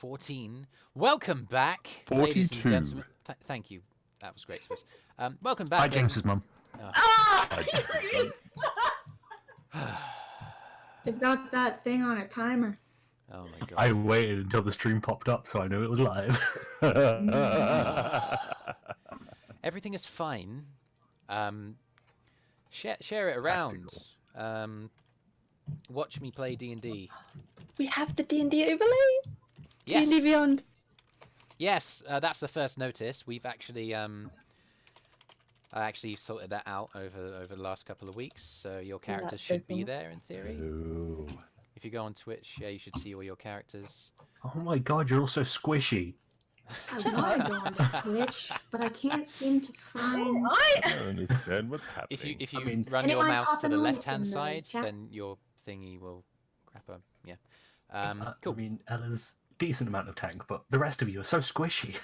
14. Welcome back, 42. ladies and gentlemen. Thank you. That was great, TrashQueen. Welcome back. Hi, James's mum. They've got that thing on a timer. Oh my god. I waited until the stream popped up so I knew it was live. Everything is fine. Share it around. Watch me play D&D. We have the D&D overlay. Yes. D&D Beyond. Yes, that's the first notice. We've actually I actually sorted that out over the last couple of weeks. So your characters should be there in theory. Ooh. If you go on Twitch, yeah, you should see all your characters. Oh my god, you're all so squishy. I want to go on Twitch, but I can't seem to find. I don't understand what's happening. If you I mean, run your anyone mouse to the popping left hand in the side, chat? then your thingy will crap up. Yeah. Cool. I mean, Ella's decent amount of tank, but the rest of you are so squishy.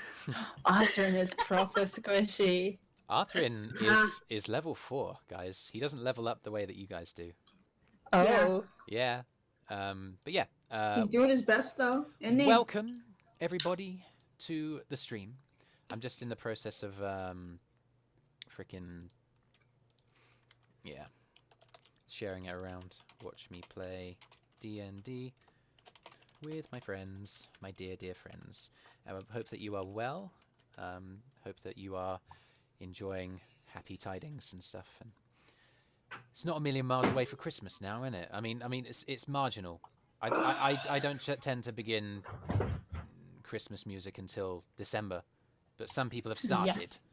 Arthrin is proper squishy. Arthrin is level 4, guys. He doesn't level up the way that you guys do. Oh. Yeah. But yeah. He's doing his best though. Isn't he? Welcome everybody to the stream. I'm just in the process of sharing it around. Watch me play D&D with my friends, my dear friends. I hope that you are well. Hope that you are enjoying happy tidings and stuff. And it's not a million miles away for Christmas now, is it? I mean, it's marginal. I don't tend to begin Christmas music until December, but some people have started. Yes.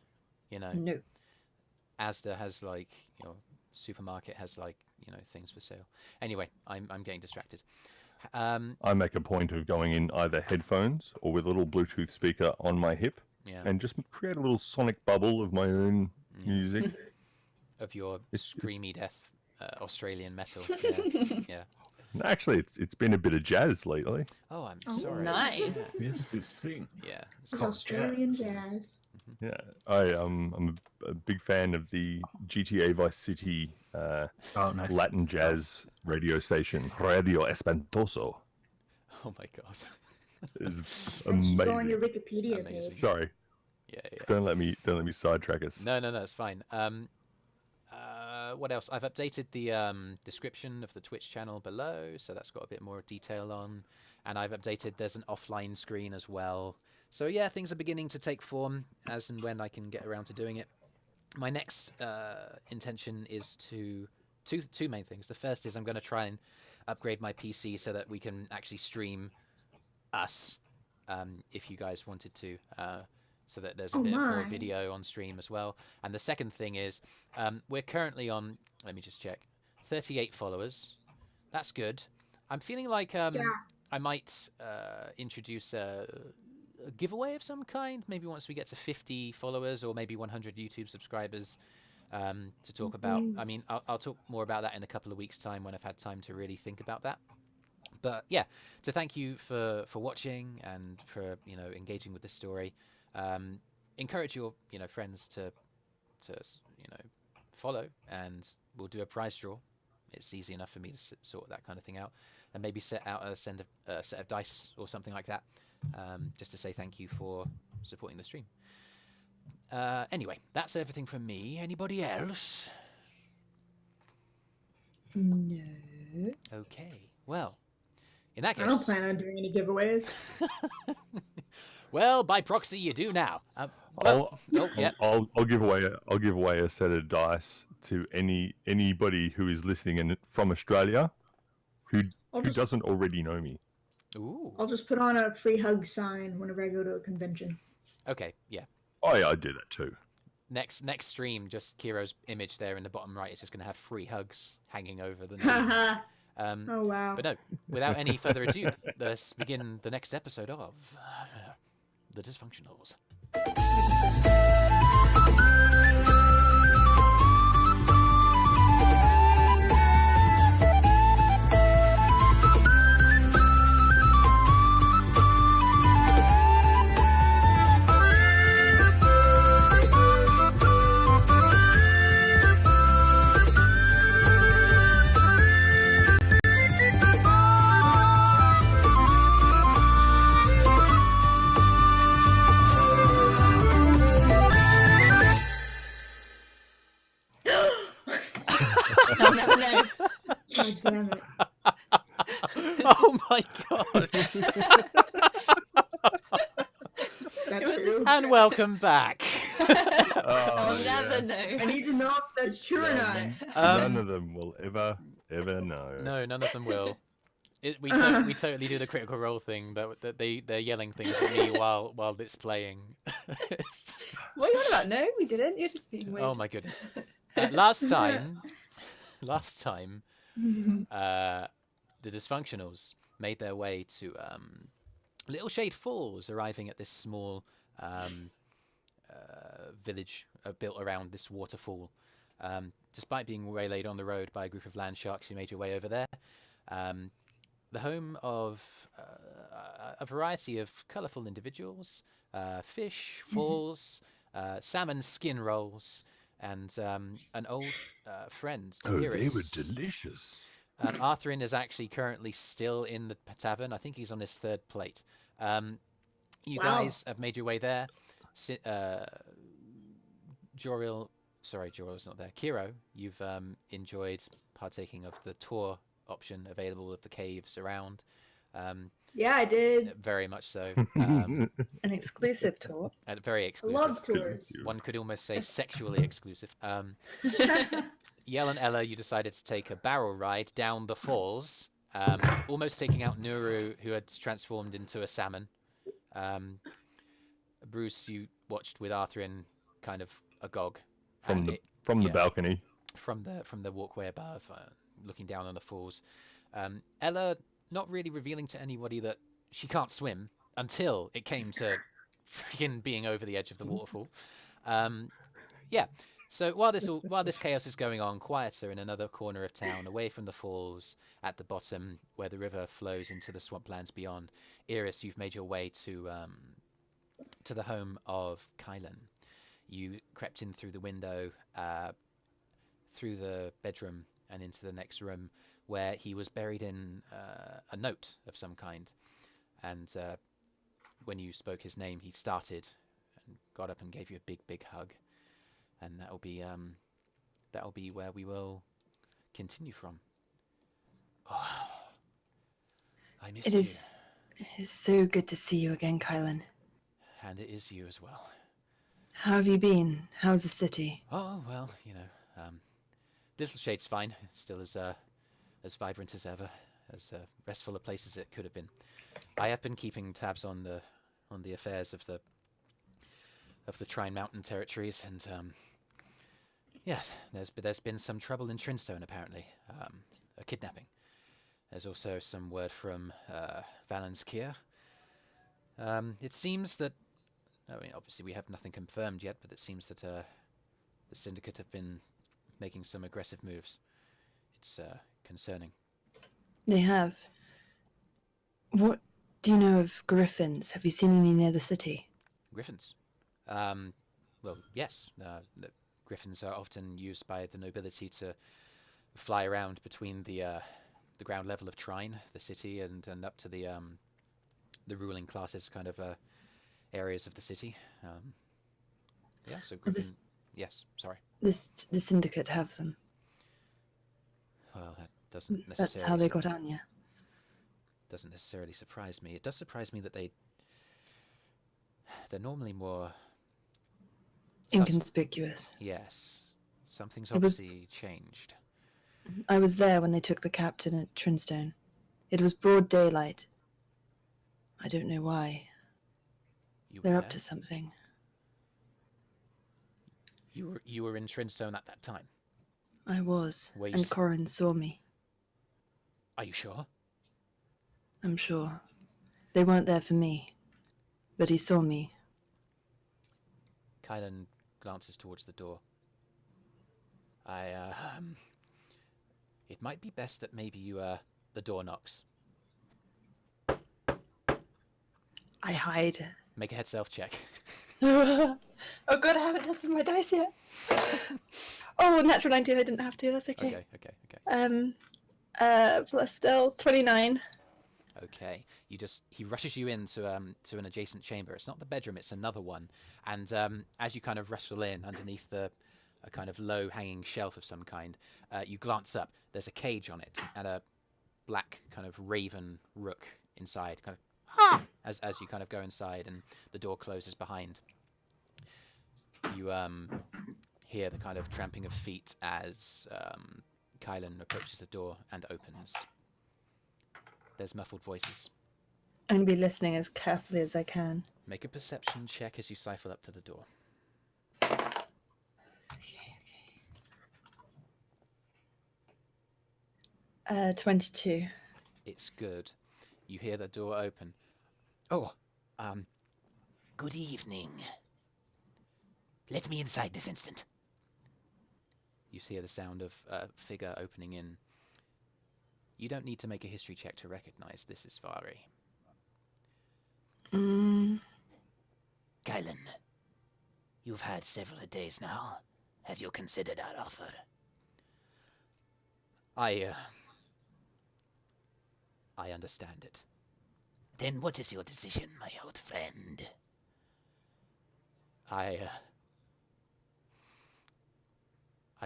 You know, No. Asda has supermarket has things for sale. Anyway, I'm getting distracted. I make a point of going in either headphones or with a little Bluetooth speaker on my hip and just create a little sonic bubble of my own music. Of your screamy death Australian metal. Yeah. Actually, it's been a bit of jazz lately. Oh, I'm sorry. Nice. It's this thing. Yeah. It's Australian jazz. Yeah, I'm a big fan of the GTA Vice City Nice. Latin jazz radio station, Radio Espantoso. Oh my god. It's Go on your amazing. Wikipedia Amazing. page. Sorry, Yeah. don't let me sidetrack us. No, it's fine. What else? I've updated the description of the Twitch channel below, so that's got a bit more detail on. And I've updated, there's an offline screen as well. So yeah, things are beginning to take form as and when I can get around to doing it. My next intention is to two main things. The first is I'm going to try and upgrade my PC so that we can actually stream us, if you guys wanted to, so that there's a bit more video on stream as well. And the second thing is we're currently on, let me just check, 38 followers. That's good. I'm feeling like I might introduce a giveaway of some kind, maybe once we get to 50 followers or maybe 100 YouTube subscribers, to talk about. I mean, I'll talk more about that in a couple of weeks' time when I've had time to really think about that. But yeah, to thank you for watching and for engaging with this story. Encourage your friends to follow, and we'll do a prize draw. It's easy enough for me to sort that kind of thing out, and maybe set out a set of dice or something like that, just to say thank you for supporting the stream. Anyway, that's everything from me. Anybody else? No. Okay. Well, in that case, I don't plan on doing any giveaways. well, by proxy, you do now. I'll give away a set of dice to anybody who is listening from Australia who doesn't already know me. Ooh. I'll just put on a free hug sign whenever I go to a convention. Okay. Yeah. Oh yeah, I do that too. Next stream, just Kiro's image there in the bottom right is just going to have free hugs hanging over the name. Oh wow. But no, without any further ado, let's begin the next episode of The Dysfunctionals. damn it. Oh my god! That's was true. And welcome back. I'll yeah. never know. I need to know if that's true or not. None of them will ever know. No, none of them will. We totally do the critical role thing. That they're yelling things at me while it's playing. What are you on about? No, we didn't. You're just being weird. Oh my goodness! Last time, the Dysfunctionals made their way to Little Shade Falls, arriving at this small village built around this waterfall. Despite being waylaid on the road by a group of land sharks, you made your way over there. The home of a variety of colourful individuals, fish, falls, salmon skin rolls, and an old friend, Oh, they Eirys. were delicious. Arthrin is actually currently still in the tavern. I think he's on his third plate. You Wow. guys have made your way there. Joril's not there. Kyro, you've enjoyed partaking of the tour option available of the caves around. Yeah, I did. Very much so. An exclusive tour. And very I exclusive. love tours. One could almost say sexually exclusive. Yell and Ella, you decided to take a barrel ride down the falls, almost taking out Nuru, who had transformed into a salmon. Brüz, you watched with Arthrin, kind of agog. From the yeah. balcony. From the walkway above, looking down on the falls. Ella, not really revealing to anybody that she can't swim until it came to freaking being over the edge of the waterfall. Yeah. So while this chaos is going on, quieter in another corner of town, away from the falls, at the bottom where the river flows into the swamplands beyond, Eirys, you've made your way to the home of Kylan. You crept in through the window, through the bedroom, and into the next room, where he was buried in a note of some kind. And when you spoke his name, he started and got up and gave you a big, big hug. And that'll be where we will continue from. Oh, I missed you. It is so good to see you again, Kylan. And it is you as well. How have you been? How's the city? Oh, well, Little Shade's fine. It's still as vibrant as ever, as restful a place as it could have been. I have been keeping tabs on the affairs of the Trine Mountain territories, and yes, there's been some trouble in Trinstone apparently, a kidnapping. There's also some word from Valenskier. It seems that, I mean, obviously we have nothing confirmed yet, but it seems that the Syndicate have been making some aggressive moves. It's concerning. They have. What do you know of griffins? Have you seen any near the city? Griffins? Well, yes. The griffins are often used by the nobility to fly around between the ground level of Trine, the city, and up to the ruling classes kind of areas of the city. Yeah, so griffin... Yes, sorry. The syndicate have them. Well, that doesn't necessarily... That's how they got Anya. Doesn't necessarily surprise me. It does surprise me that they're normally more... Inconspicuous. Yes. Something's It was- obviously changed. I was there when they took the captain at Trinstone. It was broad daylight. I don't know why. You were They're up there? to something. You were in Trinstone at that time. I was. Were you And s- Corin saw me. Are you sure? I'm sure. They weren't there for me. But he saw me. Kylan glances towards the door. It might be best that maybe the door knocks. I hide. Make a head self check. Oh god, I haven't tested my dice yet. Oh, natural 19, I didn't have to, that's okay. Okay. Plus still 29. Okay. He rushes you into to an adjacent chamber. It's not the bedroom, it's another one. And as you kind of wrestle in underneath the a kind of low-hanging shelf of some kind. You glance up. There's a cage on it and a black kind of raven rook inside, kind of as you kind of go inside, and the door closes behind. You hear the kind of tramping of feet as Kylan approaches the door and opens. There's muffled voices. I'm going to be listening as carefully as I can. Make a perception check as you cycle up to the door. 22. It's good. You hear the door open. Oh, good evening. Let me inside this instant. You hear the sound of a figure opening in. You don't need to make a history check to recognize this is Vari. Kylan, you've had several days now. Have you considered our offer? I understand it. Then what is your decision, my old friend? I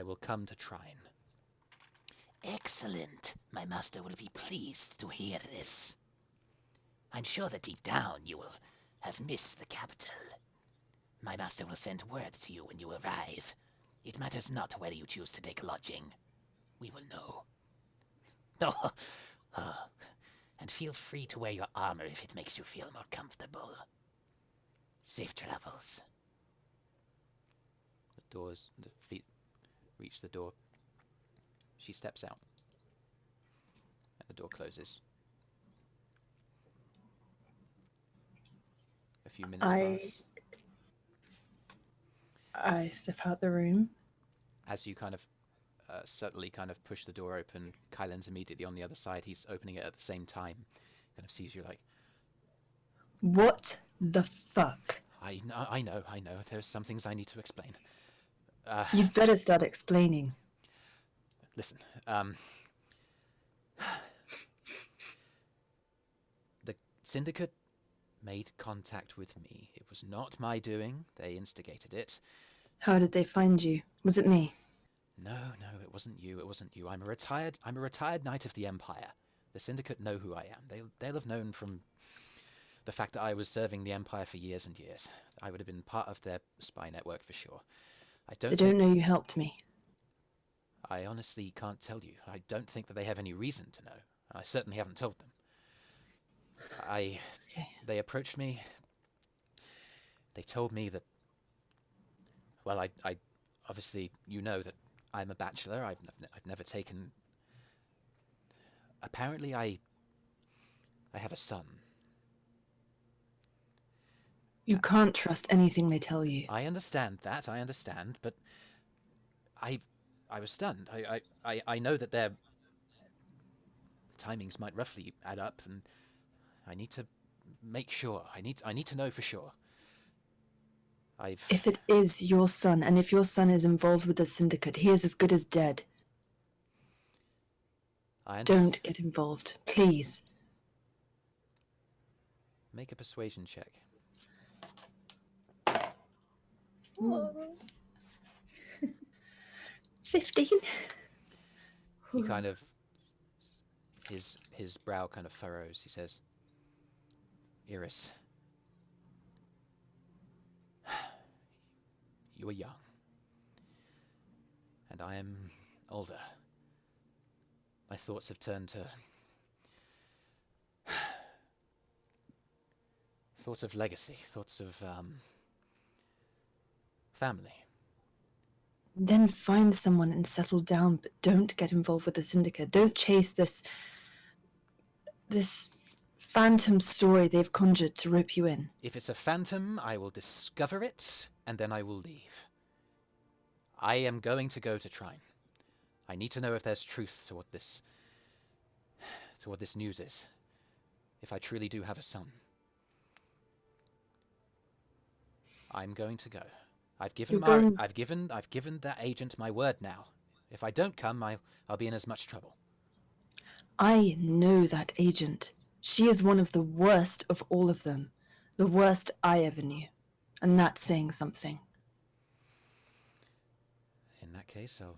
will come to Trine. Excellent. My master will be pleased to hear this. I'm sure that deep down you will have missed the capital. My master will send word to you when you arrive. It matters not where you choose to take lodging. We will know. And feel free to wear your armor if it makes you feel more comfortable. Safe travels. The feet reach the door. She steps out. And the door closes. A few minutes pass. I step out the room. As you kind of subtly kind of push the door open, Kylan's immediately on the other side. He's opening it at the same time. Kind of sees you like... What the fuck? I know. There's some things I need to explain. You'd better start explaining. Listen, the Syndicate made contact with me. It was not my doing. They instigated it. How did they find you? Was it me? No, it wasn't you. I'm a retired knight of the Empire. The Syndicate know who I am. They'll have known from the fact that I was serving the Empire for years and years. I would have been part of their spy network for sure. They don't know you helped me. I honestly can't tell you. I don't think that they have any reason to know. I certainly haven't told them. They approached me. They told me that... Well, I obviously, you know that I'm a bachelor. I've never taken... Apparently, I have a son. You can't trust anything they tell you. I understand that. But I was stunned. I know that their timings might roughly add up, and I need to make sure. I need to know for sure. If it is your son, and if your son is involved with the Syndicate, he is as good as dead. Don't get involved, please. Make a persuasion check. 15. He kind of... His brow kind of furrows. He says, Eirys, you are young. And I am older. My thoughts have turned to... thoughts of legacy, thoughts of, family. Then find someone and settle down, but don't get involved with the Syndicate. Don't chase this phantom story they've conjured to rope you in. If it's a phantom, I will discover it, and then I will leave. I am going to go to Trine. I need to know if there's truth to what this news is. If I truly do have a son. I'm going to go. I've given that agent my word now. If I don't come, I'll be in as much trouble. I know that agent. She is one of the worst of all of them. The worst I ever knew. And that's saying something. case, I'll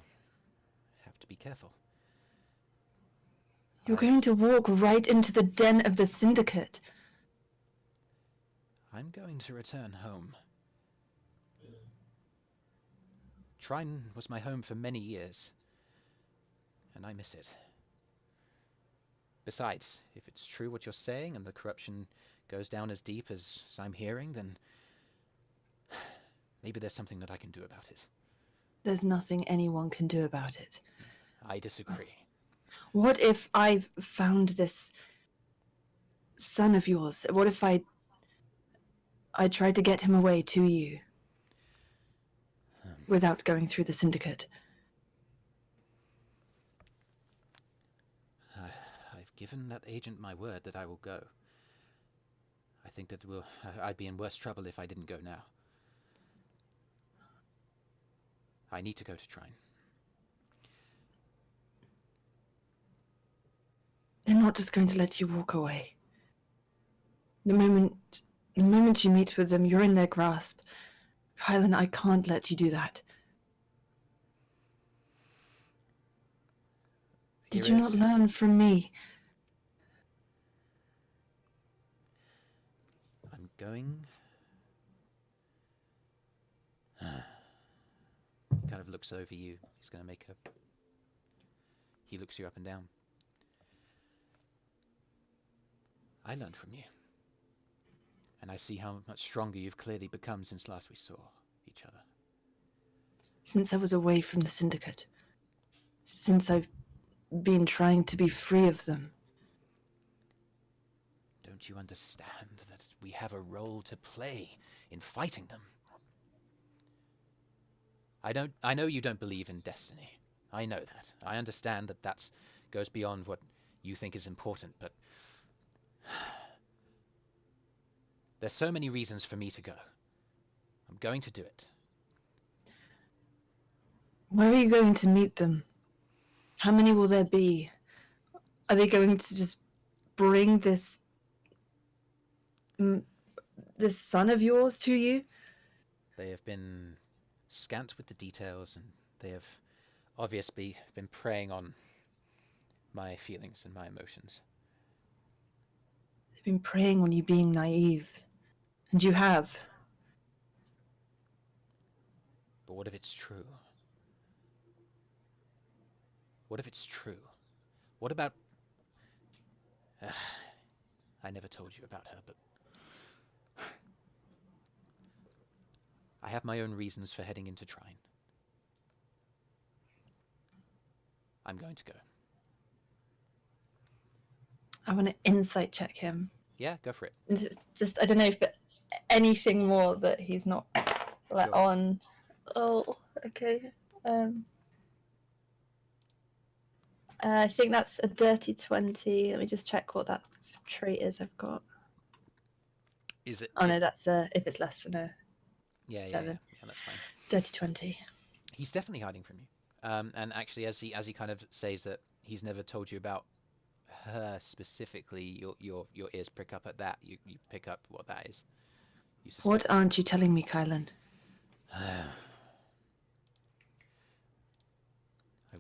have to be careful. You're going to walk right into the den of the Syndicate. I'm going to return home. Trine was my home for many years, and I miss it. Besides, if it's true what you're saying and the corruption goes down as deep as I'm hearing, then maybe there's something that I can do about it. There's nothing anyone can do about it. I disagree. What if I found this son of yours? What if I tried to get him away to you without going through the Syndicate? I've given that agent my word that I will go. I think that I'd be in worse trouble if I didn't go now. I need to go to Trine. They're not just going to let you walk away. The moment you meet with them, you're in their grasp. Kylan, I can't let you do that. Did you not learn from me? I'm going... He kind of looks over you. He's going to make a... He looks you up and down. I learned from you. And I see how much stronger you've clearly become since last we saw each other. Since I was away from the Syndicate. Since I've been trying to be free of them. Don't you understand that we have a role to play in fighting them? I know you don't believe in destiny. I know that. I understand that that goes beyond what you think is important, but there's so many reasons for me to go. I'm going to do it. Where are you going to meet them? How many will there be? Are they going to just bring this son of yours to you? They have been scant with the details, and they have obviously been preying on my feelings and my emotions. They've been preying on you being naive. And you have. But what if it's true? What if it's true? What about... I never told you about her, but... I have my own reasons for heading into Trine. I'm going to go. I want to insight check him. Yeah, go for it. Just, I don't know if anything more that he's not let Sure. on. Oh, okay. I think that's a dirty 20. Let me just check what that trait is I've got. Is it? Oh no, that's if it's less than a Yeah, 7. Yeah, that's fine. Dirty 20. He's definitely hiding from you. And actually, as he kind of says that he's never told you about her specifically, your ears prick up at that. You pick up what that is. You suspect. What aren't you telling me, Kylan? I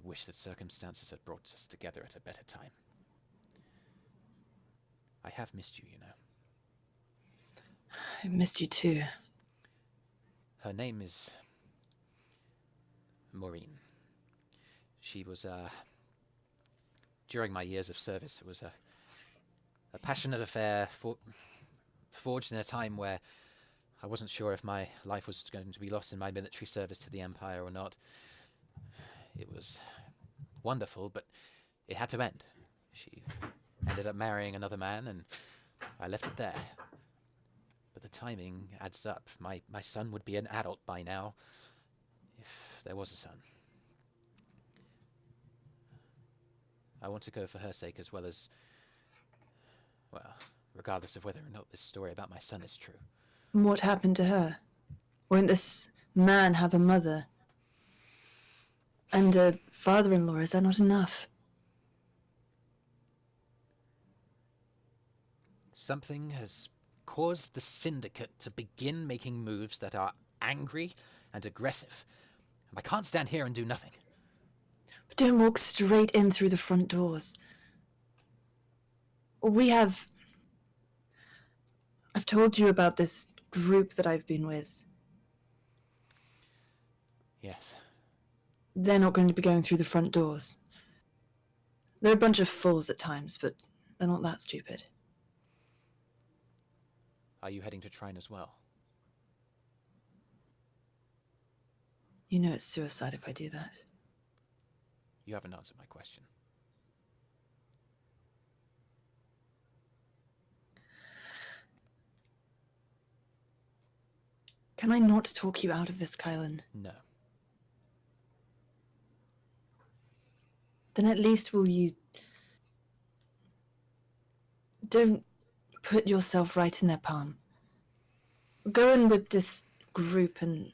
wish that circumstances had brought us together at a better time. I have missed you, you know. I missed you too. Her name is Maureen. She was, during my years of service, it was a passionate affair forged in a time where I wasn't sure if my life was going to be lost in my military service to the Empire or not. It was wonderful, but it had to end. She ended up marrying another man, and I left it there. But the timing adds up. My son would be an adult by now, if there was a son. I want to go for her sake as well as, well, regardless of whether or not this story about my son is true. What happened to her? Won't this man have a mother? And a father-in-law, is that not enough? Something has caused the Syndicate to begin making moves that are angry and aggressive. And I can't stand here and do nothing. But don't walk straight in through the front doors. I've told you about this group that I've been with. Yes. They're not going to be going through the front doors. They're a bunch of fools at times, but they're not that stupid. Are you heading to Trine as well? You know it's suicide if I do that. You haven't answered my question. Can I not talk you out of this, Kylan? No. Then at least will you... Don't put yourself right in their palm. Go in with this group and...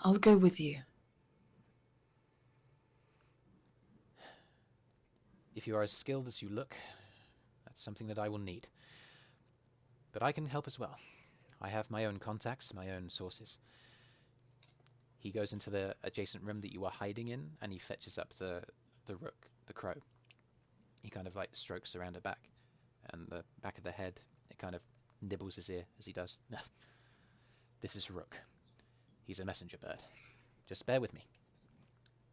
I'll go with you. If you are as skilled as you look, that's something that I will need. But I can help as well. I have my own contacts, my own sources. He goes into the adjacent room that you are hiding in, and he fetches up the rook, the crow. He kind of like strokes around her back, and the back of the head, it kind of nibbles his ear as he does. This is Rook. He's a messenger bird. Just bear with me.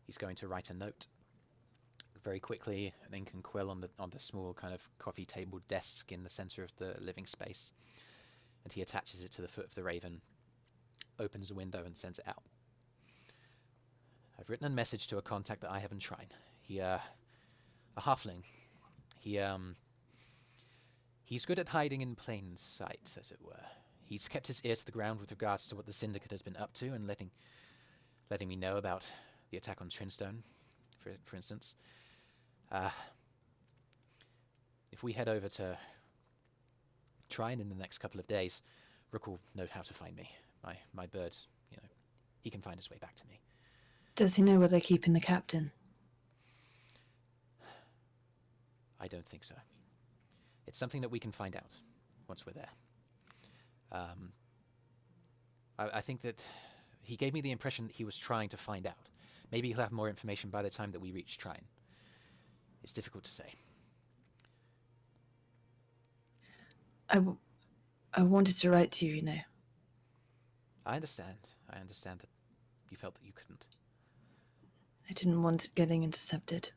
He's going to write a note. Very quickly, an ink and quill on the small kind of coffee table desk in the center of the living space, and he attaches it to the foot of the raven, opens a window and sends it out. I've written a message to a contact that I have in Trine. A halfling. He's good at hiding in plain sight, as it were. He's kept his ear to the ground with regards to what the Syndicate has been up to, and letting me know about the attack on Trinstone, for instance. If we head over to Trine in the next couple of days, Rook will know how to find me. My bird, he can find his way back to me. Does he know where they're keeping the captain? I don't think so. It's something that we can find out once we're there. I think that he gave me the impression that he was trying to find out. Maybe he'll have more information by the time that we reach Trine. It's difficult to say. I wanted to write to you, I understand. I understand that you felt that you couldn't. I didn't want it getting intercepted.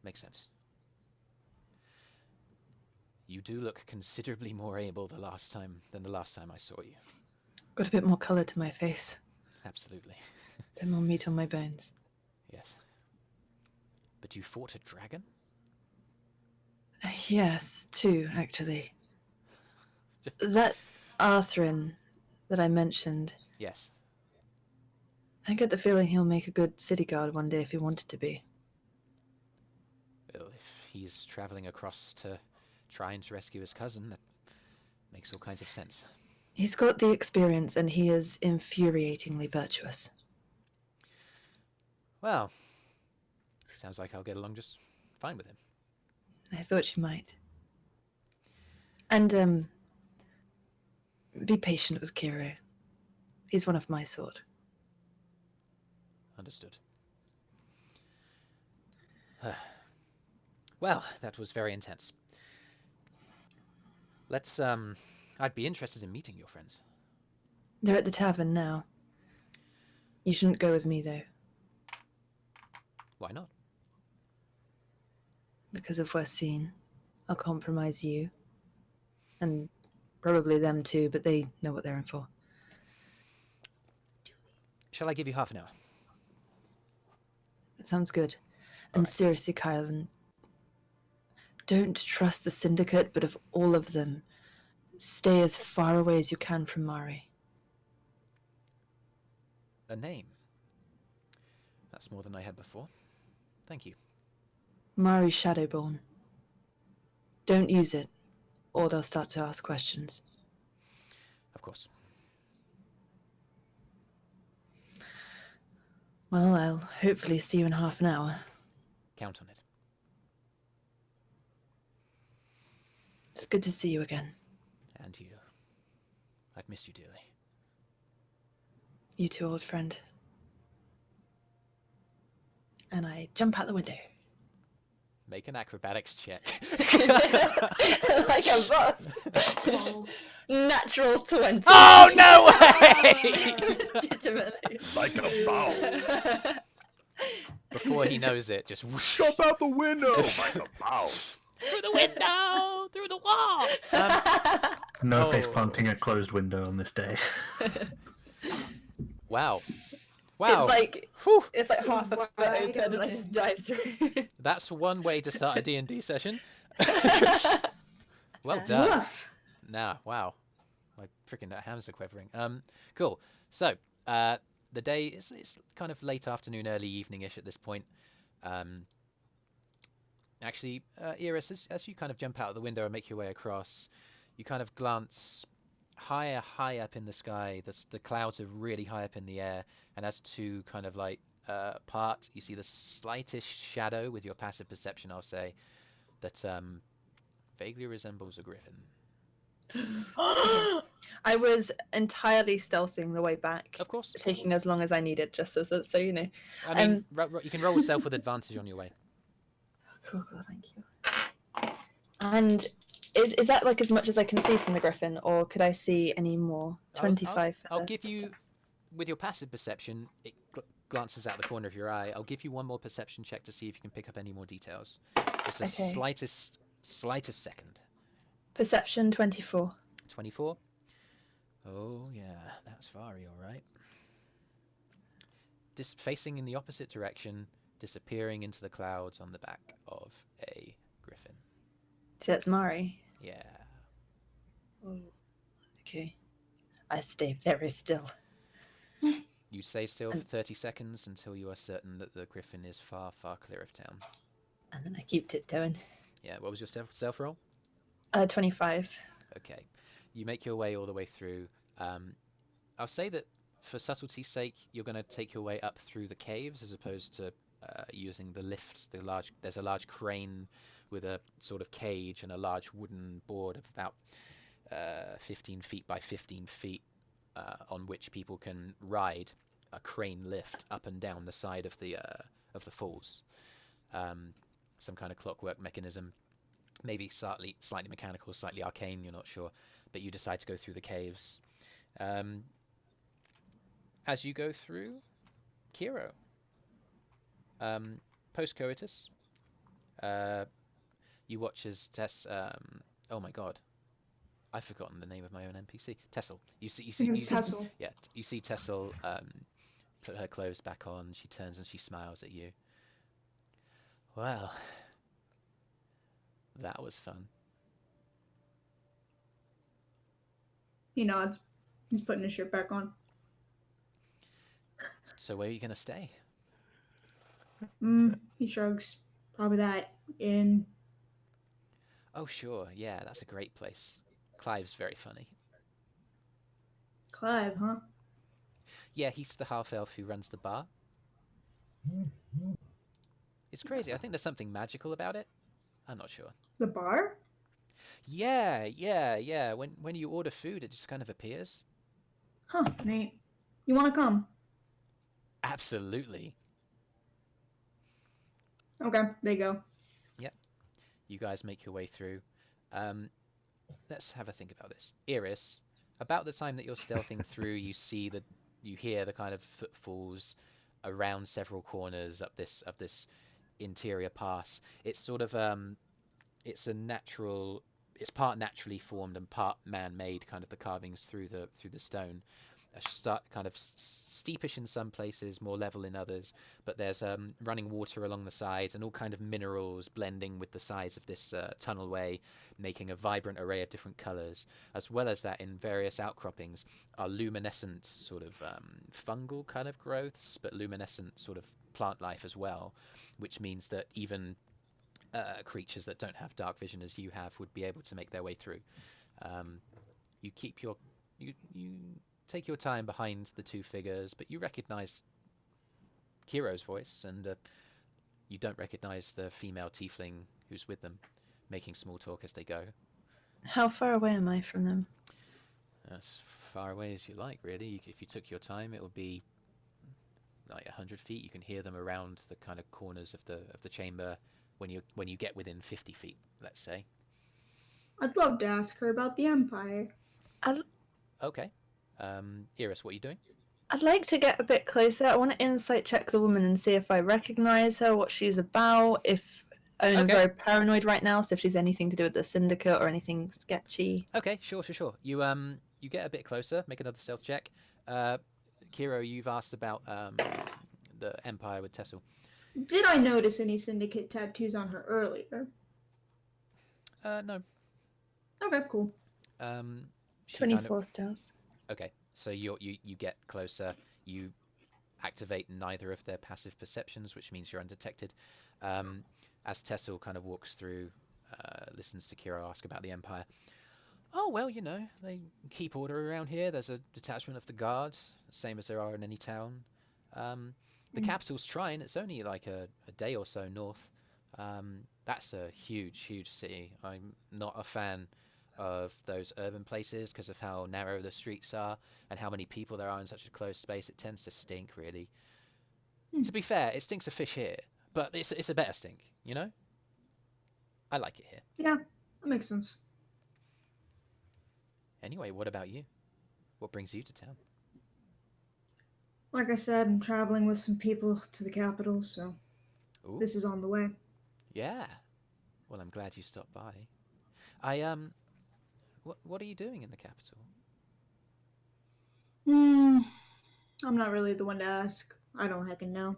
Makes sense. You do look considerably more able than the last time I saw you. Got a bit more colour to my face. Absolutely. A bit more meat on my bones. Yes. But you fought a dragon? Yes, two, actually. That Arthrin that I mentioned. Yes. I get the feeling he'll make a good city guard one day if he wanted to be. Well, if he's traveling across to Trine to rescue his cousin, that makes all kinds of sense. He's got the experience, and he is infuriatingly virtuous. Well, sounds like I'll get along just fine with him. I thought you might. And, be patient with Kyro. He's one of my sort. Understood. Well, that was very intense. Let's, I'd be interested in meeting your friends. They're at the tavern now. You shouldn't go with me, though. Why not? Because if we're seen, I'll compromise you. And probably them too, but they know what they're in for. Shall I give you half an hour? That sounds good. And seriously, Kylan, don't trust the Syndicate, but of all of them, stay as far away as you can from Mari. A name? That's more than I had before. Thank you. Mari's Shadowborn. Don't use it, or they'll start to ask questions. Of course. Well, I'll hopefully see you in half an hour. Count on it. It's good to see you again. And you. I've missed you dearly. You too, old friend. And I jump out the window. Make an acrobatics check. Like a boss. Natural 20. Oh, no way! Legitimately. Like a bow. Before he knows it, just whoosh. Jump out the window. Like a bow. Through the window! Through the wall! No Oh. face planting a closed window on this day. Wow. Wow. Whew. It's like half a foot wide open and I just dive through. That's one way to start a D&D session. Well done. Woof. Nah, wow. My freaking hands are quivering. Cool. So, the day is kind of late afternoon, early evening-ish at this point. Actually, Eirys, as you kind of jump out of the window and make your way across, you kind of glance high up in the sky. The clouds are really high up in the air, and as two kind of like part, you see the slightest shadow with your passive perception, I'll say, that vaguely resembles a griffin. I was entirely stealthing the way back. Of course. Taking as long as I needed, just so you know. I mean, you can roll yourself with advantage on your way. Cool, thank you. And is that like as much as I can see from the griffin, or could I see any more? 25. I'll give you, with your passive perception, it glances out the corner of your eye. I'll give you one more perception check to see if you can pick up any more details. It's the slightest second. Perception 24. 24. Oh yeah, that's Vari, all right. Facing in the opposite direction, disappearing into the clouds on the back of a griffin. So that's Mari. Yeah. Oh. Okay. I stay very still. You stay still for 30 seconds until you are certain that the griffin is far, far clear of town. And then I keep tiptoeing. Yeah, what was your stealth roll? 25. Okay. You make your way all the way through. I'll say that for subtlety's sake, you're going to take your way up through the caves as opposed to using the lift. There's a large crane with a sort of cage and a large wooden board of about 15 feet by 15 feet on which people can ride a crane lift up and down the side of the falls. Some kind of clockwork mechanism. Maybe slightly mechanical, slightly arcane, you're not sure. But you decide to go through the caves. As you go through, Kyro. Post-coitus, you watch as Tess... oh my god. I've forgotten the name of my own NPC. Tessel. You see Tessel. Yeah, you see Tessel put her clothes back on. She turns and she smiles at you. Well... that was fun. He nods. He's putting his shirt back on. So where are you going to stay? He shrugs. Probably that inn. Oh, sure. Yeah, that's a great place. Clive's very funny. Clive, huh? Yeah, he's the half-elf who runs the bar. It's crazy. I think there's something magical about it. I'm not sure. The bar? Yeah. When you order food, it just kind of appears. Huh, Nate. You want to come? Absolutely. Okay, there you go. Yep. You guys make your way through. Let's have a think about this. Eirys, about the time that you're stealthing through, you hear the kind of footfalls around several corners up this interior pass. It's sort of it's part naturally formed and part man-made, kind of the carvings through the stone. Kind of steepish in some places, more level in others, but there's running water along the sides and all kind of minerals blending with the sides of this tunnelway, making a vibrant array of different colors. As well as that, in various outcroppings are luminescent sort of fungal kind of growths, but luminescent sort of plant life as well, which means that even creatures that don't have dark vision as you have would be able to make their way through. You take your time behind the two figures, but you recognize Kyro's voice, and you don't recognize the female tiefling who's with them, making small talk as they go. How far away am I from them? As far away as you like, really. If you took your time, it would be like 100 feet. You can hear them around the kind of corners of the chamber when you get within 50 feet, let's say. I'd love to ask her about the Empire. Okay. Eirys, what are you doing? I'd like to get a bit closer. I want to insight check the woman and see if I recognize her, what she's about, if I'm Okay. very paranoid right now, so if she's anything to do with the syndicate or anything sketchy. Okay, sure. You get a bit closer. Make another stealth check. Kyro, you've asked about the Empire with Tessel. Did I notice any syndicate tattoos on her earlier? No. Okay, cool. She 24 stealth. Okay, so you get closer. You activate neither of their passive perceptions, which means you're undetected. As Tessel kind of walks through, listens to Kyro ask about the Empire. Oh, well, they keep order around here. There's a detachment of the guards, same as there are in any town. The capital's Trine. It's only like a day or so north. That's a huge, huge city. I'm not a fan of those urban places because of how narrow the streets are and how many people there are in such a close space. It tends to stink, really. To be fair, it stinks of fish here, but it's a better stink, I like it here. Yeah, that makes sense. Anyway, what about you? What brings you to town? Like I said, I'm traveling with some people to the capital, so Ooh. this is on the way. Yeah. Well, I'm glad you stopped by. What are you doing in the capital? I'm not really the one to ask. I don't heckin' know.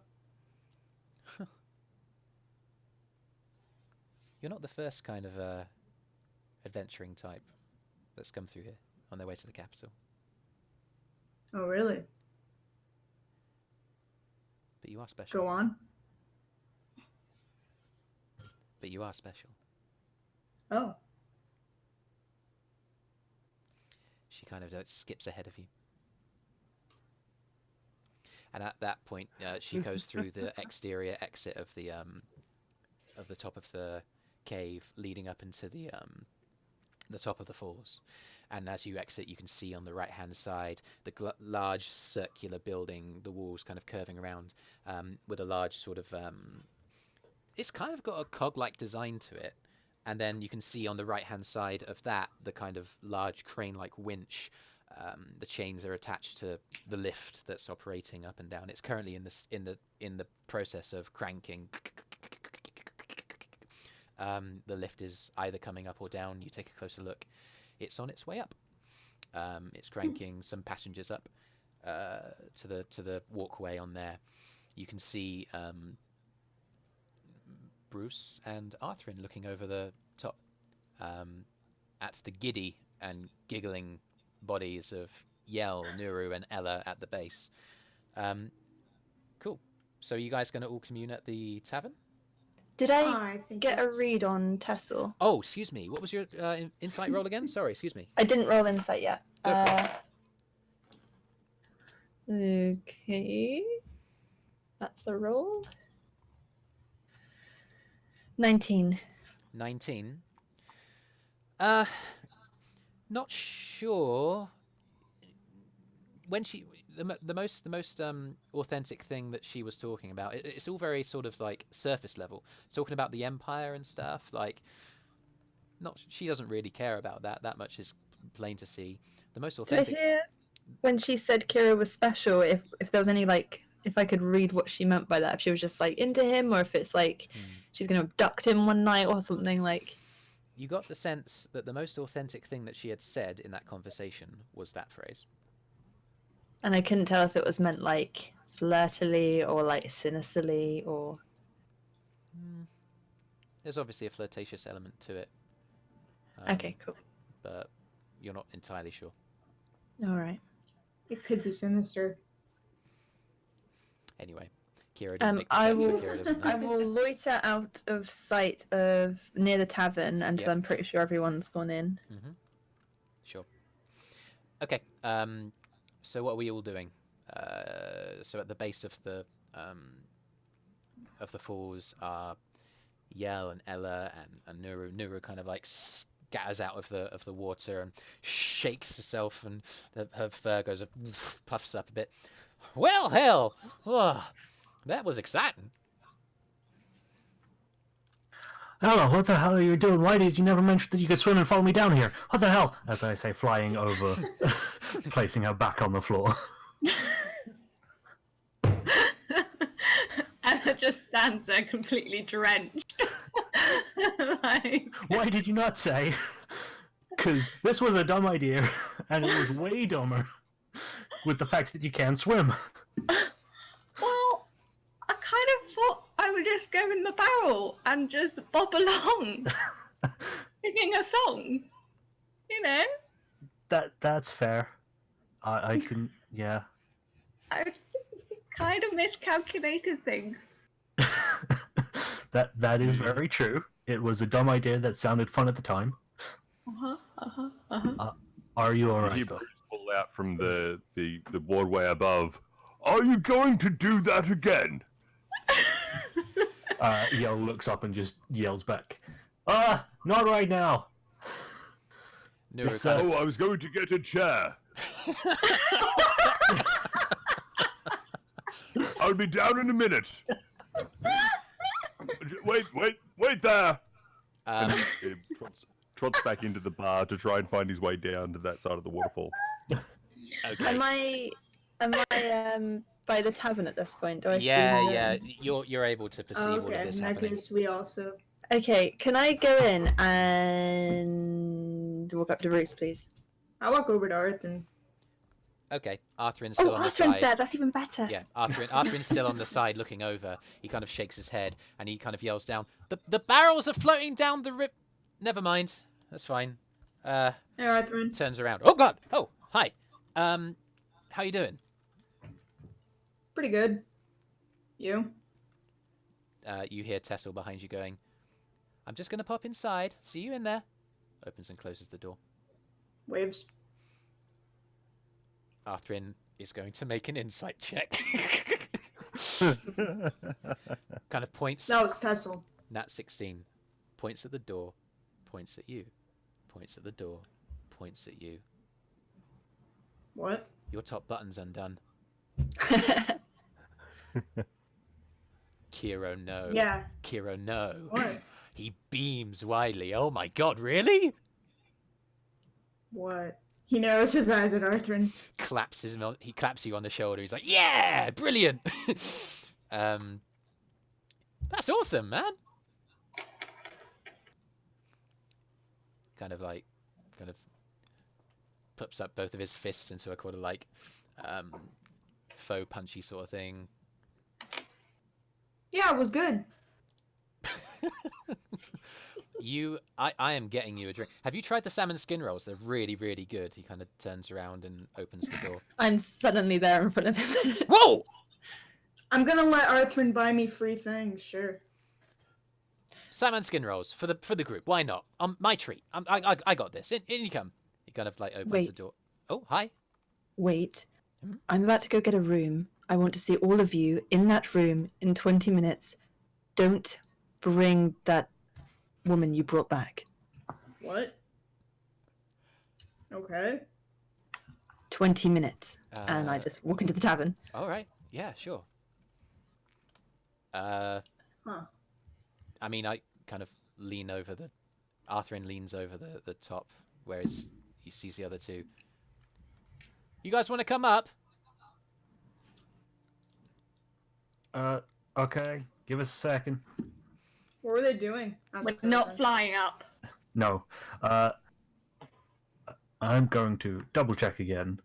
You're not the first kind of adventuring type that's come through here on their way to the capital. Oh, really? But you are special. Go on. But you are special. Oh. She kind of skips ahead of you. And at that point, she goes through the exterior exit of the top of the cave, leading up into the top of the falls. And as you exit, you can see on the right-hand side the large circular building, the walls kind of curving around, with a large sort of... it's kind of got a cog-like design to it. And then you can see on the right-hand side of that the kind of large crane-like winch. The chains are attached to the lift that's operating up and down. It's currently in the process of cranking. The lift is either coming up or down. You take a closer look. It's on its way up. It's cranking some passengers up to the walkway on there. You can see Brüz and Arthrin looking over the top at the giddy and giggling bodies of Yell, Nuru, and Ella at the base. Cool. So you guys going to all commune at the tavern? Did I think get a that's- read on Tessel? Oh, excuse me. What was your insight roll again? Sorry, excuse me. I didn't roll insight yet. Go for it. Okay. That's a roll. 19. 19. Not sure. When the most authentic thing that she was talking about, it's all very sort of like surface level. Talking about the Empire and stuff, like, she doesn't really care about that much is plain to see. The most Did I authentic. hear when she said Kyro was special, if there was any, like, if I could read what she meant by that, if she was just, like, into him, or if it's, like, she's going to abduct him one night or something, like... You got the sense that the most authentic thing that she had said in that conversation was that phrase. And I couldn't tell if it was meant, like, flirtily or, like, sinisterly or... There's obviously a flirtatious element to it. Okay, cool. But you're not entirely sure. All right. It could be sinister. Anyway, Kira didn't make the I check, so will. Kira doesn't I know. will loiter out of sight of near the tavern until Yep. I'm pretty sure everyone's gone in. Sure. Okay. So what are we all doing? So at the base of the falls are Yell and Ella and Nuru. Nuru kind of like gathers out of the water and shakes herself, and her fur goes puffs up a bit. Well, hell, that was exciting. Hello, what the hell are you doing? Why did you never mention that you could swim and follow me down here? What the hell? As I say, flying over, placing her back on the floor. Ella just stands there completely drenched. Like... Why did you not say? Because this was a dumb idea, and it was way dumber with the fact that you can't swim. Well, I kind of thought I would just go in the barrel and just bob along, singing a song. You know? That's fair. I can, yeah. I kind of miscalculated things. That is very true. It was a dumb idea that sounded fun at the time. Are you alright? You pull out from the waterway above. Are you going to do that again? Yell looks up and just yells back. Not right now. I was going to get a chair. I'll be down in a minute. Wait there. He trots back into the bar to try and find his way down to that side of the waterfall. Okay. Am I by the tavern at this point? Do I see Yeah. You're able to perceive all of Okay, this in that happening. case, we also. Okay, can I go in and walk up to Brüz, please? I walk over to Arthrin. Okay, Arthrin's still on the Arthrin's side. there. That's even better. Yeah, Arthrin's still on the side looking over. He kind of shakes his head and he kind of yells down, The barrels are floating down the rip. Never mind. That's fine. Hey, Arthrin. Turns around. Oh, God. Oh, hi. How you doing? Pretty good. You? You hear Tessel behind you going, I'm just going to pop inside. See you in there. Opens and closes the door. Waves. Arthrin is going to make an insight check. Kind of points. No, it's Tessel. Nat 16. Points at the door. Points at you. Points at the door. Points at you. What? Your top button's undone. Kyro, no. Yeah. Kyro, no. What? He beams widely. Oh my god, really? What? He narrows his eyes at Arthrin. He claps you on the shoulder. He's like, yeah, brilliant. That's awesome, man. Kind of puts up both of his fists into a kind of like faux punchy sort of thing. Yeah, it was good. I am getting you a drink. Have you tried the salmon skin rolls? They're really, really good. He kind of turns around and opens the door. I'm suddenly there in front of him. Whoa! I'm gonna let Arthrin buy me free things, sure. Salmon skin rolls for the group. Why not? My treat. I got this. In you come. He kind of like opens the door. Oh, hi. Wait. I'm about to go get a room. I want to see all of you in that room in 20 minutes. Don't bring that woman you brought back. What? Okay. 20 minutes. And I just walk into the tavern. All right. Yeah, sure. Huh. I mean, I kind of lean over Arthrin leans over the top, whereas he sees the other two. You guys want to come up? Okay. Give us a second. What were they doing? We're not flying up. No. I'm going to double check again.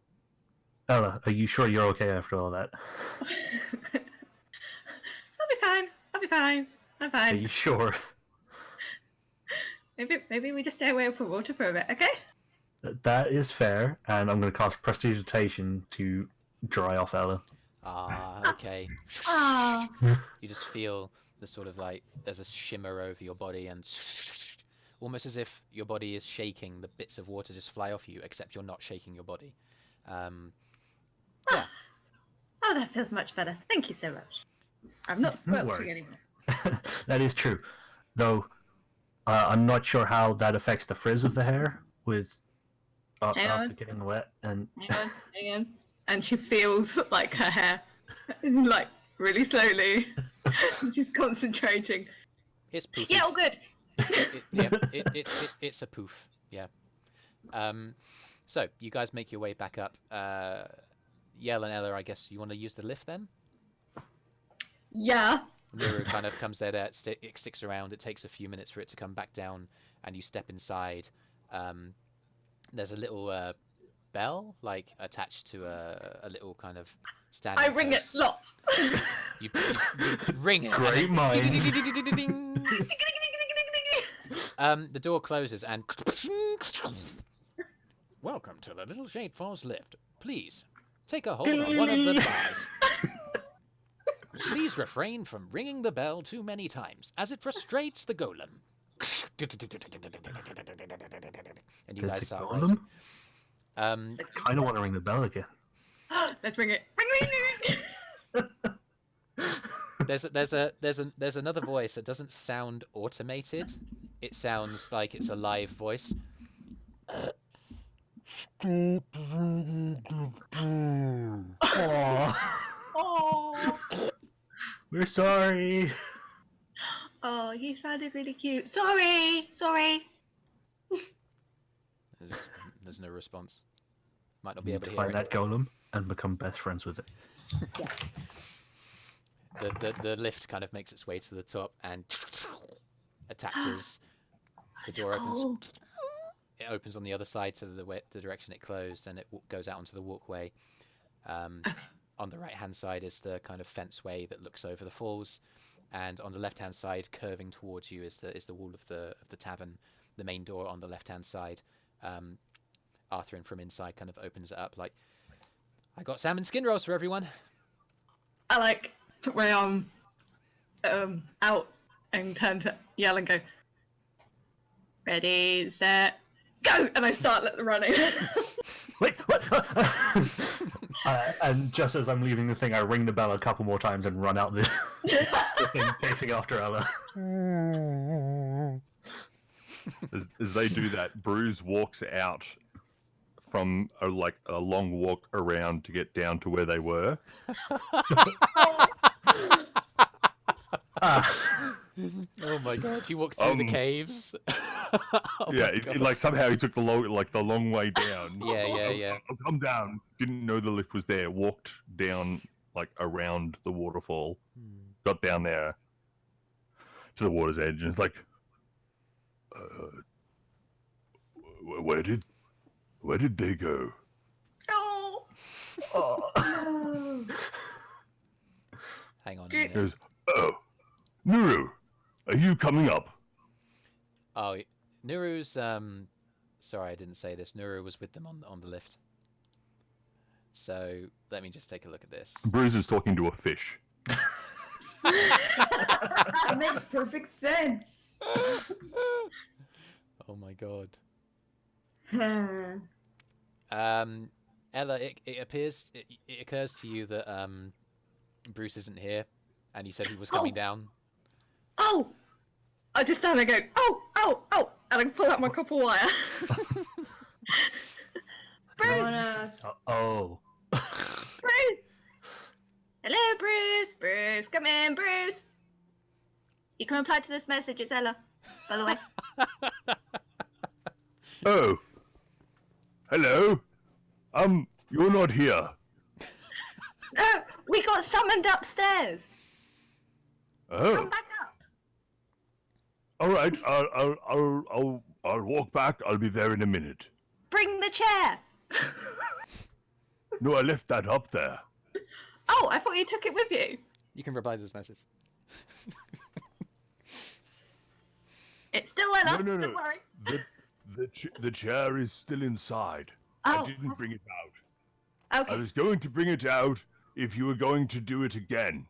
Ella, are you sure you're okay after all that? I'll be fine. I'm Are fine. you sure? Maybe we just stay away from water for a bit, okay? That is fair, and I'm going to cast Prestidigitation to dry off Ella. Okay. You just feel the sort of like there's a shimmer over your body and almost as if your body is shaking, the bits of water just fly off you, except you're not shaking your body. Yeah. Oh, that feels much better. Thank you so much. I'm not squelching worries. anymore. That is true. Though, I'm not sure how that affects the frizz of the hair with Hang after on. getting wet. And Hang on. And she feels like her hair, like really slowly. She's concentrating. It's poofy. Yeah, all good. It's a poof. Yeah. So you guys make your way back up. Yell and Ella, I guess you want to use the lift then? Yeah. Nuru kind of comes there, it sticks around. It takes a few minutes for it to come back down, and you step inside. There's a little bell, like attached to a little kind of standing. I ring it post. lots. You ring it. Great minds. The door closes and. Welcome to the Little Shade Falls lift. Please take a hold on one of the bars. Please refrain from ringing the bell too many times, as it frustrates the golem. And you guys start rising. Kind of want to ring the bell again. Let's ring it. Ring. There's another voice that doesn't sound automated. It sounds like it's a live voice. Oh. We're sorry. Oh, he sounded really cute. Sorry. There's no response. Might not be able to hear Find it. that golem and become best friends with it. The lift kind of makes its way to the top and attaches. The door opens. It opens on the other side to the direction it closed, and it goes out onto the walkway. On the right-hand side is the kind of fence way that looks over the falls, and on the left-hand side, curving towards you, is the wall of the tavern. The main door on the left-hand side. Arthrin from inside kind of opens it up like, I got salmon skin rolls for everyone. I like took my arm out and turned to yell and go, ready, set, go! And I start running. Wait, what? And just as I'm leaving the thing, I ring the bell a couple more times and run out the thing, chasing after Ella. As they do that, Brüz walks out from a long walk around to get down to where they were. Oh my god! You walk through the caves. Somehow he took the long way down. Yeah. I'll come down. Didn't know the lift was there. Walked down around the waterfall. Got down there to the water's edge, and it's like, where did they go? Oh. Hang on. He goes, Nuru, are you coming up? Oh, Nuru's sorry, I didn't say this. Nuru was with them on the lift. So let me just take a look at this. Brüz is talking to a fish. That makes perfect sense. Oh my god. Ella, it occurs to you that Brüz isn't here, and you said he was coming down. Oh! I just stand there and go, oh! And I pull out my copper wire. Brüz! Oh. Brüz! Hello, Brüz! Come in, Brüz! You can reply to this message, it's Ella, by the way. Oh. Hello. You're not here. No, we got summoned upstairs. Oh. Come back up. All right. I'll walk back. I'll be there in a minute. Bring the chair. No, I left that up there. Oh, I thought you took it with you. You can reply to this message. It's still Ella. No. Don't worry. The chair is still inside. Oh, I didn't bring it out. Okay. I was going to bring it out if you were going to do it again.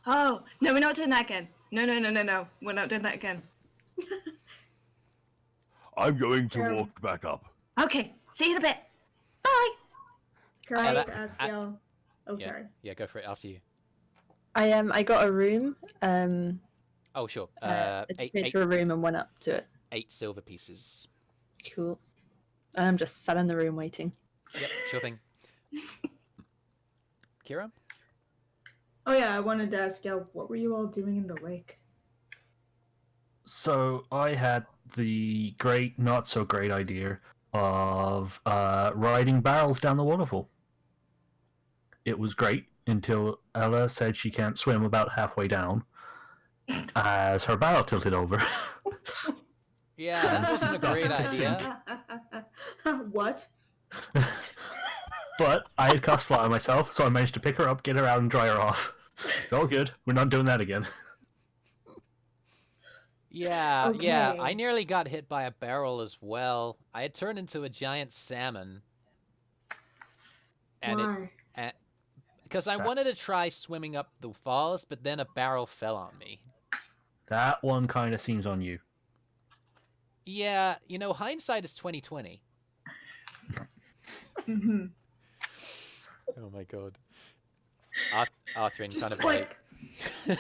Oh, no, we're not doing that again. No. We're not doing that again. I'm going to walk back up. Okay, see you in a bit. Bye. Can I just ask y'all? Oh, Yeah. sorry. Yeah, go for it after you. I got a room. Oh, sure. I Eight, paid for a room and went up to it. 8 silver pieces. Cool. I'm just sat in the room waiting. Yep, sure thing. Kira? Oh yeah, I wanted to ask you, what were you all doing in the lake? So I had the great, not so great idea of riding barrels down the waterfall. It was great until Ella said she can't swim about halfway down as her barrel tilted over. Yeah, that wasn't a great idea. What? But I had cast fly on myself, so I managed to pick her up, get her out, and dry her off. It's all good. We're not doing that again. Yeah, yeah. Okay. I nearly got hit by a barrel as well. I had turned into a giant salmon. And Why? because I wanted to try swimming up the falls, but then a barrel fell on me. That one kind of seems on you. Yeah, you know, hindsight is 20/20. Mm-hmm. Oh my god. Arthrin Just kind of like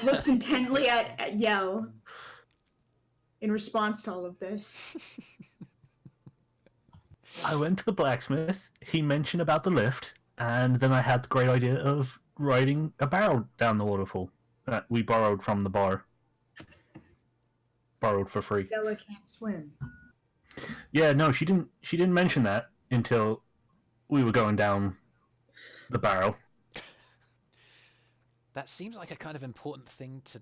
looks intently at Yell in response to all of this. I went to the blacksmith, he mentioned about the lift, and then I had the great idea of riding a barrel down the waterfall that we borrowed from the bar. Borrowed for free. Bella can't swim. Yeah, no, she didn't mention that until we were going down the barrel. That seems like a kind of important thing to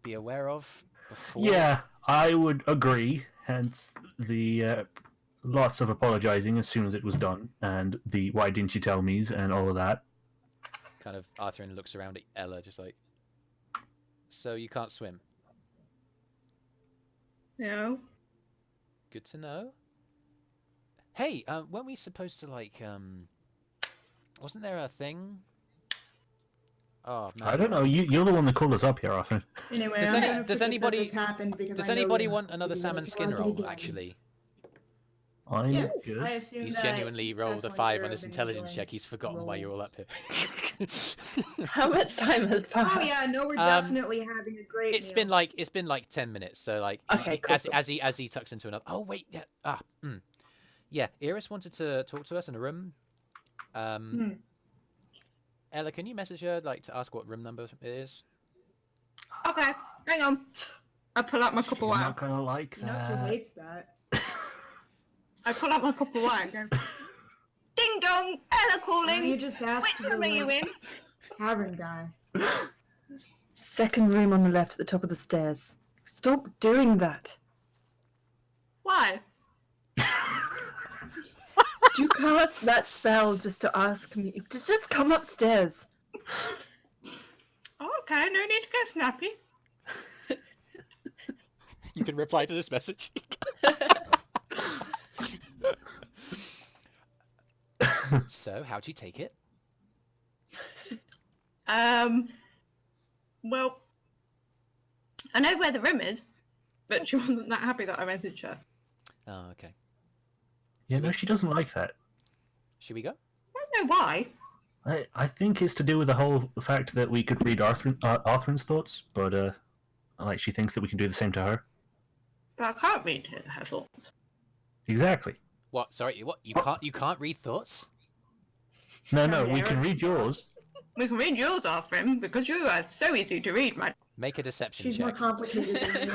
be aware of before. Yeah, I would agree. Hence the lots of apologizing as soon as it was done, and the why didn't you tell me's and all of that. Kind of Arthrin looks around at Ella just like, so you can't swim? No. Good to know. Hey, weren't we supposed to like wasn't there a thing? Oh man. I don't know. You're the one that called us up here, Arthur. Anyway, Does I'm any- gonna does forget anybody- that this happened because Does I know anybody you- want another you salmon like skin it roll, again. actually? I'm Yeah, good. I assume He's that genuinely rolled a that's 5 one on of this your intelligence enjoying check. He's forgotten why you're all up rolls. here. How much time has passed? Oh yeah, no, we're definitely having a great It's meal. been like 10 minutes, so like Okay, cool, as he tucks into another. Oh wait, yeah. Yeah, Eirys wanted to talk to us in a room. Ella, can you message her like to ask what room number it is? Okay, hang on. I pull out my cup of You're wine. not gonna like You know she that. hates that. I pull out my cup of wine and go, ding dong, Ella Why don't you calling. just ask Which room are you in? tavern guy? Second room on the left at the top of the stairs. Stop doing that. Why? Did you cast that spell just to ask me? Just come upstairs. Oh, okay, no need to go snappy. You can reply to this message. So, how'd you take it? Well, I know where the room is, but she wasn't that happy that I messaged her. Oh, okay. Yeah, no, she doesn't like that. Should we go? I don't know why. I think it's to do with the whole fact that we could read Arthrin's thoughts, but like she thinks that we can do the same to her. But I can't read her thoughts. Exactly. What? Sorry, what? You can't read thoughts? No, Sorry, we can Eirys read is yours. We can read yours, Arthrin, because you are so easy to read, man. Make a deception She's more check. complicated than you.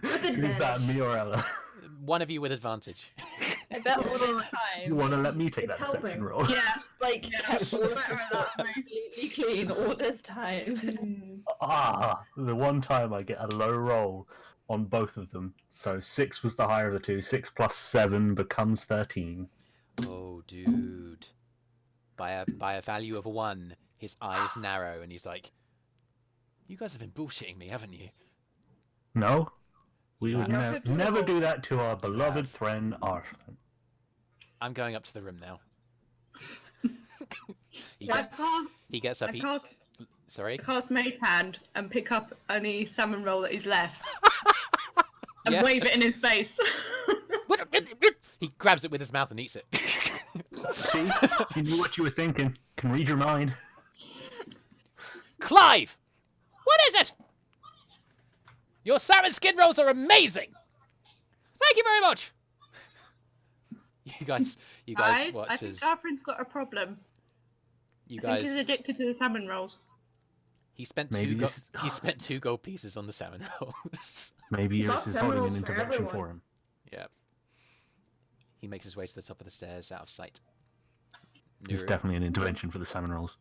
With Is that advantage. me or Ella? One of you with advantage. I bet all the You time. want to let me take It's that deception helping. roll? Yeah, like Yeah, kept all better that that way. completely clean all this time. Hmm. Ah, the one time I get a low roll on both of them. So 6 was the higher of the two. 6 plus 7 becomes 13. Oh, dude. By a value of 1, his eyes narrow, and he's like, "You guys have been bullshitting me, haven't you?" No, we would Not at all. never do that to our beloved friend Arthrin. I'm going up to the room now. he, I get, can't, he gets up. I can't Sorry. cast Mage Hand and pick up any salmon roll that he's left and Yeah. wave it in his face. He grabs it with his mouth and eats it. See, you knew what you were thinking. Can read your mind. Clive! What is it? Your salmon skin rolls are amazing! Thank you very much. You guys Guys, watch I think as Arthrin's got a problem. you I think guys. he's addicted to the salmon rolls. He spent Maybe he spent 2 gold pieces on the salmon rolls. Maybe Got Eirys is holding an Seminoles for intervention everyone. for him. Yeah. He makes his way to the top of the stairs, out of sight. It's Nuru. definitely an intervention for the salmon rolls.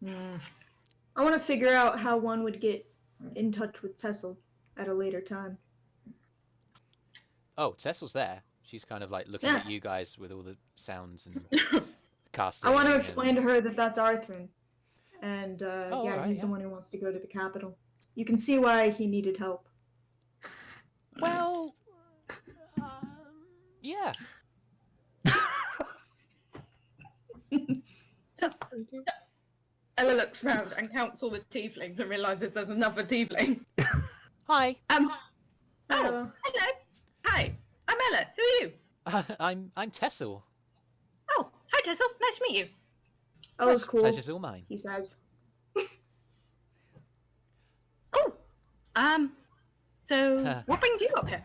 I want to figure out how one would get in touch with Cecil at a later time. Oh, Cecil's there. She's kind of like looking Yeah. at you guys with all the sounds and casting. I want to and- explain to her that that's Arthrin. And Oh, yeah, alright, he's yeah. the one who wants to go to the capital. You can see why he needed help. Well, yeah. So, Ella looks round and counts all the tieflings and realizes there's another tiefling. Hi. Oh, Hello. hello. Hi, I'm Ella. Who are you? I'm Tessel. Oh, hi, Tessel. Nice to meet you. Oh, it's cool. Pleasure's all mine. He says. Cool. So what brings you up here?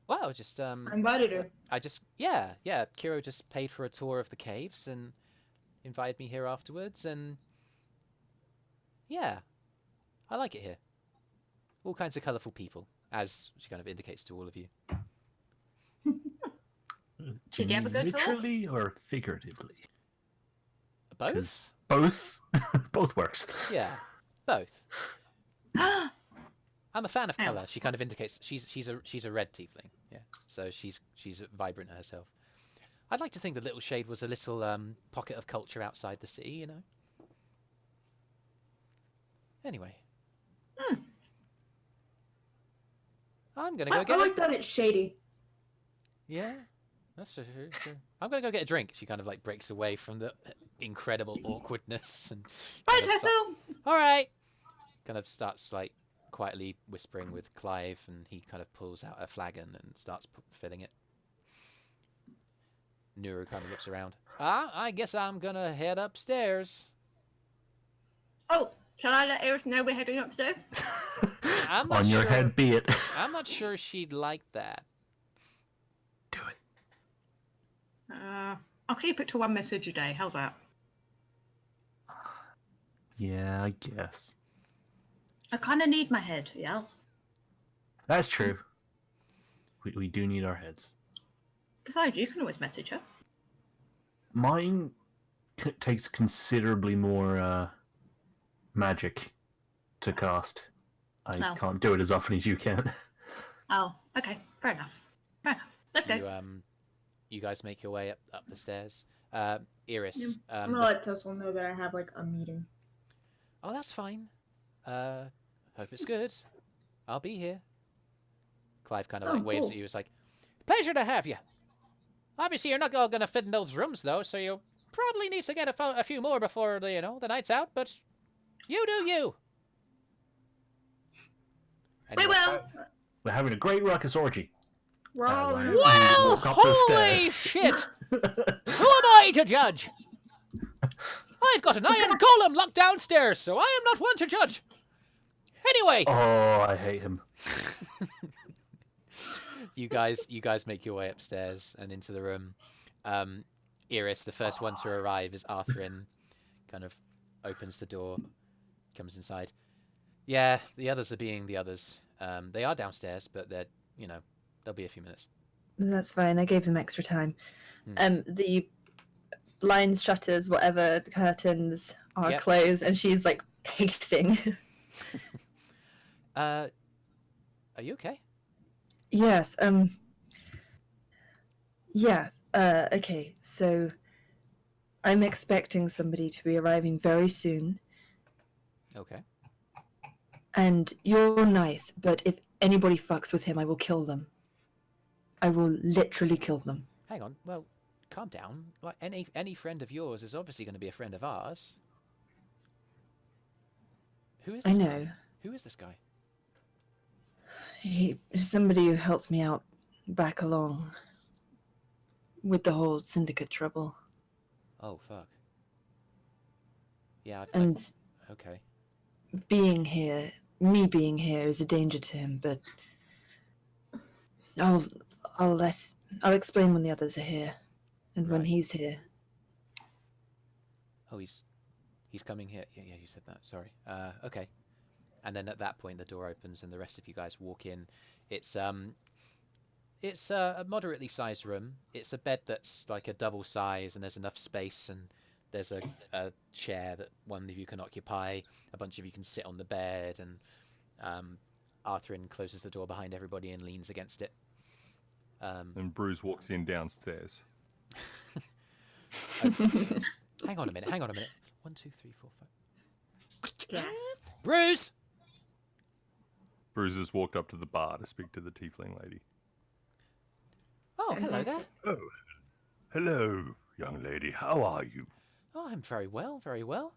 Wow, just I invited her. yeah. Kyro just paid for a tour of the caves and invited me here afterwards, and yeah, I like it here. All kinds of colourful people, as she kind of indicates to all of you. Did you have a good tour? Literally or figuratively? Both? 'Cause both, both works. Yeah, both. I'm a fan of Oh. colour. She kind of indicates she's a red tiefling. Yeah, so she's vibrant herself. I'd like to think that Little Shade was a little pocket of culture outside the city, you know. Anyway, I'm gonna go I get. like that it's shady. Yeah, that's true. I'm gonna go get a drink. She kind of like breaks away from the incredible awkwardness and. Bye, kind of Tessel. All right. Kind of starts like quietly whispering with Clive, and he kind of pulls out a flagon and starts filling it. Nuru kind of looks around. I guess I'm gonna head upstairs. Oh, shall I let Eirys know we're heading upstairs? I'm not On your sure. head be it. I'm not sure she'd like that. Do it. I'll keep it to 1 message a day. How's that? Yeah, I guess. I kind of need my head, yeah? That's true. We do need our heads. Besides, you can always message her. Mine takes considerably more magic to cast. I Oh. can't do it as often as you can. Oh, okay. Fair enough. Fair enough. Let's go. You guys make your way up the stairs. Eirys. I'm gonna let Tessel know that I have like a meeting. Oh, that's fine. Hope it's good. I'll be here. Clive kind of Oh, like waves cool. at you. It's like, pleasure to have you. Obviously, you're not all gonna fit in those rooms though, so you probably need to get a few more before the night's out. But you do you. We Anyway. will. We're having a great ruckus orgy. We're all Well, in. Well, Walk up the holy stairs. shit! Who am I to judge? I've got an iron golem locked downstairs, so I am not one to judge. Anyway, Oh, I hate him. you guys make your way upstairs and into the room. Eirys, the first one to arrive, is Arthrin. Kind of opens the door, comes inside. Yeah, the others are being the others. They are downstairs, but they'll be a few minutes. That's fine. I gave them extra time. Hmm. The blinds, shutters, whatever, curtains are Yep. closed, and she's like pacing. Are you okay? Yes. Yeah. Okay. So, I'm expecting somebody to be arriving very soon, Okay. and you're nice. But if anybody fucks with him, I will kill them. I will literally kill them. Hang on. Well, calm down. Like any friend of yours is obviously going to be a friend of ours. Who is I this know. guy? Who is this guy? He's somebody who helped me out back along with the whole syndicate trouble. Oh fuck. Yeah. And okay. me being here is a danger to him, but I'll explain when the others are here, and when Right. he's here. Oh, he's coming here. Yeah, you said that. Sorry. Okay. And then at that point, the door opens, and the rest of you guys walk in. It's a moderately sized room. It's a bed that's like a double size, and there's enough space, and there's a chair that one of you can occupy. A bunch of you can sit on the bed, and Arthrin closes the door behind everybody and leans against it. And Brüz walks in downstairs. Hang on a minute. 1, 2, 3, 4, 5. Yes. Brüz! Brüz has walked up to the bar to speak to the Tiefling lady. Oh, hello there. Oh, hello, young lady. How are you? Oh, I'm very well, very well.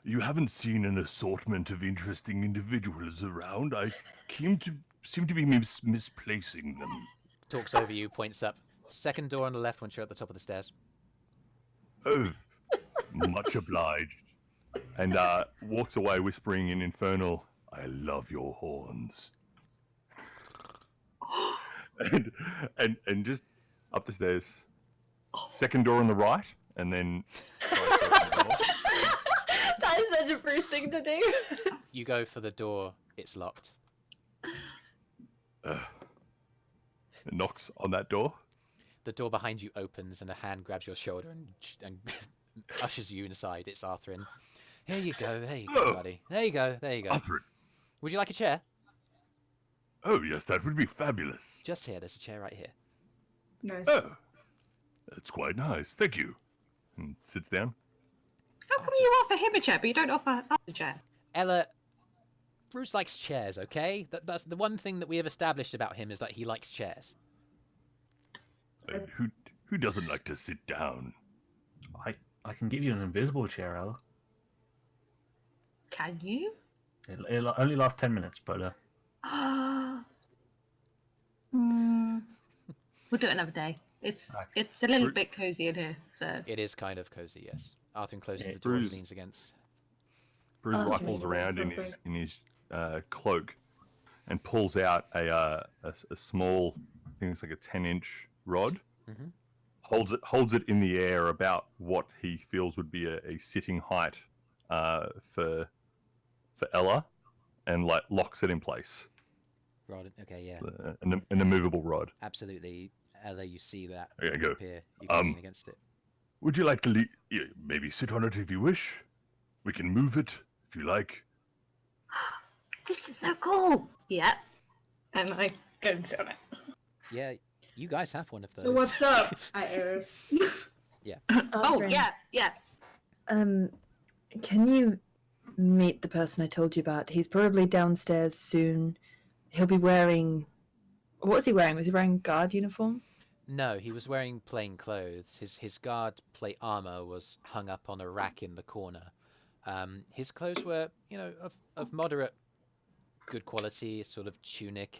You haven't seen an assortment of interesting individuals around. I seem to be misplacing them. Talks over you, points up. Second door on the left once you're at the top of the stairs. Oh, much obliged. And walks away whispering in Infernal, I love your horns. and just up the stairs. Second door on the right, and then... That is such a Brüz thing to do. You go for the door, it's locked. knocks on that door. The door behind you opens and a hand grabs your shoulder and ushers you inside. It's Arthrin. Here you go, buddy. There you go. Arthrin. Would you like a chair? Oh, yes, that would be fabulous. Just here, there's a chair right here. Nice. Oh, that's quite nice. Thank you. And sits down. How come you offer him a chair, but you don't offer us a chair? Ella, Brüz likes chairs, okay? That's the one thing that we have established about him is that he likes chairs. Who doesn't like to sit down? I can give you an invisible chair, Ella. Can you? It'll only last 10 minutes, but... We'll do it another day. It's a little bit cozy in here, so... It is kind of cozy, yes. Arthur closes the door and leans against. Brüz rifles around in his cloak and pulls out a small, I think it's like a 10-inch rod. Mm-hmm. Holds it in the air about what he feels would be a sitting height for Ella, and like locks it in place. Rod, okay, yeah. An immovable rod. Absolutely. Ella, you see that Okay, go. appear. You can lean against it. Would you like to maybe sit on it if you wish? We can move it if you like. This is so cool! Yeah. And I go and sit on it. Yeah, you guys have one of those. So what's up, Eirys? Yeah. Oh, Arthrin, yeah. Can you meet the person I told you about? He's probably downstairs soon. He'll be wearing... What was he wearing? Was he wearing guard uniform? No, he was wearing plain clothes. His guard plate armor was hung up on a rack in the corner. His clothes were, of moderate good quality, a sort of tunic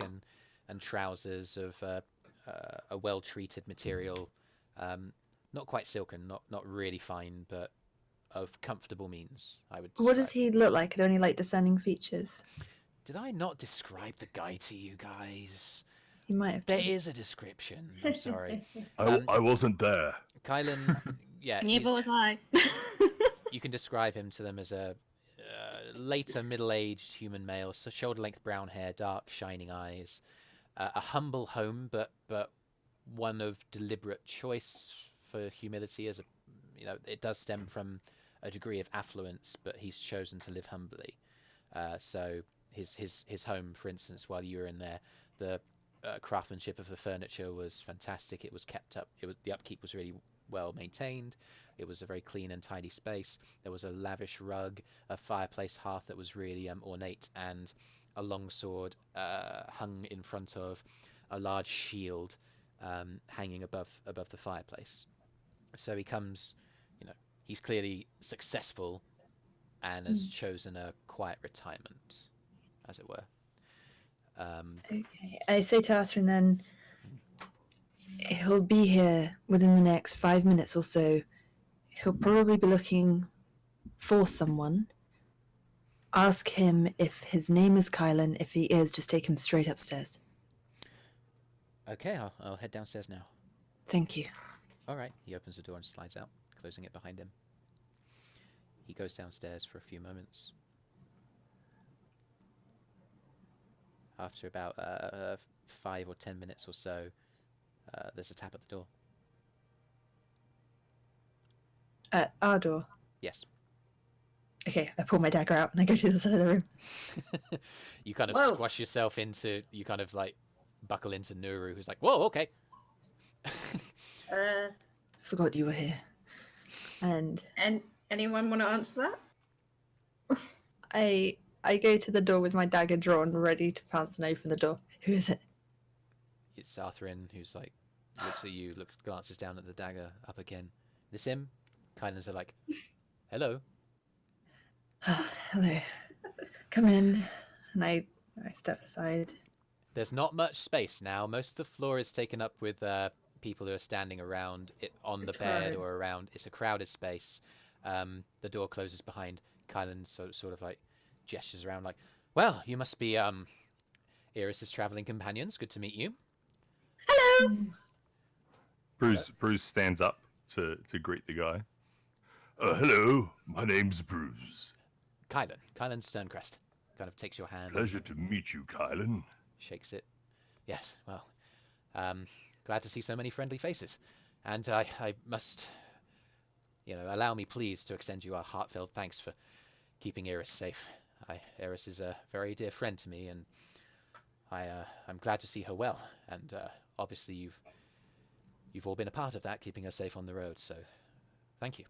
and trousers of a well-treated material. Not quite silken, not really fine, but of comfortable means, I would describe. What does he look like? Are there any, discerning features? Did I not describe the guy to you guys? You might have. There is a description. I'm sorry. I wasn't there. Kylan, yeah. Neither was I. You can describe him to them as a later middle-aged human male, so shoulder-length brown hair, dark, shining eyes. A humble home, but one of deliberate choice for humility. It does stem from a degree of affluence, but he's chosen to live humbly. So his home, for instance, while you were in there, the craftsmanship of the furniture was fantastic. It was kept up. The upkeep was really well maintained. It was a very clean and tidy space. There was a lavish rug, a fireplace hearth that was really ornate, and a long sword hung in front of a large shield hanging above the fireplace. So he comes, he's clearly successful and has chosen a quiet retirement, as it were. Okay. I say to Arthrin then, he'll be here within the next 5 minutes or so. He'll probably be looking for someone. Ask him if his name is Kylan. If he is, just take him straight upstairs. Okay, I'll head downstairs now. Thank you. All right. He opens the door and slides out, closing it behind him. He goes downstairs for a few moments. After about 5 or 10 minutes or so, there's a tap at the door. At our door. Yes. Okay, I pull my dagger out and I go to the side of the room. You kind of Whoa. squash yourself into, you kind of like buckle into Nuru, who's like, whoa, okay. Forgot you were here. And Anyone want to answer that? I go to the door with my dagger drawn, ready to pounce and open the door. Who is it? It's Arthrin, who's like, looks at you, glances down at the dagger, up again. This him? Kylan's are like, hello. Hello. Come in. And I step aside. There's not much space now. Most of the floor is taken up with people who are standing around it on the bed crowded. or around. It's a crowded space. The door closes behind Kylan, so sort of like gestures around like, well, you must be Eirys' traveling companions. Good to meet you. Hello! Brüz stands up to greet the guy. Hello, my name's Brüz. Kylan Sterncrest kind of takes your hand. Pleasure to meet you, Kylan. Shakes it. Yes, well, glad to see so many friendly faces. And I must, allow me please to extend you our heartfelt thanks for keeping Eirys safe. Eirys is a very dear friend to me, and I'm glad to see her well. And obviously you've all been a part of that, keeping her safe on the road, so thank you.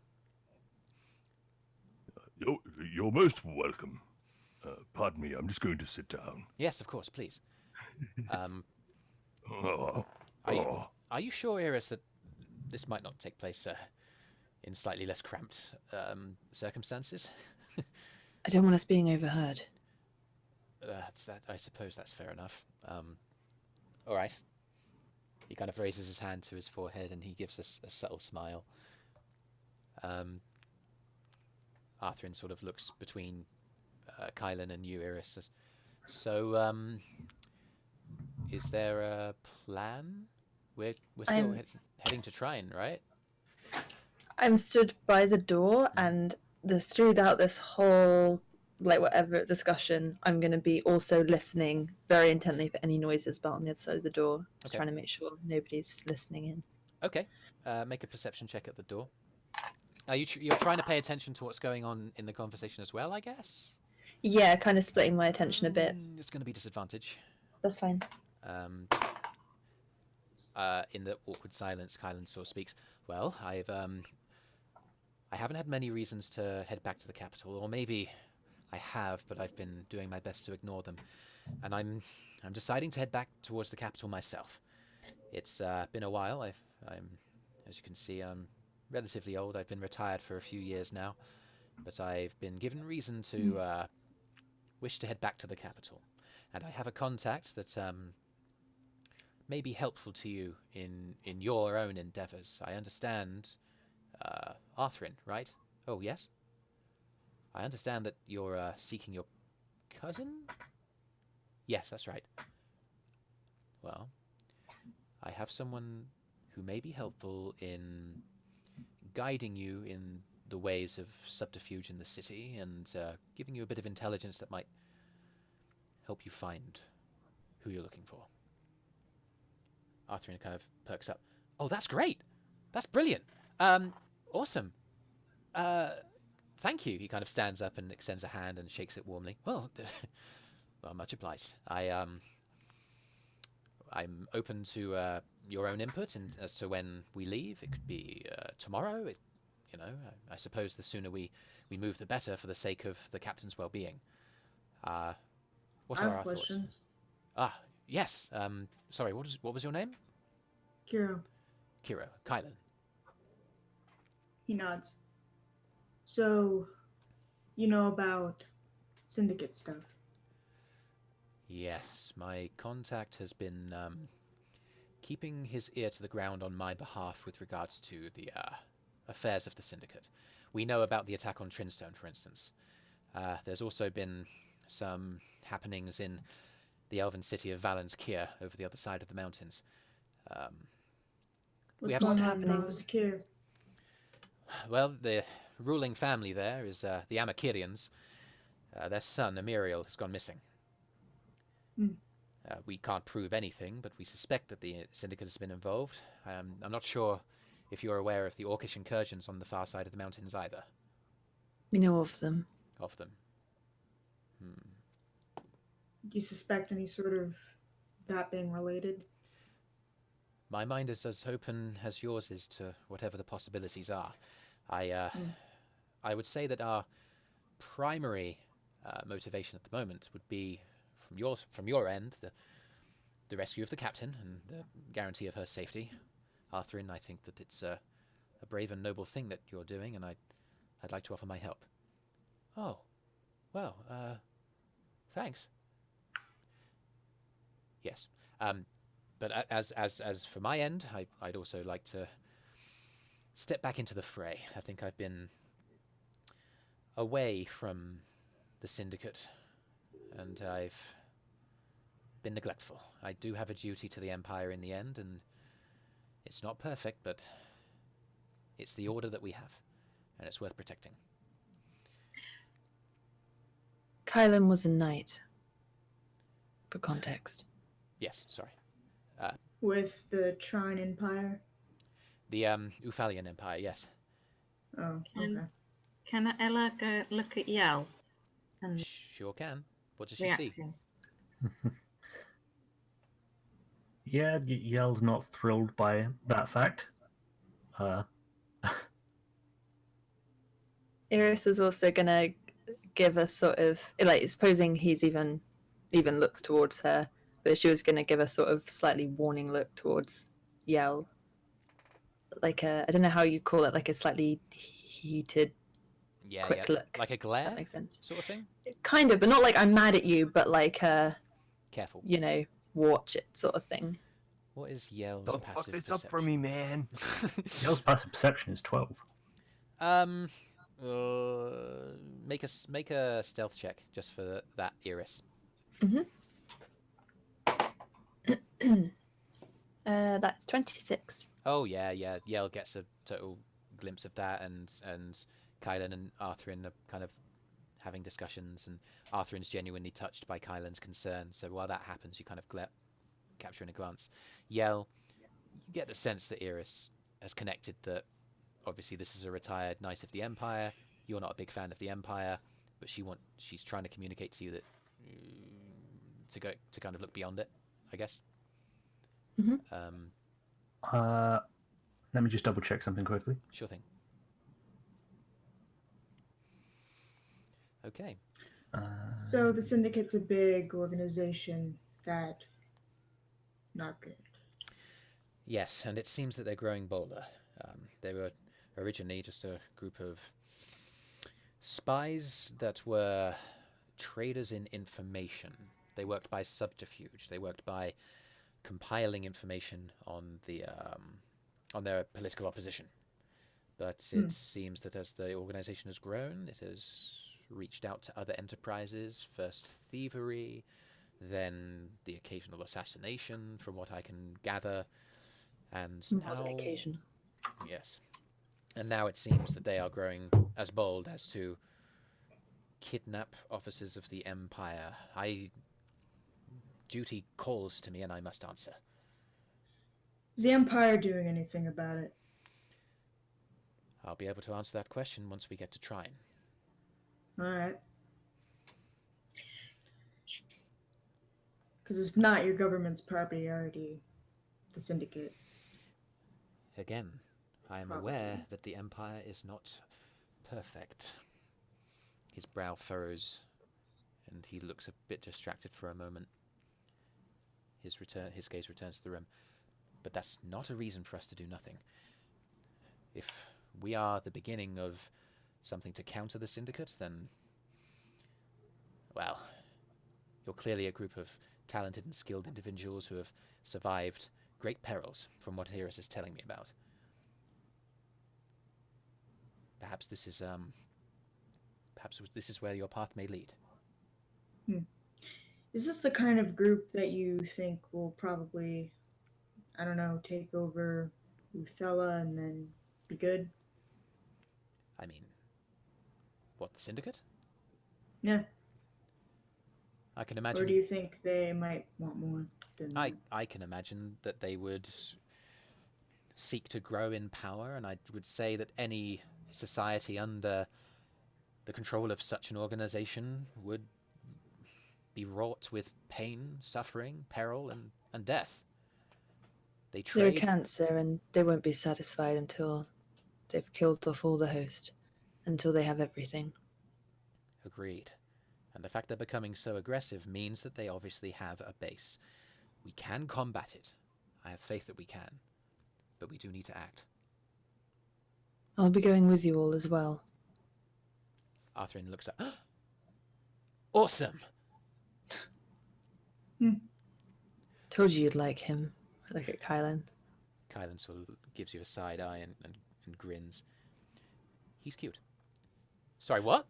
You're most welcome. Pardon me, I'm just going to sit down. Yes, of course, please. Oh, Are you sure, Eirys, that this might not take place in slightly less cramped circumstances? I don't want us being overheard. I suppose that's fair enough. All right. He kind of raises his hand to his forehead and he gives us a subtle smile. Arthrin sort of looks between Kylan and you, Eirys. So, is there a plan? We're still heading to Trine, right? I'm stood by the door, and throughout this whole, whatever discussion, I'm going to be also listening very intently for any noises about on the other side of the door, Okay. trying to make sure nobody's listening in. Okay. Make a perception check at the door. You're trying to pay attention to what's going on in the conversation as well, I guess? Yeah, kind of splitting my attention a bit. It's going to be disadvantage. That's fine. In the awkward silence, Kylan sort of speaks. Well, I haven't had many reasons to head back to the capital, or maybe I have, but I've been doing my best to ignore them. And I'm deciding to head back towards the capital myself. It's been a while. I'm, as you can see, I'm relatively old. I've been retired for a few years now, but I've been given reason to wish to head back to the capital. And I have a contact that may be helpful to you in your own endeavors. I understand, Arthrin, right? Oh, yes? I understand that you're seeking your cousin? Yes, that's right. Well, I have someone who may be helpful in guiding you in the ways of subterfuge in the city and giving you a bit of intelligence that might help you find who you're looking for. Arthrin kind of perks up. Oh, that's great. That's brilliant. Awesome. Thank you. He kind of stands up and extends a hand and shakes it warmly. Well, much obliged. I'm open to your own input as to when we leave. It could be tomorrow. I suppose the sooner we move, the better, for the sake of the captain's well-being. What I are have our questions. thoughts? Yes. Sorry, what was your name? Kyro. Kyro. Kylan. He nods. So, you know about syndicate stuff? Yes, my contact has been keeping his ear to the ground on my behalf with regards to the affairs of the syndicate. We know about the attack on Trinstone, for instance. There's also been some happenings in the elven city of Valen's Kier over the other side of the mountains. We What's have going on happening? in Secure? Well, the ruling family there is the Amakirians. Their son, Emiriel, has gone missing. Hmm. We can't prove anything, but we suspect that the Syndicate has been involved. I'm not sure if you're aware of the Orcish incursions on the far side of the mountains either. We know of them. Of them. Do you suspect any sort of that being related? My mind is as open as yours is to whatever the possibilities are. I would say that our primary motivation at the moment would be, from your end, the rescue of the captain and the guarantee of her safety. Arthrin, I think that it's a brave and noble thing that you're doing, and I'd like to offer my help. Oh, well, thanks. Yes. But as for my end, I'd also like to step back into the fray. I think I've been away from the Syndicate, and I've been neglectful. I do have a duty to the Empire in the end, and it's not perfect, but it's the order that we have, and it's worth protecting. Kylan was a knight. For context. Yes, sorry. With the Trine Empire? The Ufalian Empire, yes. Oh, okay. Can Ella go look at Yell? And Sure can. What does she see? reacting? Yeah, Yell's not thrilled by that fact. Eirys is also gonna give a sort of like, supposing he's even looks towards her, but she was gonna give a sort of slightly warning look towards Yell. Like I don't know how you call it, like a slightly heated, Yeah, quick yeah. look. Like a glare? That makes sense. Sort of thing? Kind of, but not like I'm mad at you, but like Careful. you know, watch it sort of thing. What is Yell's Don't fuck passive this perception? up for me, man. Yell's passive perception is 12. Make a stealth check just for that, Eirys. That's 26. Oh yeah. Yell gets a total glimpse of that, and Kylan and Arthrin are kind of having discussions, and Arthrin's genuinely touched by Kylan's concern. So while that happens, you kind of capture in a glance. Yell, you get the sense that Eirys has connected that obviously this is a retired knight of the Empire. You're not a big fan of the Empire, but she's trying to communicate to you that to kind of look beyond it, I guess. Let me just double check something quickly. Sure thing. Okay. So the Syndicate's a big organization that... not good. Yes, and it seems that they're growing bolder. They were originally just a group of spies that were traders in information. They worked by subterfuge. They worked by compiling information on their political opposition. But it seems that as the organization has grown, it has reached out to other enterprises, first thievery, then the occasional assassination, from what I can gather. And now, occasional. yes. And now it seems that they are growing as bold as to kidnap officers of the Empire. Duty calls to me and I must answer. Is the Empire doing anything about it? I'll be able to answer that question once we get to Trine. Alright. Because it's not your government's priority, the Syndicate. Again, I am aware that the Empire is not perfect. His brow furrows, and he looks a bit distracted for a moment. His gaze returns to the room. But that's not a reason for us to do nothing. If we are the beginning of something to counter the Syndicate, then, well, you're clearly a group of talented and skilled individuals who have survived great perils, from what Eirys is telling me about. Perhaps this is where your path may lead. Is this the kind of group that you think will probably I don't know, take over Uthella and then be good? I mean, what, the Syndicate? Yeah. I can imagine. Or do you think they might want more than that? I can imagine that they would seek to grow in power, and I would say that any society under the control of such an organization would be wrought with pain, suffering, peril, and death. They They're a trade. cancer, and they won't be satisfied until they've killed off all the host, until they have everything. Agreed. And the fact they're becoming so aggressive means that they obviously have a base. We can combat it. I have faith that we can. But we do need to act. I'll be going with you all as well. Arthrin looks up. Awesome! Told you you'd like him. I look at Kylan. Kylan sort of gives you a side eye and grins. He's cute. Sorry, what?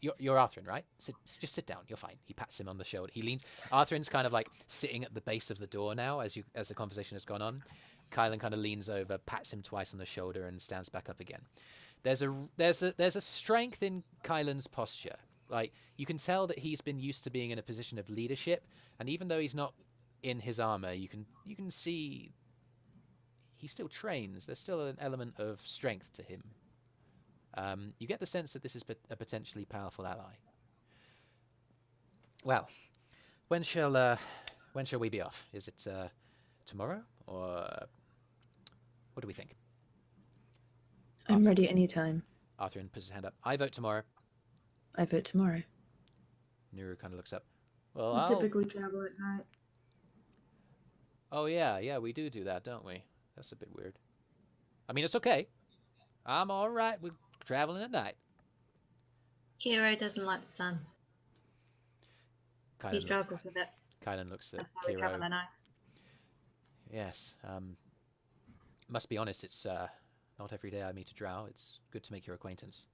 You're Arthrin, right? Just sit down. You're fine. He pats him on the shoulder. He leans. Arthrin's kind of like sitting at the base of the door now as the conversation has gone on. Kylan kind of leans over, pats him twice on the shoulder, and stands back up again. There's a strength in Kylan's posture. Like, you can tell that he's been used to being in a position of leadership, and even though he's not in his armor, you can see he still trains. There's still an element of strength to him. You get the sense that this is a potentially powerful ally. Well, when shall we be off? Is it tomorrow, or what do we think? I'm ready anytime. Arthrin puts his hand up. I vote tomorrow. I vote tomorrow. Nuru kind of looks up. Well, We typically travel at night. Oh yeah, we do that, don't we? That's a bit weird. I mean, it's okay. I'm all right with traveling at night. Kyro doesn't like the sun. He struggles with it. Kylan looks at That's why we travel Kyro. at night. Yes. Must be honest, it's not every day I meet a Drow. It's good to make your acquaintance.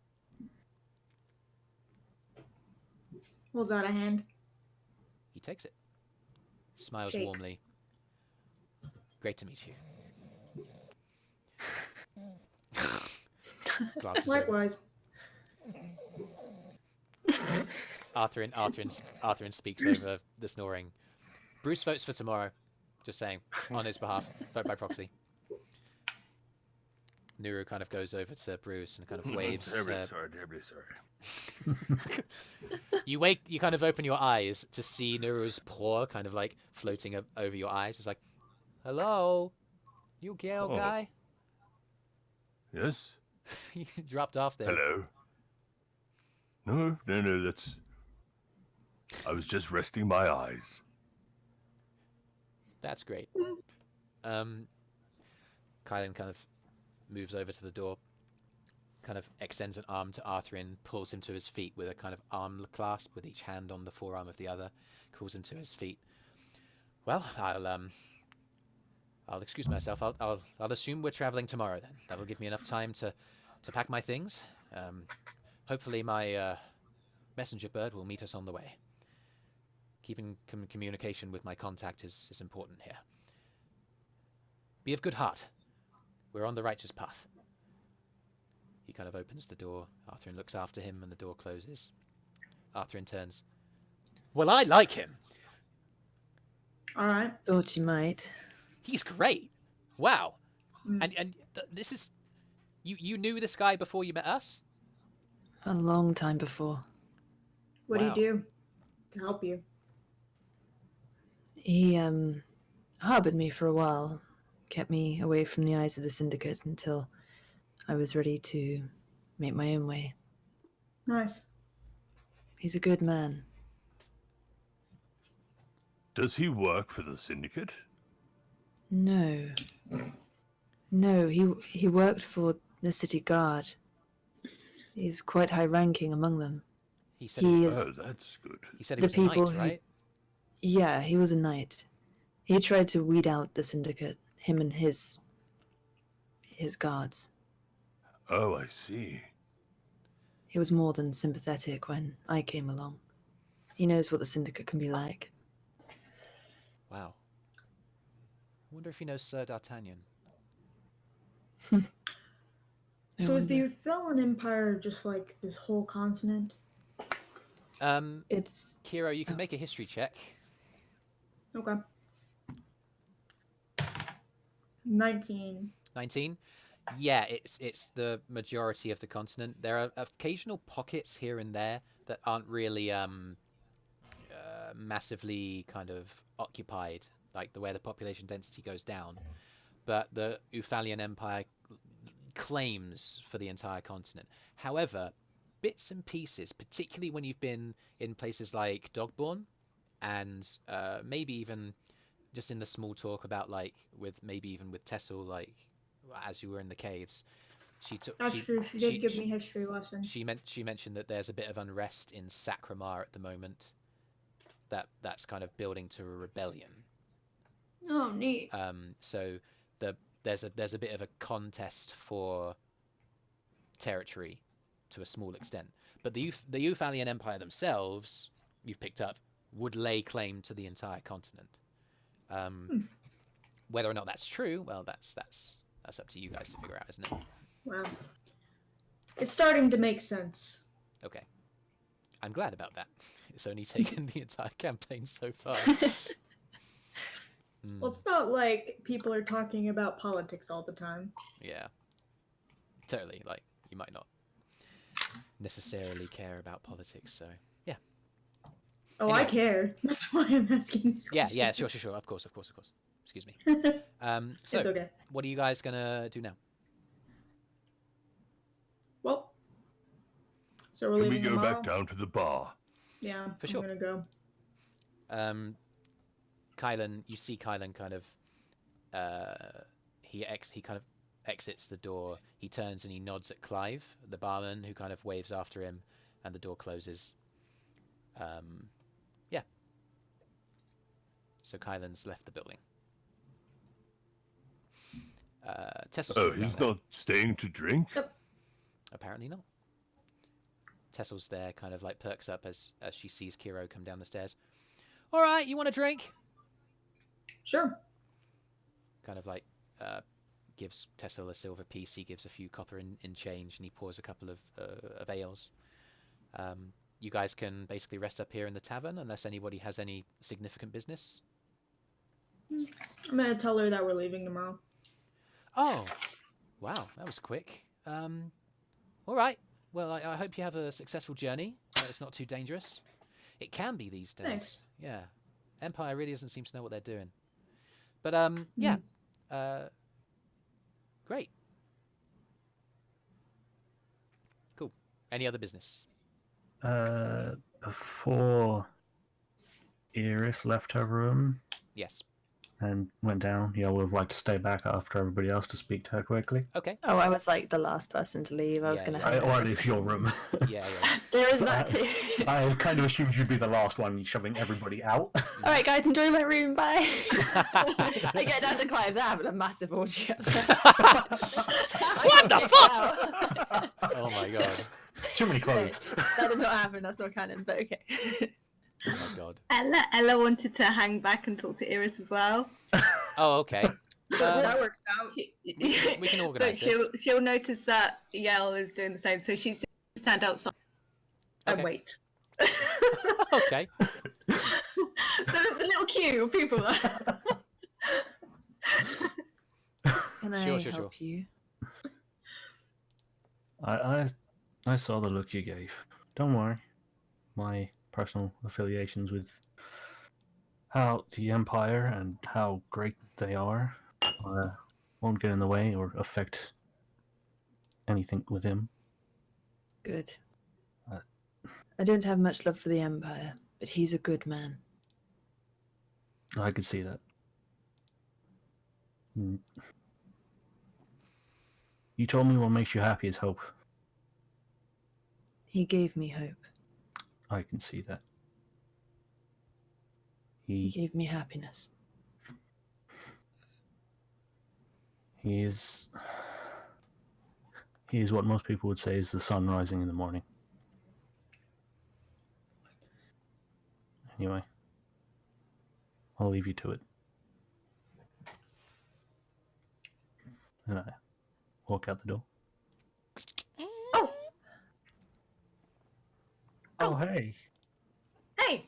Holds out a hand. He takes it. Smiles Shake. warmly. Great to meet you. Glances over. Likewise. Arthrin speaks over the snoring. Brüz votes for tomorrow. Just saying, on his behalf. Vote by proxy. Nuru kind of goes over to Brüz and kind of waves. Terribly sorry. You kind of open your eyes to see Nuru's paw kind of like floating over your eyes. It's like, hello? You okay, old guy? Yes? You dropped off there. Hello? No, that's... I was just resting my eyes. That's great. Kylan kind of moves over to the door, kind of extends an arm to Arthrin, pulls him to his feet with a kind of arm clasp with each hand on the forearm of the other, calls him to his feet. Well, I'll excuse myself. I'll assume we're traveling tomorrow then. That'll give me enough time to pack my things. Hopefully my messenger bird will meet us on the way. Keeping communication with my contact is important here. Be of good heart. We're on the righteous path. He kind of opens the door. Arthrin looks after him and the door closes. Arthrin turns. Well, I like him. All right. Thought you might. He's great. Wow. And this is... You knew this guy before you met us? A long time before. What Wow. do you do to help you? He harbored me for a while, kept me away from the eyes of the Syndicate until I was ready to make my own way. Nice. He's a good man. Does he work for the Syndicate? No, he worked for the city guard. He's quite high-ranking among them. He said He he, is Oh, that's good. he said he the was a knight, people who- right? Yeah, he was a knight. He tried to weed out the Syndicate, him and his guards. Oh, I see. He was more than sympathetic when I came along. He knows what the Syndicate can be like. Wow. wonder if he knows Sir D'Artagnan. So is the Uthelian Empire just like this whole continent? It's Kyro, you can make a history check. Okay. 19. 19. Yeah, it's the majority of the continent. There are occasional pockets here and there that aren't really massively kind of occupied, like the way the population density goes down. But the Uthalian Empire claims for the entire continent. However, bits and pieces, particularly when you've been in places like Dogbourne, and maybe even just in the small talk about like maybe even with Tessel, like as you were in the caves, That's true. She did give me history lessons. She mentioned that there's a bit of unrest in Sacramar at the moment. That's kind of building to a rebellion. Oh, neat. So there's a bit of a contest for territory to a small extent. But the Uthalian Empire themselves, you've picked up, would lay claim to the entire continent. Whether or not that's true, well, that's up to you guys to figure out, isn't it? Well, it's starting to make sense. Okay. I'm glad about that. It's only taken the entire campaign so far. Well, it's not like people are talking about politics all the time. Yeah. Totally. Like, you might not necessarily care about politics, so yeah. Oh, Anyway. I care. That's why I'm asking these questions. Yeah, sure. Of course. Excuse me. So, It's okay. what are you guys gonna do now? Well, so we're Can we leaving go tomorrow? back down to the bar? Yeah, For sure. I'm gonna go. Kylan, you see Kylan kind of, he kind of exits the door. He turns and he nods at Clive, the barman, who kind of waves after him, and the door closes. Yeah. So Kylan's left the building. Tessel's Oh, still he's down there. not staying to drink? Apparently not. Tessel's there, kind of like perks up as she sees Kyro come down the stairs. All right, you want a drink? Sure. Kind of like gives Tessel a silver piece. He gives a few copper in change, and he pours a couple of ales. You guys can basically rest up here in the tavern unless anybody has any significant business. I'm gonna tell her that we're leaving tomorrow. Oh, wow, that was quick. All right. Well, I hope you have a successful journey. It's not too dangerous. It can be these days. Thanks. Yeah. Empire really doesn't seem to know what they're doing. But, yeah. Great. Cool. Any other business? Before Eirys left her room Yes. and went down, I would have liked to stay back after everybody else to speak to her quickly. Okay. Oh, I was like the last person to leave. I was Yeah, going to yeah. have Or at least your room. Yeah. There is So that too. I kind of assumed you'd be the last one shoving everybody out. All right, guys, enjoy my room. Bye. I get down to Clive. They're having a massive orgy. What the fuck? Oh my god. Too many clothes. That did not happen. That's not canon, but okay. Oh my god. Ella wanted to hang back and talk to Eirys as well. Oh, okay. That works out. We can organise this. She'll notice that Yell is doing the same, so she's just stand outside and Okay. wait. Okay. So there's a little queue of people there. Can I Sure. help you? I saw the look you gave. Don't worry. My personal affiliations with how the Empire and how great they are won't get in the way or affect anything with him. Good. Uh, I don't have much love for the Empire, but he's a good man. I could see that. Mm. You told me what makes you happy is hope. He gave me hope. I can see that. He gave me happiness. He is what most people would say is the sun rising in the morning. Anyway, I'll leave you to it. And I walk out the door. Oh, Oh, hey. hey.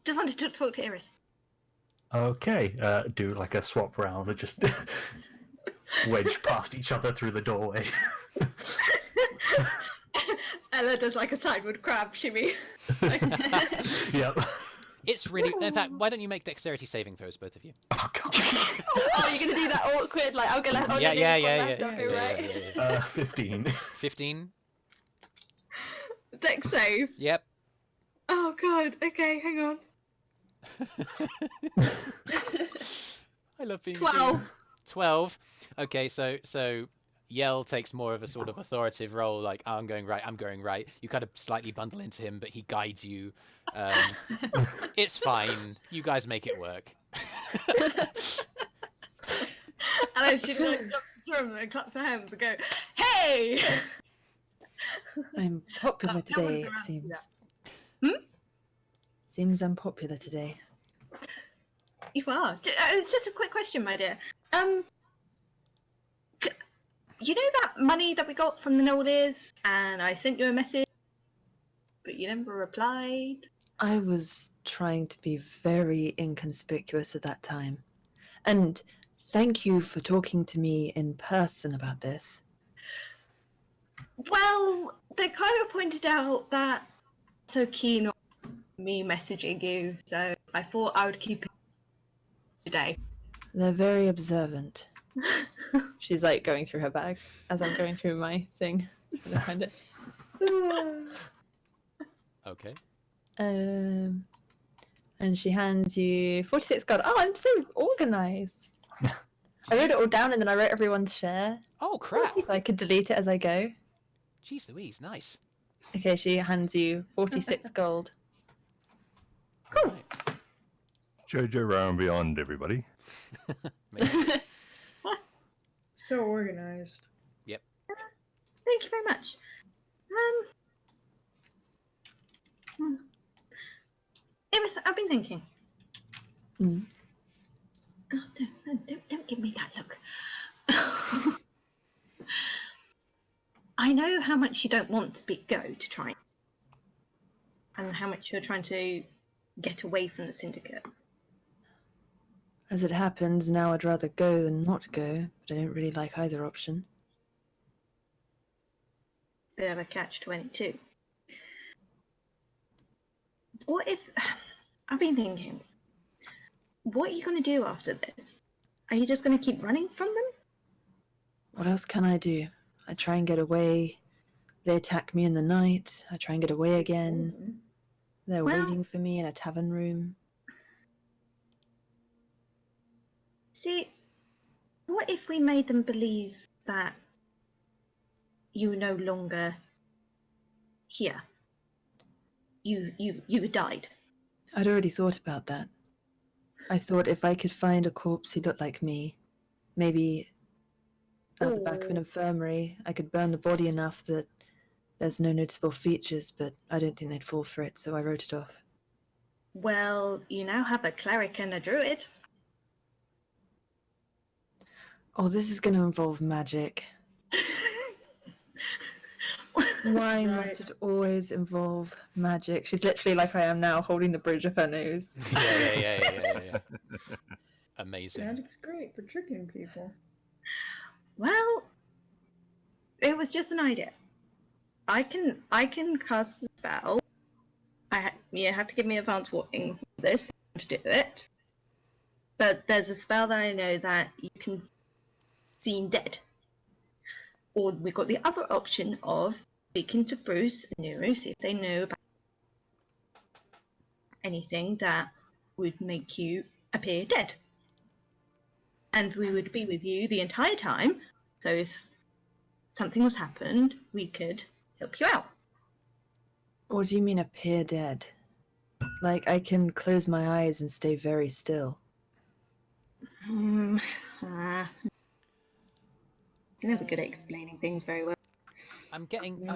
Just wanted to talk to Eirys. Okay. Do like a swap round and just wedge past each other through the doorway. Ella does like a sideward crab shimmy. Yep. It's really. In fact, why don't you make dexterity saving throws, both of you? Oh, God. Oh, you're gonna do that awkward, like I'll go left, I'll Yeah, go yeah, left, yeah, left, yeah, I'll go yeah, right. 15. 15. Dex save. Yep. Oh god. Okay, hang on. I love being 12. 12. Okay, so Yell takes more of a sort of authoritative role, like, oh, I'm going right. You kind of slightly bundle into him, but he guides you. It's fine. You guys make it work. And then she like jumps into the room and claps her hands and go, hey! I'm popular No today, one's it around to do seems. Hmm? Seems I'm popular today. You are. It's just a quick question, my dear. You know that money that we got from the Noldirs, and I sent you a message, but you never replied? I was trying to be very inconspicuous at that time. And thank you for talking to me in person about this. Well, they kind of pointed out that so keen on me messaging you, so I thought I would keep it today. They're very observant. She's like going through her bag as I'm going through my thing. Trying to find it. Okay. And she hands you 46 gold. Oh, I'm so organized. I wrote it all down and then I wrote everyone's share Oh, crap. so I could delete it as I go. Jeez Louise, nice. Okay, she hands you 46 gold. Cool. Jojorawr and beyond, everybody. So organized. Yep. Thank you very much. Eirys, I've been thinking. Mm. Oh, don't give me that look. I know how much you don't want to go to Trine, and how much you're trying to get away from the Syndicate. As it happens, now I'd rather go than not go, but I don't really like either option. Bit of a catch-22. What if... I've been thinking, what are you going to do after this? Are you just going to keep running from them? What else can I do? I try and get away. They attack me in the night. I try and get away again. They're Well- waiting for me in a tavern room. See, what if we made them believe that you were no longer here? You had died. I'd already thought about that. I thought if I could find a corpse who looked like me, maybe at the back of an infirmary, I could burn the body enough that there's no noticeable features, but I don't think they'd fall for it, so I wrote it off. Well, you now have a cleric and a druid. Oh, this is going to involve magic. Why must it always involve magic? She's literally like I am now, holding the bridge of her nose. Yeah. Amazing. Magic's great for tricking people. Well, it was just an idea. I can cast a spell. You have to give me advance warning for this to do it. But there's a spell that I know that you can seem dead. Or we've got the other option of speaking to Brüz and Nero, see if they know about anything that would make you appear dead. And we would be with you the entire time, so if something was happened, we could help you out. What do you mean appear dead? Like I can close my eyes and stay very still. It's never good at explaining things very well. I'm getting.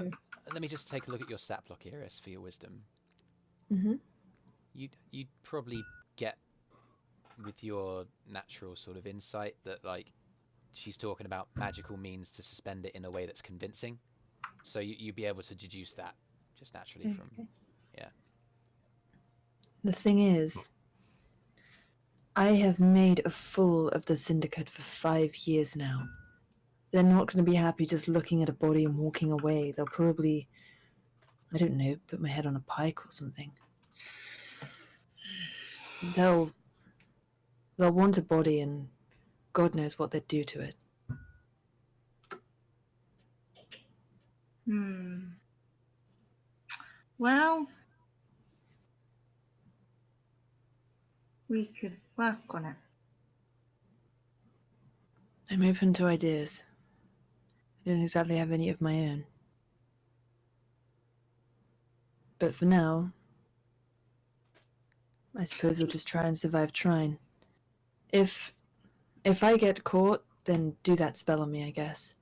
Let me just take a look at your stat block, Eirys, for your wisdom. Mm-hmm. You'd probably get with your natural sort of insight that like she's talking about magical means to suspend it in a way that's convincing. So you'd be able to deduce that just naturally from, yeah. The thing is, I have made a fool of the Syndicate for 5 years now. They're not going to be happy just looking at a body and walking away. They'll probably, I don't know, put my head on a pike or something. They'll want a body, and God knows what they'd do to it. Well, we could work on it. I'm open to ideas. I don't exactly have any of my own. But for now, I suppose we'll just try and survive Trine. If I get caught, then do that spell on me, I guess.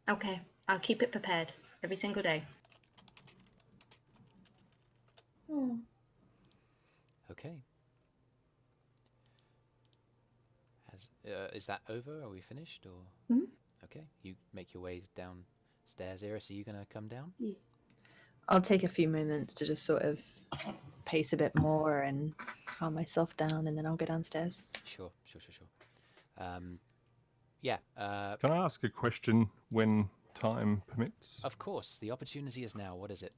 Okay, I'll keep it prepared every single day. Okay. Is that over? Are we finished? Or okay, you make your way downstairs. Eirys, are you going to come down? Yeah. I'll take a few moments to just sort of pace a bit more and calm myself down, and then I'll go downstairs. Sure. Yeah. Can I ask a question when time permits? Of course. The opportunity is now. What is it?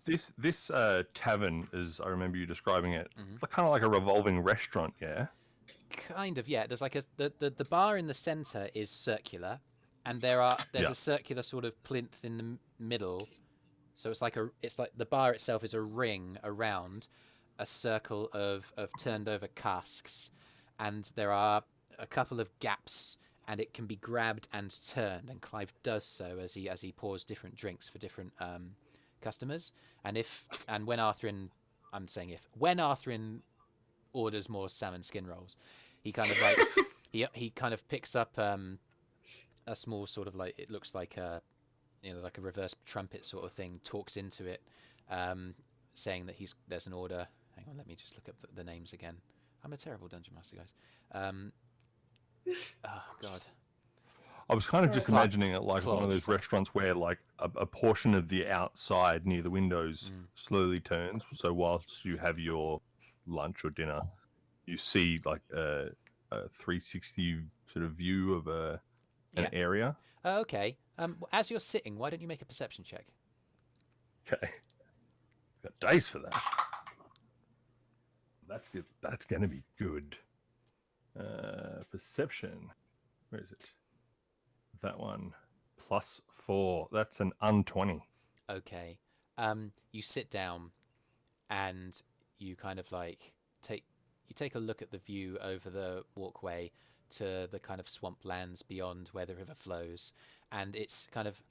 This tavern, as I remember you describing it, kind of like a revolving restaurant, yeah? Kind of, yeah. There's like the bar in the center is circular, and there's a circular sort of plinth in the middle. So it's like the bar itself is a ring around a circle of turned over casks, and there are a couple of gaps, and it can be grabbed and turned, and Clive does so as he pours different drinks for different customers. When Arthrin orders more salmon skin rolls, he kind of like he kind of picks up a small sort of like, it looks like a like a reverse trumpet sort of thing, talks into it, saying that there's an order. Hang on, let me just look up the names again. I'm a terrible dungeon master, guys. Oh god. I was kind of just imagining it like one of those restaurants where like a portion of the outside near the windows slowly turns. So whilst you have your lunch or dinner, you see like a 360 sort of view of an area. Okay. As you're sitting, why don't you make a perception check? Okay. Got dice for that. That's good. That's going to be good. Perception. Where is it? That one. +4. That's an un-20. Okay. You sit down and you kind of like take a look at the view over the walkway to the kind of swamp lands beyond where the river flows, and it's kind of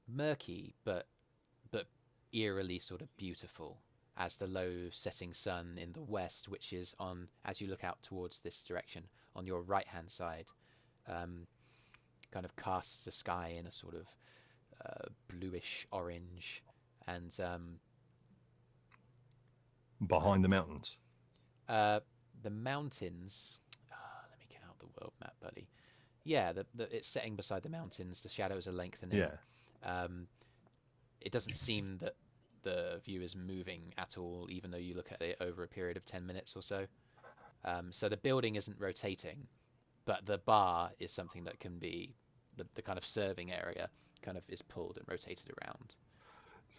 murky but eerily sort of beautiful as the low setting sun in the west, which is on, as you look out towards this direction on your right hand side, kind of casts the sky in a sort of bluish orange, and behind the mountains. The mountains. Let me get out the world map, buddy. Yeah, it's setting beside the mountains. The shadows are lengthening. Yeah. It doesn't seem that the view is moving at all, even though you look at it over a period of 10 minutes or so. So the building isn't rotating, but the bar is something that can be the kind of serving area kind of is pulled and rotated around.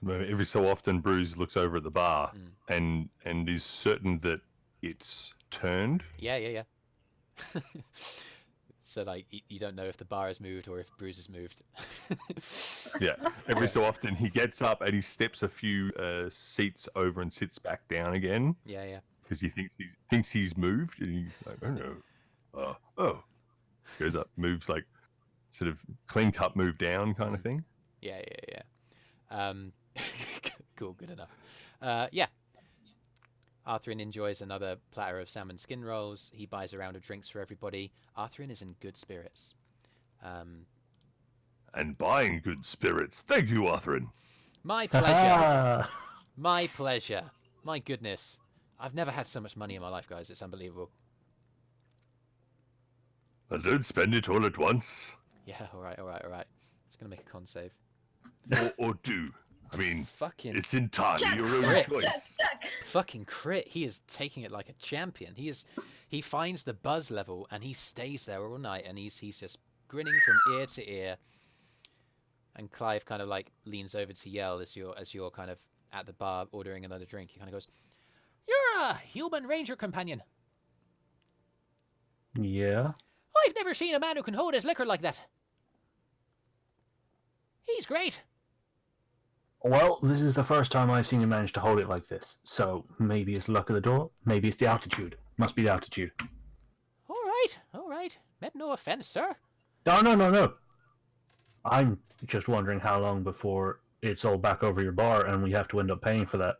So every so often, Brüz looks over at the bar and is certain that it's turned. Yeah. So like you don't know if the bar has moved or if Brüz has moved. Yeah. Every so often he gets up and he steps a few seats over and sits back down again. Yeah. Because he thinks he's moved, and he's like, oh no. Goes up, moves like sort of clean cut, move down kind of thing. Yeah. Cool, good enough. Yeah. Arthrin enjoys another platter of salmon skin rolls. He buys a round of drinks for everybody. Arthrin is in good spirits. And buying good spirits. Thank you, Arthrin. My pleasure. My pleasure. My goodness. I've never had so much money in my life, guys. It's unbelievable. don't spend it all at once. Yeah, alright. Just gonna make a con save. Or do. I mean, Fucking it's entirely your own Jack, choice. fucking crit. He is taking it like a champion. He finds the buzz level and he stays there all night, and he's just grinning from ear to ear. And Clive kind of like leans over to Yell as you're kind of at the bar ordering another drink. He kind of goes, "You're a human ranger companion. Yeah. I've never seen a man who can hold his liquor like that. He's great." Well, this is the first time I've seen him manage to hold it like this. So maybe it's luck of the draw. Maybe it's the altitude. Must be the altitude. All right. Meant no offense, sir. No. I'm just wondering how long before it's all back over your bar and we have to end up paying for that.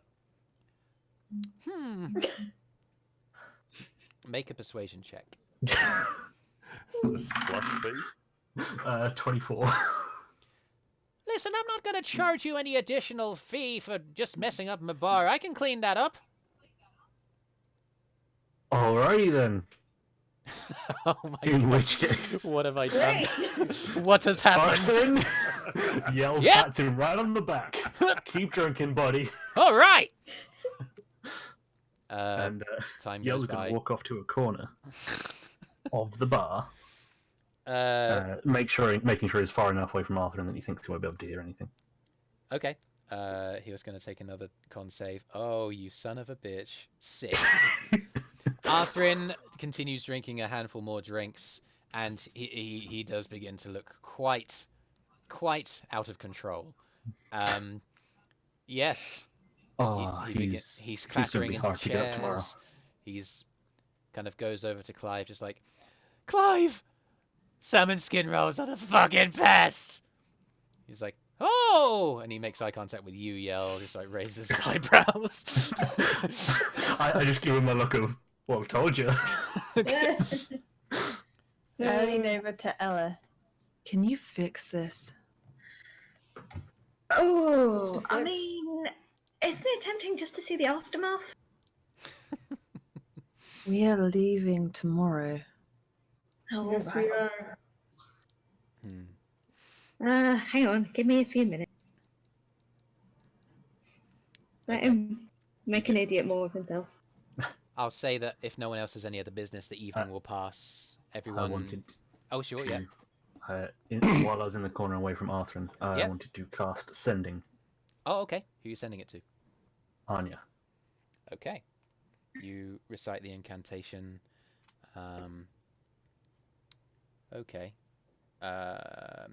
Make a persuasion check. Slush fee? 24. Listen, I'm not going to charge you any additional fee for just messing up my bar. I can clean that up. Alrighty then. Oh my In god. which case, What have I done? What has happened? Arthrin, Yell Yep. pats him right on the back. Keep drinking, buddy. All right. And Time Yell's goes going by. to walk off to a corner of the bar, making sure he's far enough away from Arthrin that he thinks he won't be able to hear anything. Okay. He was going to take another con save. Oh, you son of a bitch. 6. Arthrin continues drinking a handful more drinks, and he does begin to look quite out of control. Yes. Oh, He's gonna be clattering into hard to get up tomorrow. chairs. He's kind of goes over to Clive, just like, "Clive, salmon skin rolls are the fucking best." He's like, "Oh!" And he makes eye contact with you, Yell, just like raises his eyebrows. I just give him a look of, well, told you. I lean over to Ella. Can you fix this? Oh, I mean, isn't it tempting just to see the aftermath? We are leaving tomorrow. Oh, Yes, we are. Hang on, give me a few minutes. Let him make an idiot more of himself. I'll say that if no one else has any other business, the evening will pass. Everyone. I wanted Oh, sure, yeah. while I was in the corner away from Arthrin, I Yeah. wanted to cast Sending. Oh, okay. Who are you sending it to? Anya. Okay. You recite the incantation. Okay. All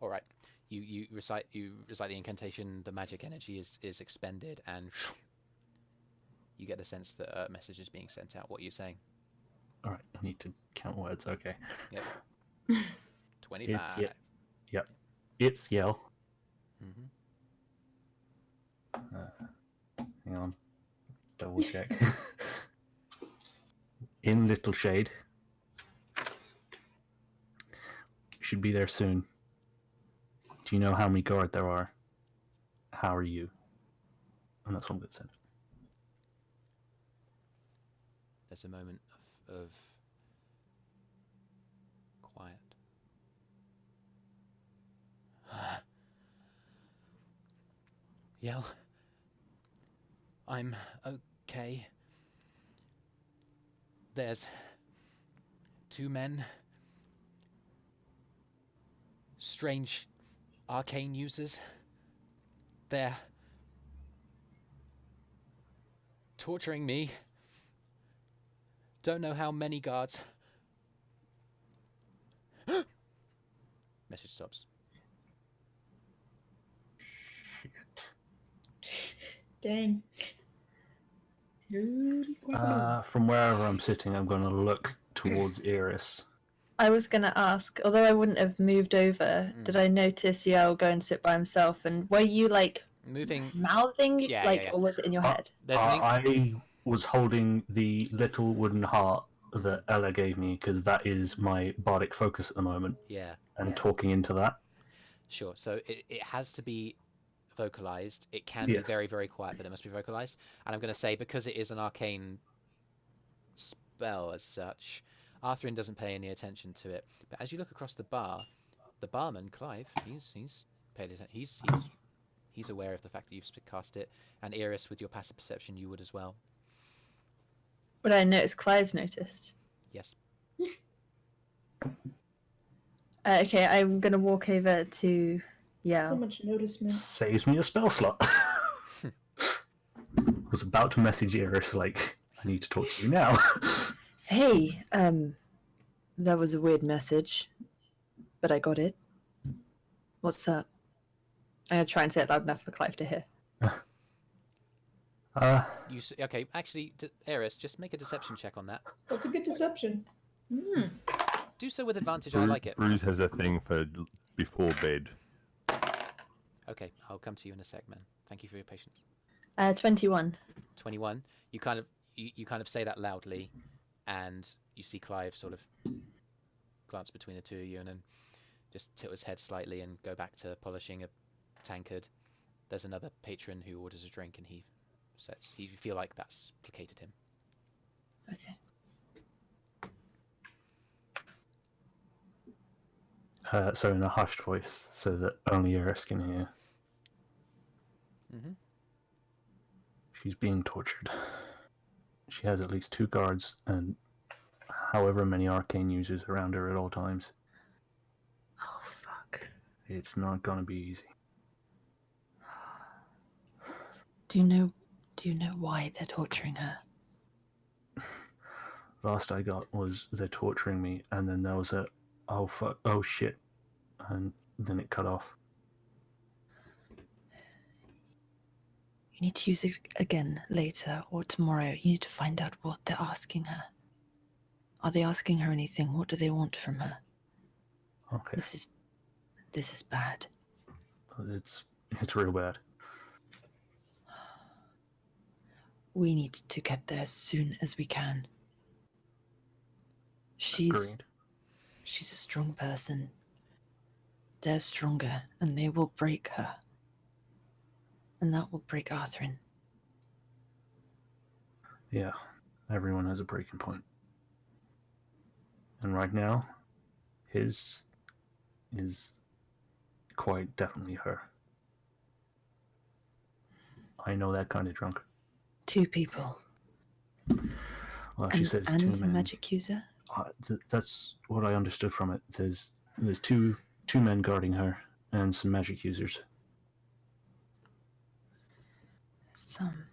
right. You recite the incantation. The magic energy is expended, and you get the sense that a message is being sent out. What are you saying? Alright, I need to count words, okay. Yep. 25. Yep. It's Yell. Mm-hmm. Hang on. Double check. In Little Shade. Should be there soon. Do you know how many guard there are? How are you? And that's one good sentence. There's a moment of quiet. Yell. I'm okay. There's 2 men. Strange arcane users. They're torturing me. Don't know how many guards. Message stops. Dang. From wherever I'm sitting, I'm going to look towards Eirys. I was going to ask, although I wouldn't have moved over, did I notice Yell go and sit by himself? And were you like Moving. mouthing, Yeah, like, yeah, yeah. or was it in your head? There's an I was holding the little wooden heart that Ella gave me because that is my bardic focus at the moment, Yeah, and talking into that. sure. So it has to be vocalized. It can be Yes. very, very quiet, but it must be vocalized. And I'm going to say, because it is an arcane spell as such, Arthrin doesn't pay any attention to it. But as you look across the bar, the barman, Clive, he's paid attention. He's aware of the fact that you've cast it. And Eirys, with your passive perception, you would as well. Would I notice Clive's noticed? Yes. Okay, I'm gonna walk over to Yell. So much notice, man. Saves me a spell slot. I was about to message Eirys, like, I need to talk to you now. Hey, that was a weird message, but I got it. What's up? I'm gonna try and say it loud enough for Clive to hear. Okay, actually, Eirys, just make a deception check on that. That's a good deception. Do so with advantage. I like it. Brüz has a thing for before bed. Okay, I'll come to you in a sec, man. Thank you for your patience. 21. 21. You kind of say that loudly, and you see Clive sort of glance between the two of you, and then just tilt his head slightly and go back to polishing a tankard. There's another patron who orders a drink, and he says you feel like that's placated him. Okay. So in a hushed voice, so that only Eirys can hear. Mm-hmm. She's being tortured. She has at least 2 guards and however many arcane users around her at all times. Oh fuck. It's not gonna be easy. Do you know why they're torturing her? Last I got was they're torturing me, and then there was a oh fuck, oh shit, and then it cut off. You need to use it again later or tomorrow. You need to find out what they're asking her. Are they asking her anything? What do they want from her? Okay. This is bad. It's real bad. We need to get there as soon as we can. She's a strong person. They're stronger, and they will break her. And that will break Arthrin. Yeah, everyone has a breaking point. And right now, his is quite definitely her. I know that kind of drunk. 2 people. Well, she says 2 and men. magic user? That's what I understood from it. There's 2 men guarding her and some magic users. Some.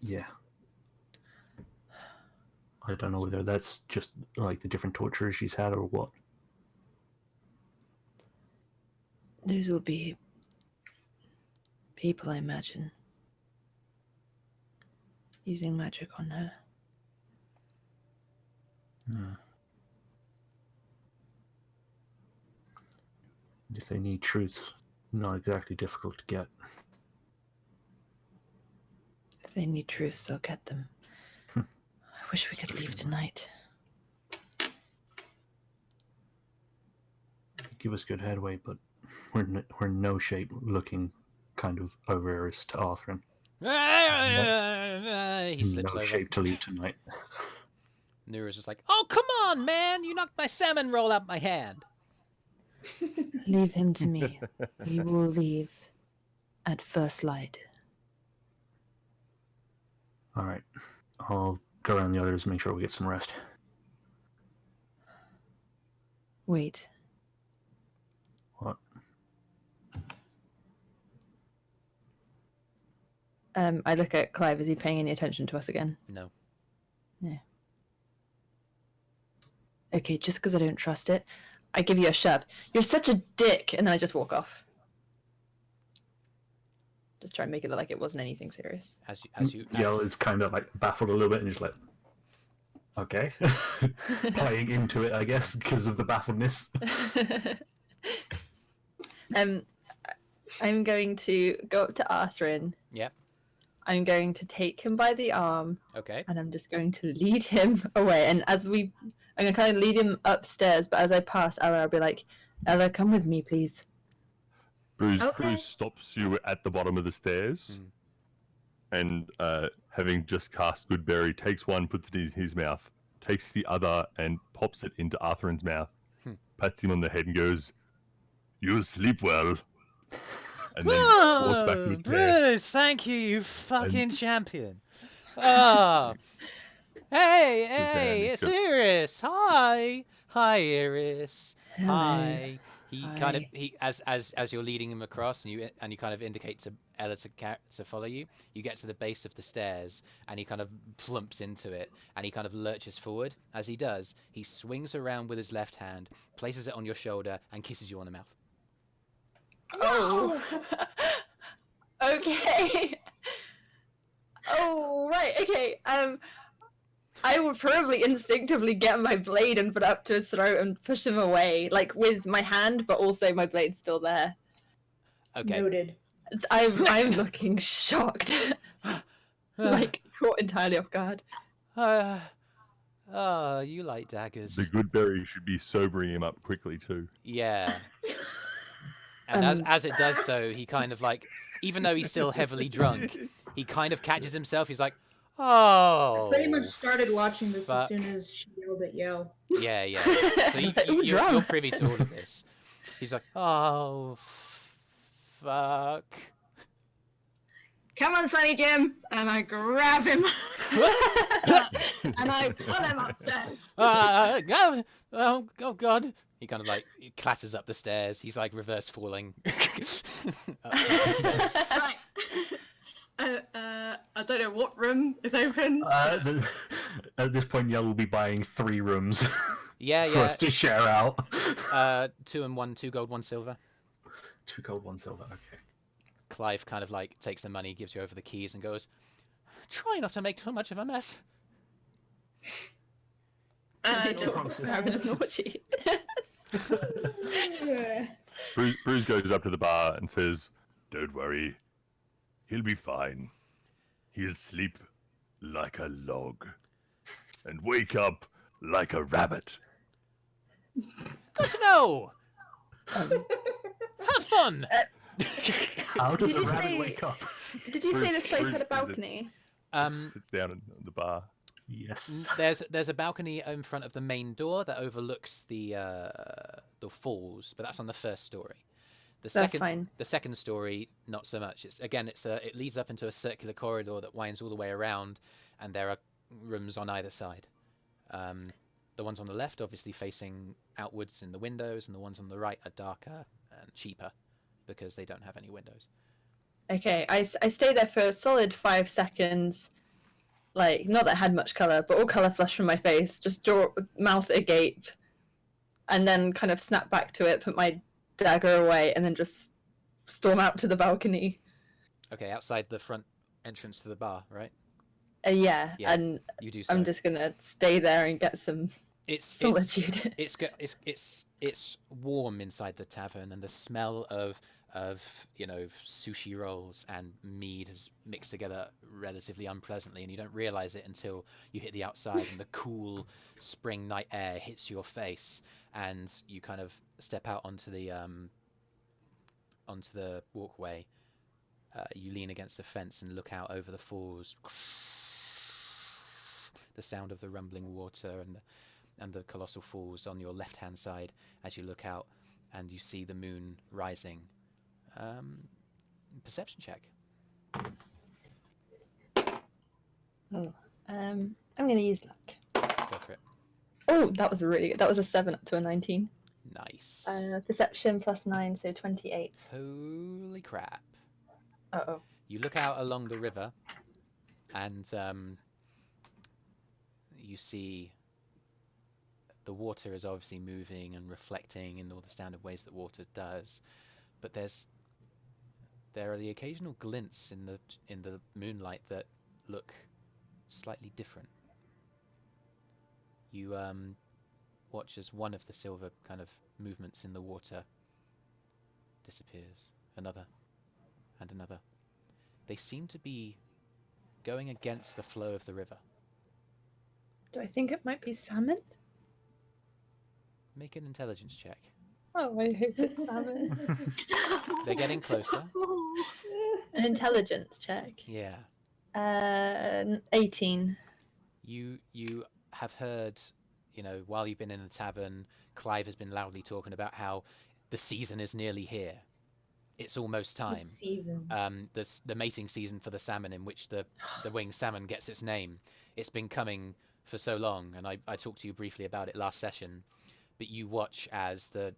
Yeah. I don't know whether that's just like the different tortures she's had or what. Those will be people, I imagine, using magic on her. If they need truths, not exactly difficult to get. If they need truths, they'll get them. I wish we could leave tonight. Give us good headway, but we're in no shape looking kind of over Eirys to Arthrin. He slips no over. shape to leave tonight. Nura's just like, oh, come on, man! You knocked my salmon roll out my hand. Leave him to me. We will leave at first light. All right. I'll go around the others and make sure we get some rest. Wait. What? I look at Clive. Is he paying any attention to us again? No. No. Okay, just because I don't trust it, I give you a shove. You're such a dick, and then I just walk off. Just try and make it look like it wasn't anything serious. Yell is kind of like baffled a little bit and just like, okay, playing into it, I guess, because of the baffledness. I'm going to go up to Arthrin. Yep. I'm going to take him by the arm. Okay. And I'm just going to lead him away. And I'm going to kind of lead him upstairs, but as I pass Ella, I'll be like, Ella, come with me, please. Brüz stops you at the bottom of the stairs, and having just cast Good Berry, takes one, puts it in his mouth, takes the other and pops it into Arthrin's mouth, pats him on the head and goes, "You'll sleep well." And then walks back to his chair. Brüz, thank you, you fucking champion. Oh. Hey, it's Good. Eirys. Hi, Eirys. Hello. Hi. He kind of Hi. as you're leading him across, and you kind of indicate to Ella to follow you. You get to the base of the stairs, and he kind of plumps into it, and he kind of lurches forward. As he does, he swings around with his left hand, places it on your shoulder, and kisses you on the mouth. Oh. Okay. Oh, right. Okay. I would probably instinctively get my blade and put it up to his throat and push him away, like with my hand, but also my blade's still there. Okay. Noted. I'm looking shocked, like caught entirely off guard. You like daggers. The good berry should be sobering him up quickly too. Yeah. And as it does so, he kind of like, even though he's still heavily drunk, he kind of catches himself. He's like, oh. Pretty much started watching this fuck. as soon as she yelled at Yo. Yeah. So you're privy to all of this. He's like, oh, fuck. Come on, Sonny Jim! And I grab him. And I pull him upstairs. Oh, God. He kind of like he clatters up the stairs. He's like reverse falling. Up the stairs. I don't know what room is open. At this point, Yell will be buying 3 rooms for Yeah. us to share out. 2 and 1, 2 gold, 1 silver. 2 gold, 1 silver. Okay. Clive kind of like takes the money, gives you over the keys, and goes, "Try not to make too much of a mess." Naughty. Brüz goes up to the bar and says, "Don't worry, he'll be fine. He'll sleep like a log and wake up like a rabbit." Good to know. Have fun. How does Did a you rabbit say- wake up? Did you say this place Brüz had a is it? balcony? Sits down in the bar. Yes. There's a balcony in front of the main door that overlooks the falls, but that's on the first story. That's fine. The second story, not so much. It leads up into a circular corridor that winds all the way around, and there are rooms on either side. The ones on the left, obviously facing outwards in the windows, and the ones on the right are darker and cheaper because they don't have any windows. Okay, I stay there for a solid 5 seconds. Like, not that I had much colour, but all colour flushed from my face. Just jaw, mouth agape. And then kind of snap back to it, put my dagger away, and then just storm out to the balcony. Okay, outside the front entrance to the bar, right? Yeah, Yeah, and You do so. I'm just gonna stay there and get some It's solitude. it's warm inside the tavern, and the smell of sushi rolls and mead has mixed together relatively unpleasantly, and you don't realize it until you hit the outside and the cool spring night air hits your face, and you kind of step out onto the walkway. You lean against the fence and look out over the falls. The sound of the rumbling water and the colossal falls on your left-hand side as you look out, and you see the moon rising. Perception check. Oh, I'm gonna use luck. Go for it. Oh, that was really good. That was a 7 up to a 19. Nice. Perception plus 9, so 28. Holy crap. Uh-oh. You look out along the river, and you see the water is obviously moving and reflecting in all the standard ways that water does, but there are the occasional glints in the moonlight that look slightly different. You watch as one of the silver kind of movements in the water disappears. Another and another. They seem to be going against the flow of the river. Do I think it might be salmon? Make an intelligence check. Oh, I hope it's salmon. They're getting closer. An intelligence check. Yeah. 18. You have heard, while you've been in the tavern, Clive has been loudly talking about how the season is nearly here. It's almost time. Season. The mating season for the salmon, in which the winged salmon gets its name. It's been coming for so long, and I talked to you briefly about it last session, but you watch as the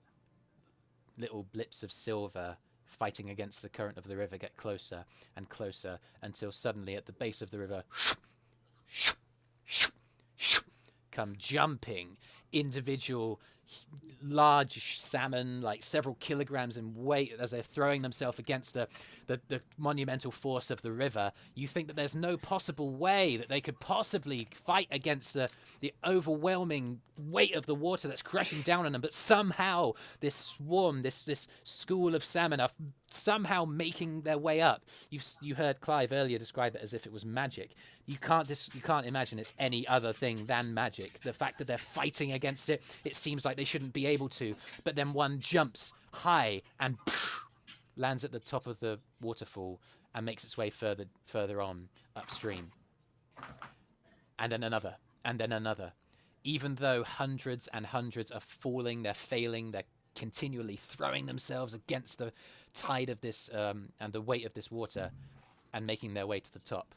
little blips of silver fighting against the current of the river get closer and closer until suddenly at the base of the river come jumping individual large salmon, like several kilograms in weight, as they're throwing themselves against the monumental force of the river. You think that there's no possible way that they could possibly fight against the overwhelming weight of the water that's crashing down on them, but somehow this swarm, this school of salmon are somehow making their way up. You heard Clive earlier describe it as if it was magic. You can't imagine it's any other thing than magic. The fact that they're fighting against it, it seems like they shouldn't be able to, but then one jumps high and lands at the top of the waterfall and makes its way further on upstream. And then another, and then another. Even though hundreds and hundreds are falling, they're failing, they're continually throwing themselves against the tide of this and the weight of this water and making their way to the top.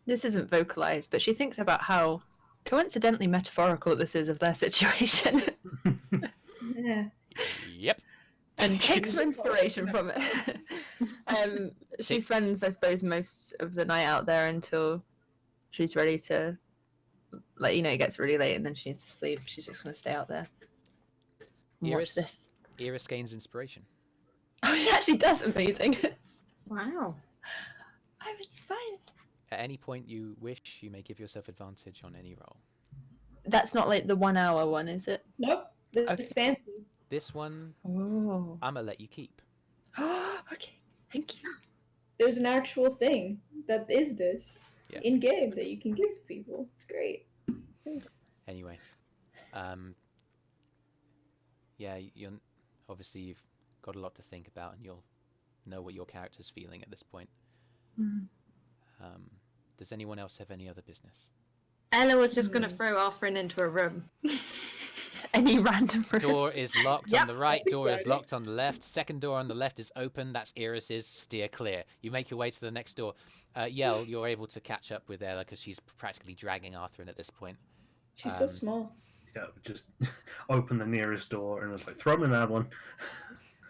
This isn't vocalized, but she thinks about how coincidentally metaphorical this is of their situation. Yeah. Yep. And takes some inspiration from it. She spends, I suppose, most of the night out there until she's ready to, it gets really late and then she needs to sleep. She's just going to stay out there. And watch this. Eirys gains inspiration. Oh, she actually does. Amazing. Wow. I'm inspired. At any point you wish, you may give yourself advantage on any roll. That's not like the 1 hour one, is it? Nope. It's fancy. This one, Oh. I'm going to let you keep. Okay. Thank you. There's an actual thing that is this Yeah. in game that you can give people. It's great. Anyway, obviously you've got a lot to think about, and you'll know what your character's feeling at this point. Mm. Does anyone else have any other business? Ella was just going to throw Arthrin into a room. Any random room. Door is locked Yep, on the right, that's door is exciting. locked on the left, second door on the left is open, that's Eirys's, steer clear. You make your way to the next door. Yell, you're able to catch up with Ella because she's practically dragging Arthrin at this point. She's so small. Yeah, just open the nearest door and it's like, throw him in that one.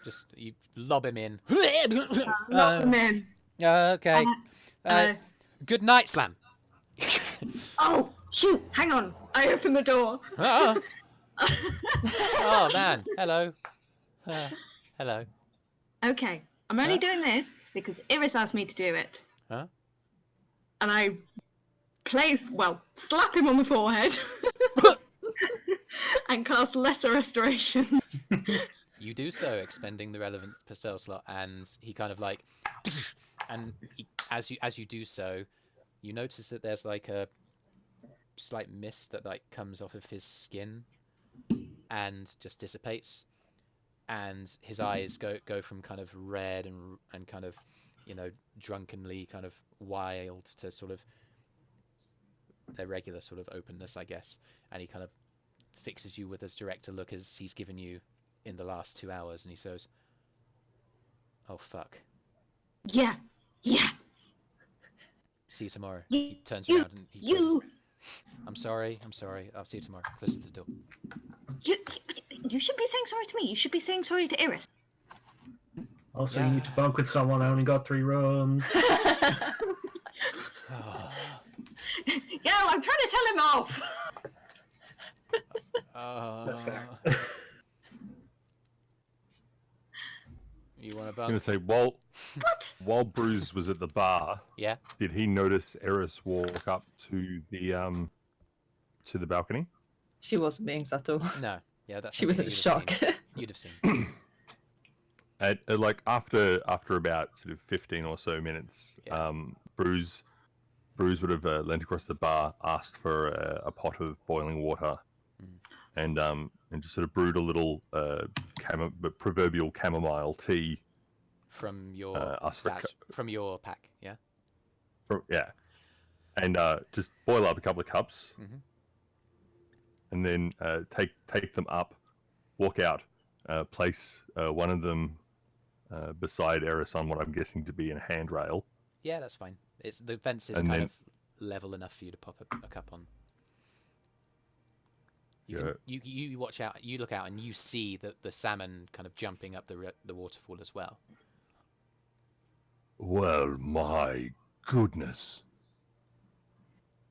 Just, you lob him in. Lock them in. Okay. Good night, Slam. Oh, shoot, hang on. I open the door. Oh. Oh, man. Hello. Hello. Okay, I'm only doing this because Eirys asked me to do it. Huh? And I slap him on the forehead and cast Lesser Restoration. You do so, expending the relevant spell slot, and he kind of like, and as you do so, you notice that there's like a slight mist that like comes off of his skin, and just dissipates, and his eyes go from kind of red and kind of, drunkenly kind of wild to sort of their regular sort of openness, I guess, and he kind of fixes you with as direct a look as he's given you in the last 2 hours, and he says, "Oh fuck. Yeah. See you tomorrow." You- He turns you- around and he you- closes. I'm sorry. I'll see you tomorrow. Closes the door. You should be saying sorry to me. You should be saying sorry to Eirys. Also, Yeah. you need to bunk with someone. I only got 3 rooms. Oh. Yeah, I'm trying to tell him off. That's fair. You want to I'm going bump? to say, while Brüz was at the bar, Yeah. did he notice Eirys walk up to the balcony? She wasn't being subtle. No. Yeah, that's She was in something shock. You'd have seen. After about sort of 15 or so minutes, Yeah. Brüz would have leant across the bar, asked for a pot of boiling water, and just sort of brewed a little proverbial chamomile tea. From your Us for stash, from your pack, yeah? and just boil up a couple of cups, Mhm. and then take them up, walk out, place one of them beside Eirys on what I'm guessing to be a handrail. Yeah, that's fine. The fence is And kind then- of level enough for you to pop a cup on. Yeah. You watch out. You look out and you see the salmon kind of jumping up the waterfall as well. Well, my goodness.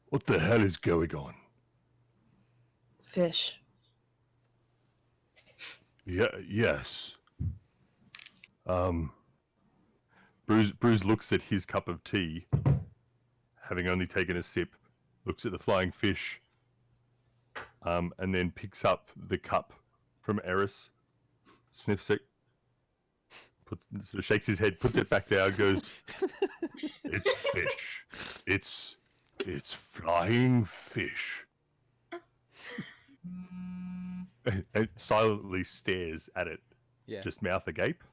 What the hell is going on? Fish. Yeah, yes. Brüz looks at his cup of tea, having only taken a sip, looks at the flying fish, and then picks up the cup from Eirys, sniffs it, sort of shakes his head, puts it back down, goes, It's fish. It's flying fish. and silently stares at it, Yeah. just mouth agape.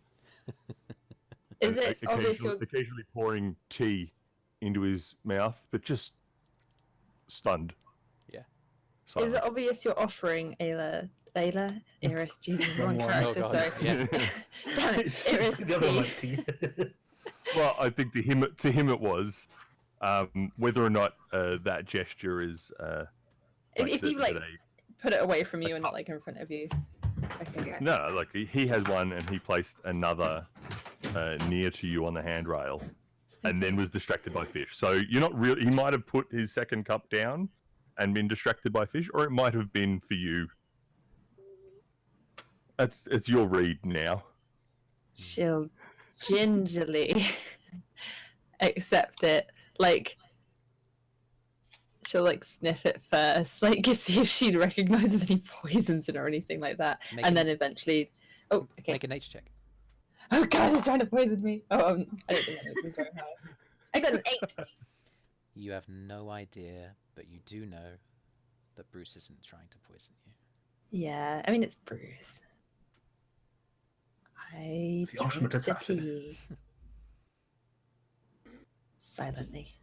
Is it obvious you're Occasionally pouring tea into his mouth, but just stunned. Yeah. Is Silent. it obvious you're offering Eirys, Jesus, wrong Wrong one. character, Oh, God. sorry. Yeah. Damn it, Eirys the other one tea. likes tea. Well, I think to him it was. Whether or not that gesture is If you like that put it away from you and not like in front of you. Okay. no, like he has one and he placed another near to you on the handrail, and then was distracted by fish. So you're not real. He might have put his second cup down and been distracted by fish, or it might have been for you. It's your read now. She'll gingerly accept it. Like she'll like sniff it first, like see if she recognizes any poisons in it or anything like that, Make and a- then eventually. Oh, okay. Make a nature check. Oh God, he's trying to poison me. Oh, I don't think that nature is very high. I got an 8. You have no idea, but you do know that Brüz isn't trying to poison you. Yeah, I mean it's Brüz. I The ultimate drink the assassin. tea. Silently.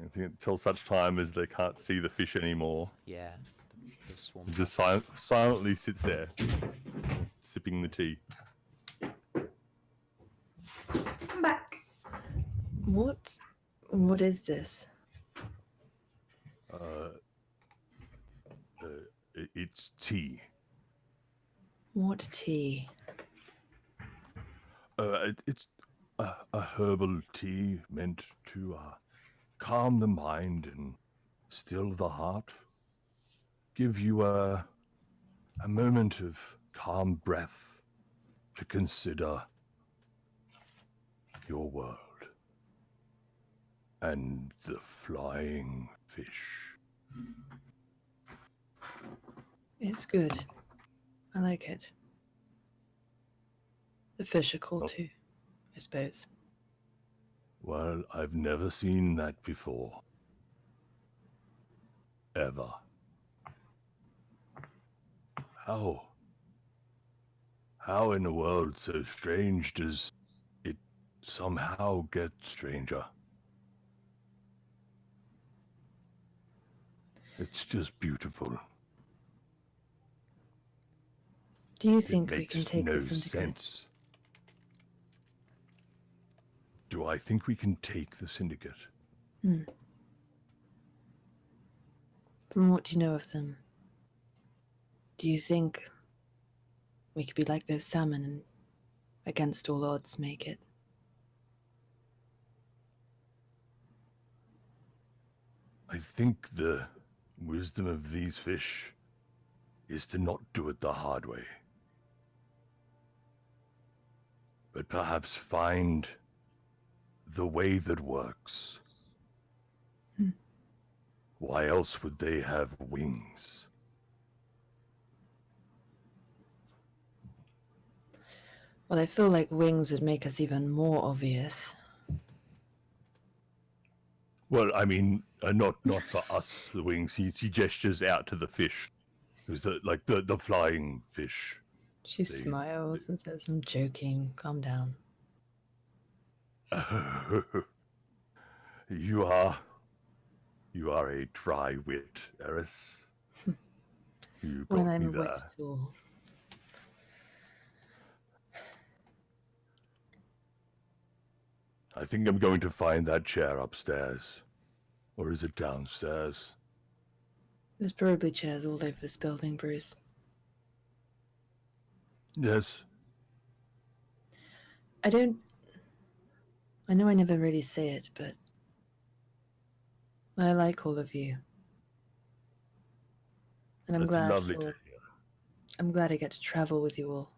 I think until such time as they can't see the fish anymore, Yeah. The swarm. he just silently sits there, sipping the tea. Come back. What is this? It's tea. What tea? It's a herbal tea meant to calm the mind and still the heart. Give you a moment of calm breath to consider your world and the flying fish. It's good. I like it. The fish are cool too, I suppose. Well, I've never seen that before. Ever. How in a world so strange does it somehow get stranger? It's just beautiful. Do you It think we makes can take no the syndicate? sense. Do I think we can take the syndicate? From what you know of them, do you think we could be like those salmon and against all odds make it? I think the wisdom of these fish is to not do it the hard way, but perhaps find the way that works. Why else would they have wings? Well, I feel like wings would make us even more obvious. Well, I mean, not for us, the wings. He gestures out to the fish, who's the flying fish. She smiles and says, "I'm joking. Calm down." You are a dry wit, Eirys. You When got I'm me a wet there. fool. I think I'm going to find that chair upstairs. Or is it downstairs? There's probably chairs all over this building, Brüz. Yes. I know I never really say it, but I like all of you. And I'm That's glad lovely to hear. I'm glad I get to travel with you all.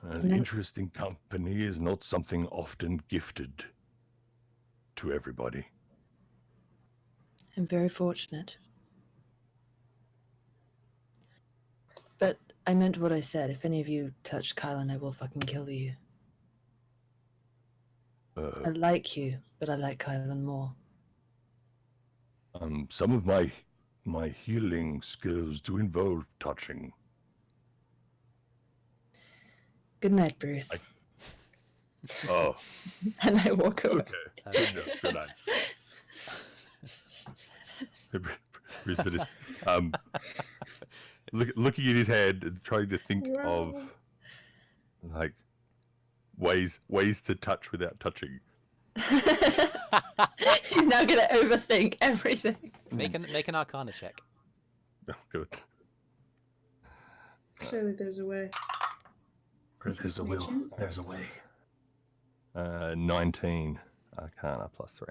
An interesting company is not something often gifted to everybody. I'm very fortunate. But I meant what I said. If any of you touch Kylan, I will fucking kill you. I like you, but I like Kylan more. Some of my healing skills do involve touching. Good night, Brüz. Oh, And I walk away. okay. Good night. Brüz finished. Looking at his head and trying to think of like ways to touch without touching. He's now gonna overthink everything. Make an Arcana check. Oh, good. Surely there's a way. Where there's a will, there's a way. 19 Arcana +3.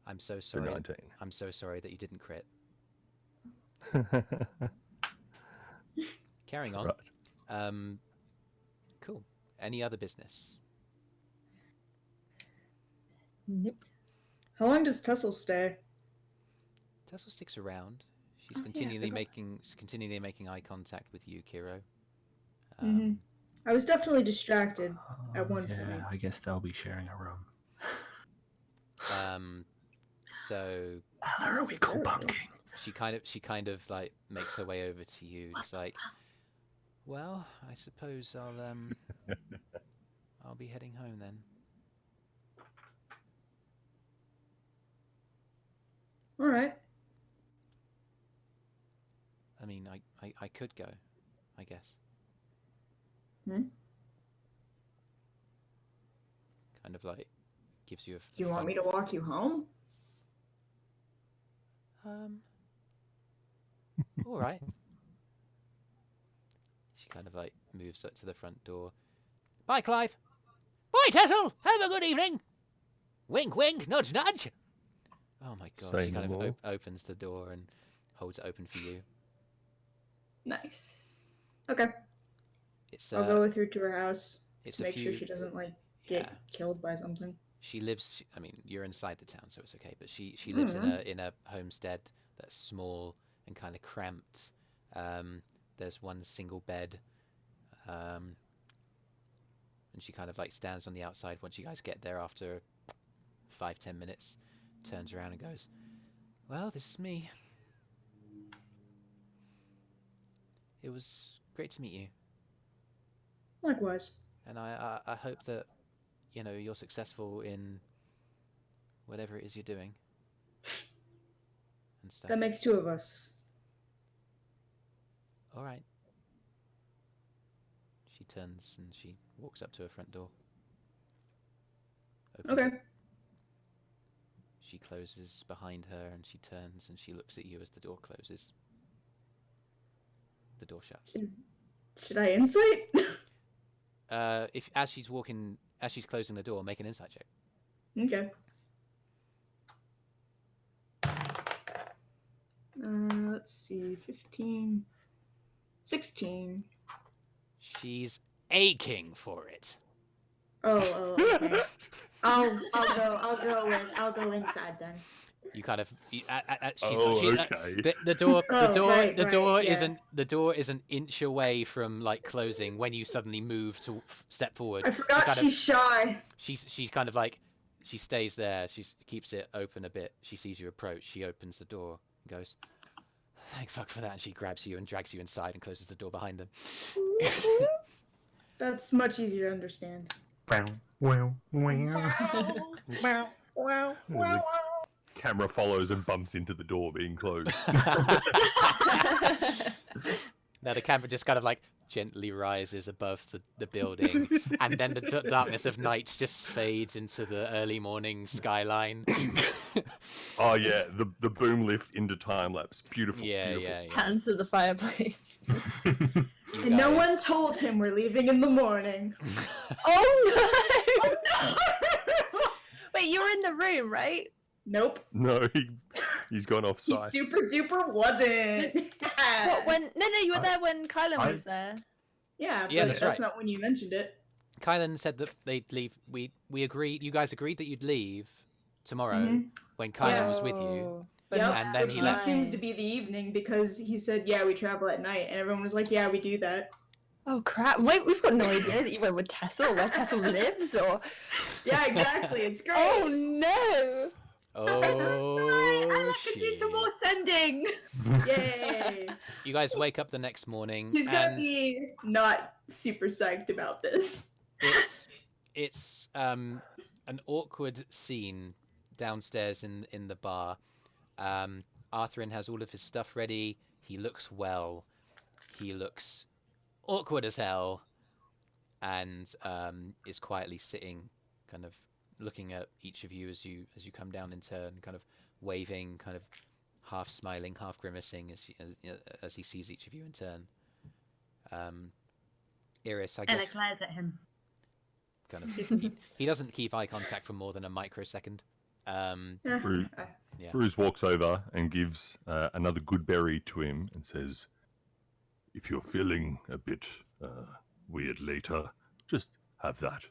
I'm so So sorry. 19. I'm so sorry that you didn't crit. Carrying on. Right. Cool. Any other business? Nope. How long does Tussle stay? Tessel sticks around. She's Oh, continually yeah, making eye contact with you, Kyro. I was definitely distracted at one Yeah, point. I guess they'll be sharing a room. So How are we called bunking? she kind of like makes her way over to you, just like, well, I suppose I'll be heading home then. All right. I mean, I could go, I guess. Hmm? Kind of like gives you a. Do you want me to walk you home? All right. She kind of like moves up to the front door. Bye, Clive. Bye, Tessel. Have a good evening. Wink, wink, nudge, nudge. Oh my God! Say She kind no of more. opens the door and holds it open for you. Nice. Okay. It's I'll go with her to her house it's to a make few. sure she doesn't like get Yeah. killed by something. She lives. I mean, you're inside the town, so it's okay. But she lives in a homestead that's small and kind of cramped. There's one single bed, and she kind of like stands on the outside once you guys get there after 5-10 minutes. Turns around and goes, "Well, this is me. It was great to meet you, Likewise. and I hope that you're successful in whatever it is you're doing and stuff." That makes two of us. All right. She turns and she walks up to her front door. Opens Okay. it. She closes behind her and she turns and she looks at you as the door closes. The door shuts. Should I insight? As she's closing the door, make an insight check. Okay. Let's see, 15, 16. She's aching for it. Oh, okay. I'll go inside then. You kind of okay. the door Yeah. the door is an inch away from like closing when you suddenly move to step forward. I forgot kind of- she's shy. She's kind of like she stays there. She keeps it open a bit. She sees you approach. She opens the door and goes, "Thank fuck for that." And she grabs you and drags you inside and closes the door behind them. That's much easier to understand. The camera follows and bumps into the door being closed. Now the camera just kind of like gently rises above the building, and then the darkness of night just fades into the early morning skyline. Oh yeah, the boom lift into time lapse. Beautiful. Yeah, beautiful. yeah, yeah. Hands to the fireplace. You And no one guys- told him we're leaving in the morning. Oh no! Wait, you're in the room, right? Nope. No, he's gone He offside. super duper wasn't. What? When? No, you were I- there when Kylan I- was there. Yeah, Yeah, but that's that's right. not when you mentioned it. Kylan said that they'd leave. We agreed. You guys agreed that you'd leave tomorrow Mhm. when Kylan Yeah. was with you. But Yep, and then which he left. seems to be the evening because he said, "Yeah, we travel at night," and everyone was like, "Yeah, we do that." Oh crap! Wait, we've got no idea that you went with Tessa or where Tessa lives, or. Yeah, exactly. It's great. Oh no! Oh I can do some more sending. Yay! You guys wake up the next morning, He's gonna and be not super psyched about this. it's an awkward scene downstairs in the bar. Arthrin has all of his stuff ready. He looks well. He looks awkward as hell, and is quietly sitting, kind of looking at each of you as you come down in turn, kind of waving, kind of half smiling, half grimacing as he sees each of you in turn. Eirys, I Ella guess, glares at him. kind of he doesn't keep eye contact for more than a microsecond. Brüz, Yeah. Brüz walks over and gives another good berry to him and says, "If you're feeling a bit weird later, just have that."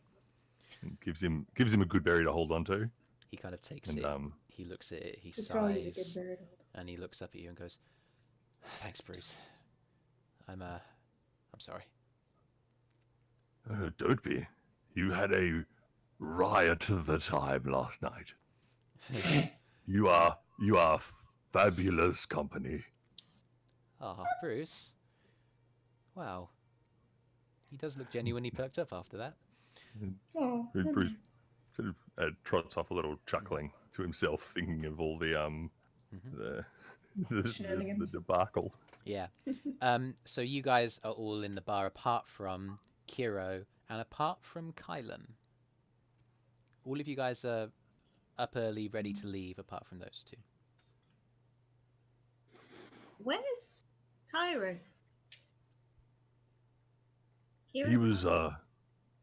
And gives him a good berry to hold on to. He kind of takes And it. He looks at it. He It probably is a sighs, good bird. and he looks up at you and goes, "Thanks, Brüz. I'm sorry." Don't be. You had a riot of a time last night. You are fabulous company. Oh, Brüz. Wow. He does look genuinely perked up after that. Oh, Brüz sort of trots off a little, chuckling to himself, thinking of all the Shenanigans. debacle. Yeah. So you guys are all in the bar apart from Kyro and apart from Kylan. All of you guys are up early, ready to leave, apart from those two. Where's Kyro? He was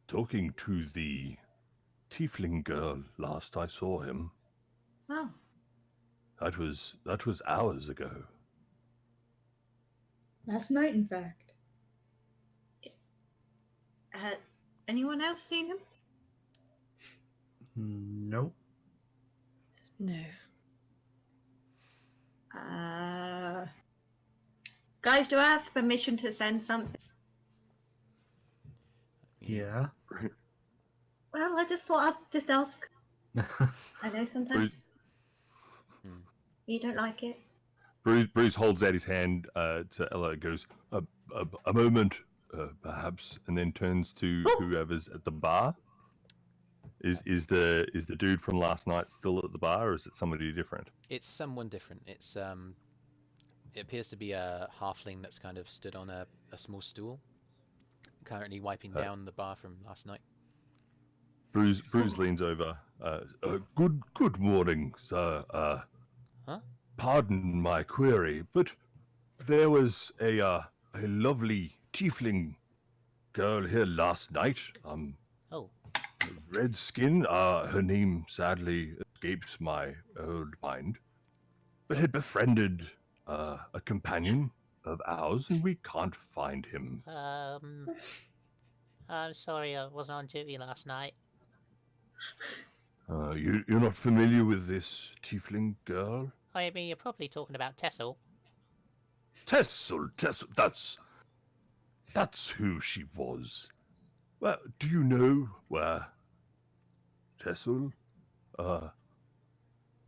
talking to the Tiefling girl last I saw him. Oh, That was hours ago. last night, in fact. anyone else seen him? Nope. No. Guys, do I have permission to send something? Yeah. Well, I just thought I'd just ask. I know sometimes you don't like it. Brüz holds out his hand to Ella and goes, a moment, perhaps, and then turns to whoever's at the bar. Is the dude from last night still at the bar, or is it somebody different? It's someone different. It's it appears to be a halfling that's kind of stood on a small stool, currently wiping down the bar from last night. Brüz leans over. Good morning, sir. Huh? Pardon my query, but there was a lovely tiefling girl here last night. Oh, Red skin. Her name sadly escapes my old mind, but had befriended a companion of ours, and we can't find him. I'm sorry, I wasn't on duty last night. You're not familiar with this tiefling girl? I mean, you're probably talking about Tessel. Tessel, that's who she was. Well, do you know where Tessel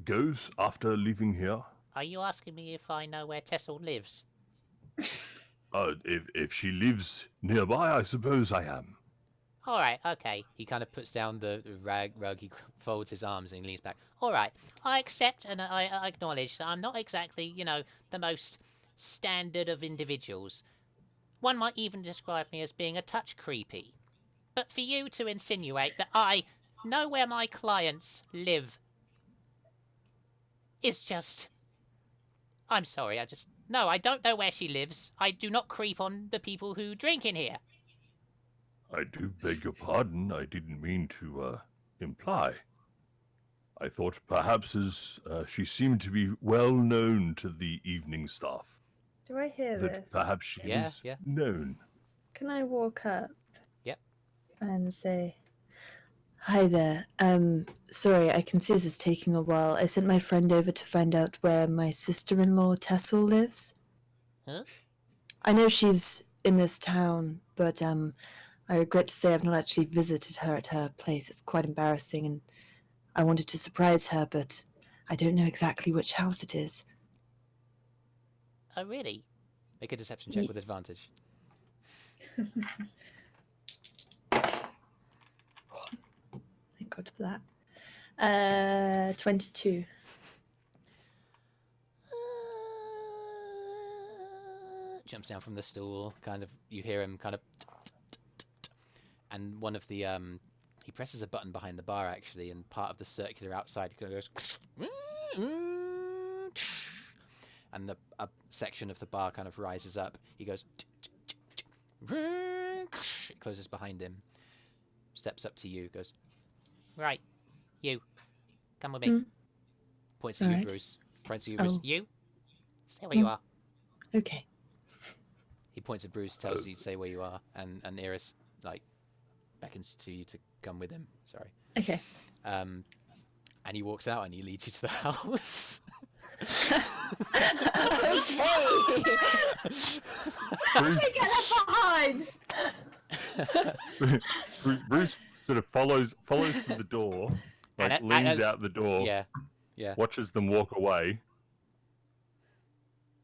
goes after leaving here? Are you asking me if I know where Tessel lives? If she lives nearby, I suppose I am. All right, okay. He kind of puts down the rug, he folds his arms and he leans back. All right, I accept and I acknowledge that I'm not exactly, the most standard of individuals. One might even describe me as being a touch creepy. But for you to insinuate that I know where my clients live is just... I'm sorry, No, I don't know where she lives. I do not creep on the people who drink in here. I do beg your pardon. I didn't mean to imply. I thought perhaps as she seemed to be well known to the evening staff, Do I hear that this? perhaps she was known. Can I walk up? Yep. And say, Hi there. Sorry, I can see this is taking a while. I sent my friend over to find out where my sister-in-law Tessel lives. Huh? I know she's in this town, but I regret to say I've not actually visited her at her place. It's quite embarrassing, and I wanted to surprise her, but I don't know exactly which house it is. Oh, really? Make a deception check with advantage. Thank God for that. 22. Jumps down from the stool, kind of, you hear him kind of, and one of the, he presses a button behind the bar actually, and part of the circular outside goes, and the section of the bar kind of rises up. He goes, it closes behind him, steps up to you, goes, Right. You. Come with me. points at you, Alright. Brüz. Points at you, Brüz. Oh. You. Stay where you are. Okay. He points at Brüz, tells you to say where you are, and Eirys, like, beckons to you to come with him. Sorry. Okay. And he walks out and he leads you to the house. Brüz sort of follows through the door, like leans out the door, Yeah. watches them walk away,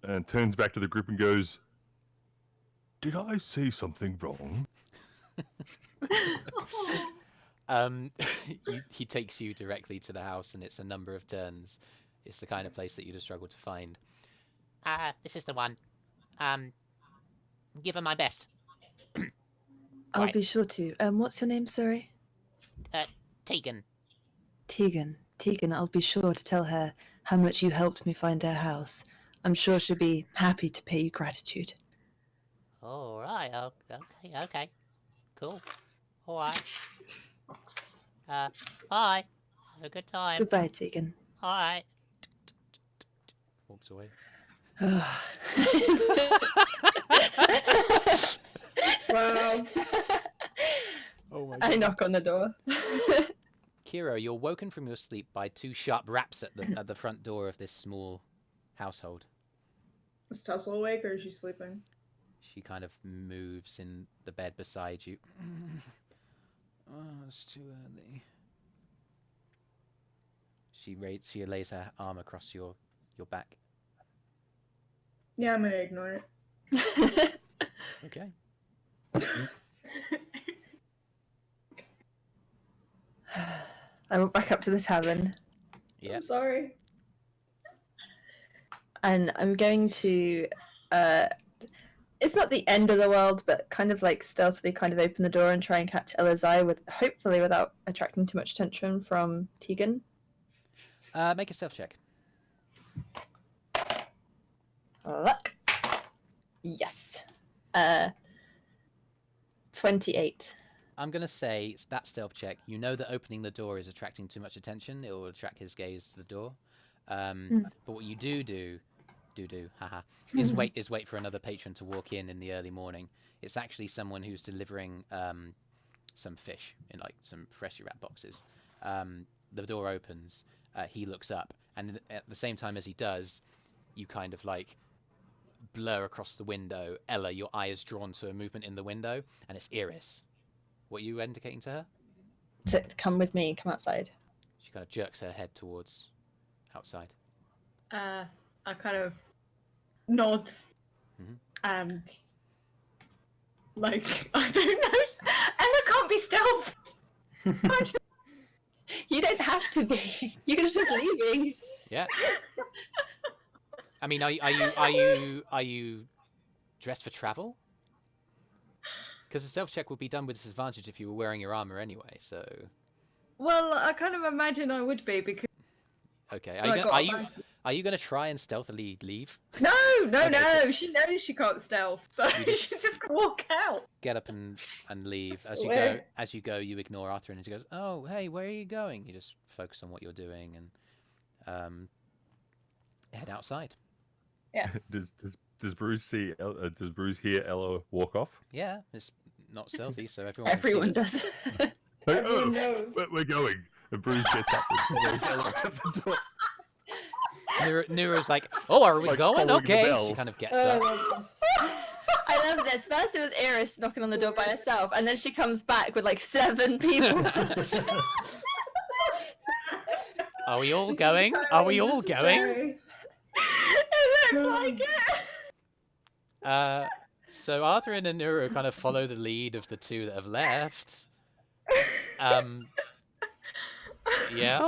and turns back to the group and goes, Did I say something wrong? He takes you directly to the house, and it's a number of turns. It's the kind of place that you'd have struggled to find. This is the one. Give her my best. I'll Right. be sure to. What's your name, sorry? Tegan. Tegan. Tegan, I'll be sure to tell her how much you helped me find her house. I'm sure she'll be happy to pay you gratitude. All right. Okay. Cool. All right. Bye. Have a good time. Goodbye, Tegan. All right. Walks away. wow. Oh my I knock on the door. Kyro, you're woken from your sleep by two sharp raps at the front door of this small household. Is Tessel awake or is she sleeping? She kind of moves in the bed beside you. Oh, it's too early. She lays her arm across your back. Yeah, I'm gonna ignore it. Okay. I went back up to the tavern Yeah. I'm sorry. and I'm going to it's not the end of the world, but kind of like stealthily kind of open the door and try and catch Ella's eye hopefully without attracting too much attention from Tegan. Make a stealth check. Luck. Yes. 28. I'm going to say it's that stealth check. You know that opening the door is attracting too much attention. It will attract his gaze to the door. But what you do, haha, is wait for another patron to walk in the early morning. It's actually someone who's delivering some fish in like some freshly wrapped boxes. The door opens. He looks up, and at the same time as he does, you kind of like blur across the window. Ella, your eye is drawn to a movement in the window, and it's Eirys. What are you indicating to her? To come with me, come outside. She kind of jerks her head towards outside. I kind of nod Mhm. and like I don't know. Ella can't be stealth. You don't have to be. You can just leaving. Yeah. I mean, are you dressed for travel? Because the stealth check would be done with disadvantage if you were wearing your armor anyway. So. Well, I kind of imagine I would be because. Okay. Are you gonna try and stealthily leave? No. Okay, so- She knows she can't stealth, so just- she's just gonna walk out. Get up and leave. Swear. As you go, you ignore Arthrin, and she goes, "Oh, hey, where are you going?" You just focus on what you're doing and head outside. Does Brüz see? Does Brüz hear Ella walk off? Yeah, it's not stealthy, so everyone. Everyone can see does. Everyone knows. We're going. And Brüz gets up and follows Ella at the door. Nura's like, "Oh, are we Like going? following the Okay." bell. She kind of gets up. I love this. First it was Eirys knocking on the door by herself, and then she comes back with like 7 people. Are we all going? Are we all going? It looks like it. So Arthrin and Nura kind of follow the lead of the two that have left. Yeah.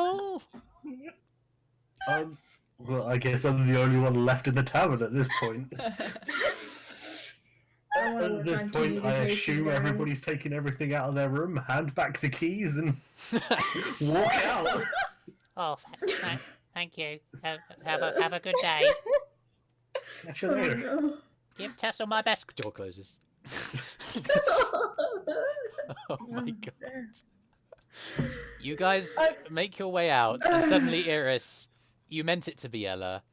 Well, I guess I'm the only one left in the tavern at this point. At this point, I assume everybody's taking everything out of their room, hand back the keys, and walk out. Oh, thank you. Have a good day. Catch you later. Give Tessel my best. Door closes. Oh my god. You guys make your way out, and suddenly Eirys, you meant it to be Ella.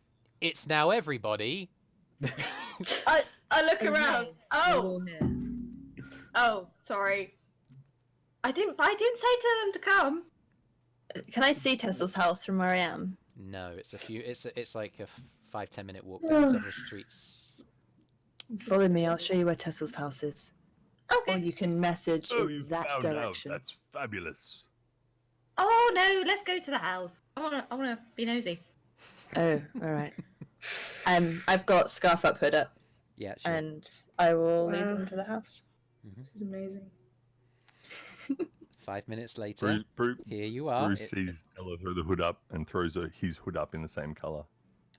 It's now everybody. I look around. Oh, sorry. I didn't say to them to come. Can I see Tessel's house from where I am? No, it's like a 5-10 minute walk down several streets. Follow me, I'll show you where Tessel's house is. Or Okay. you can message Oh, in you that found direction. out. That's fabulous. Oh no, let's go to the house. I wanna be nosy. Oh, alright. I've got scarf up, hood up, Yeah, sure. and I will lead Wow. them to the house. This is amazing. 5 minutes later, here you are. Brüz sees Ella throw the hood up and throws his hood up in the same color.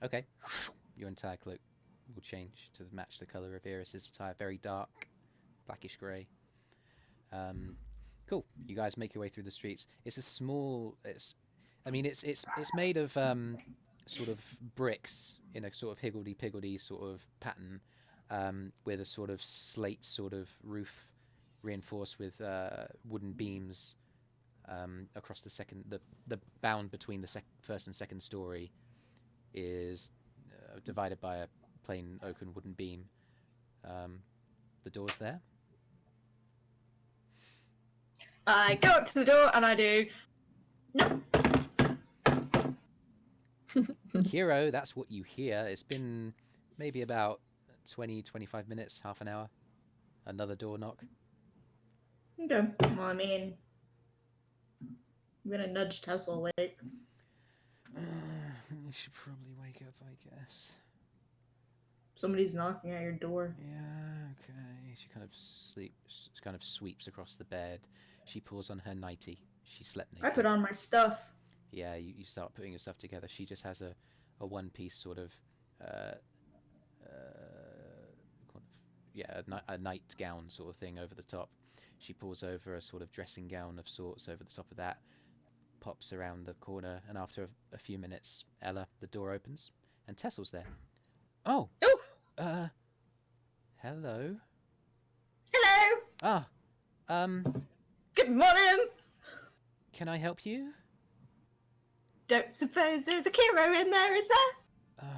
Okay. Your entire cloak will change to match the color of Eirys' attire. Very dark, blackish grey. Cool. You guys make your way through the streets. It's a small. It's made of sort of bricks in a sort of higgledy-piggledy sort of pattern, with a sort of slate sort of roof, reinforced with wooden beams across the bound between the first and second story is divided by a plain oaken wooden beam. The door's there. I go up to the door and I do. Kyro, that's what you hear. It's been maybe about 20-25 minutes, half an hour. Another door knock. Okay. Well, I mean, I'm gonna nudge Tessel awake. You should probably wake up, I guess. Somebody's knocking at your door. Yeah, okay. She kind of sweeps across the bed. She pulls on her nightie. She slept naked. I put on my stuff. Yeah, you start putting your stuff together. She just has a one-piece sort of, a nightgown sort of thing over the top. She pulls over a sort of dressing gown of sorts over the top of that, pops around the corner, and after a few minutes, Ella, the door opens, and Tessel's there. Oh! Oh! Hello? Hello! Ah, Good morning! can I help you? Don't suppose there's a Kyro in there, is there?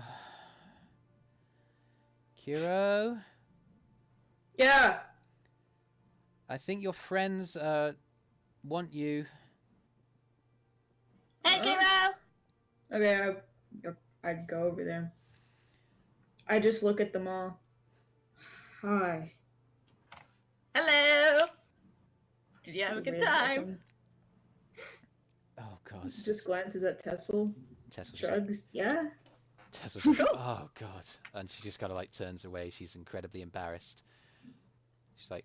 Kyro? Yeah. I think your friends, want you. Hey, Kyro! Okay, I'd go over there. I just look at them all. Hi. Hello! Did you have a good Wave at time? them. Oh God. Just glances at Tessel. Tessel just Shrugs. Yeah. Tessel's like, oh God. And she just kind of like turns away. She's incredibly embarrassed. She's like,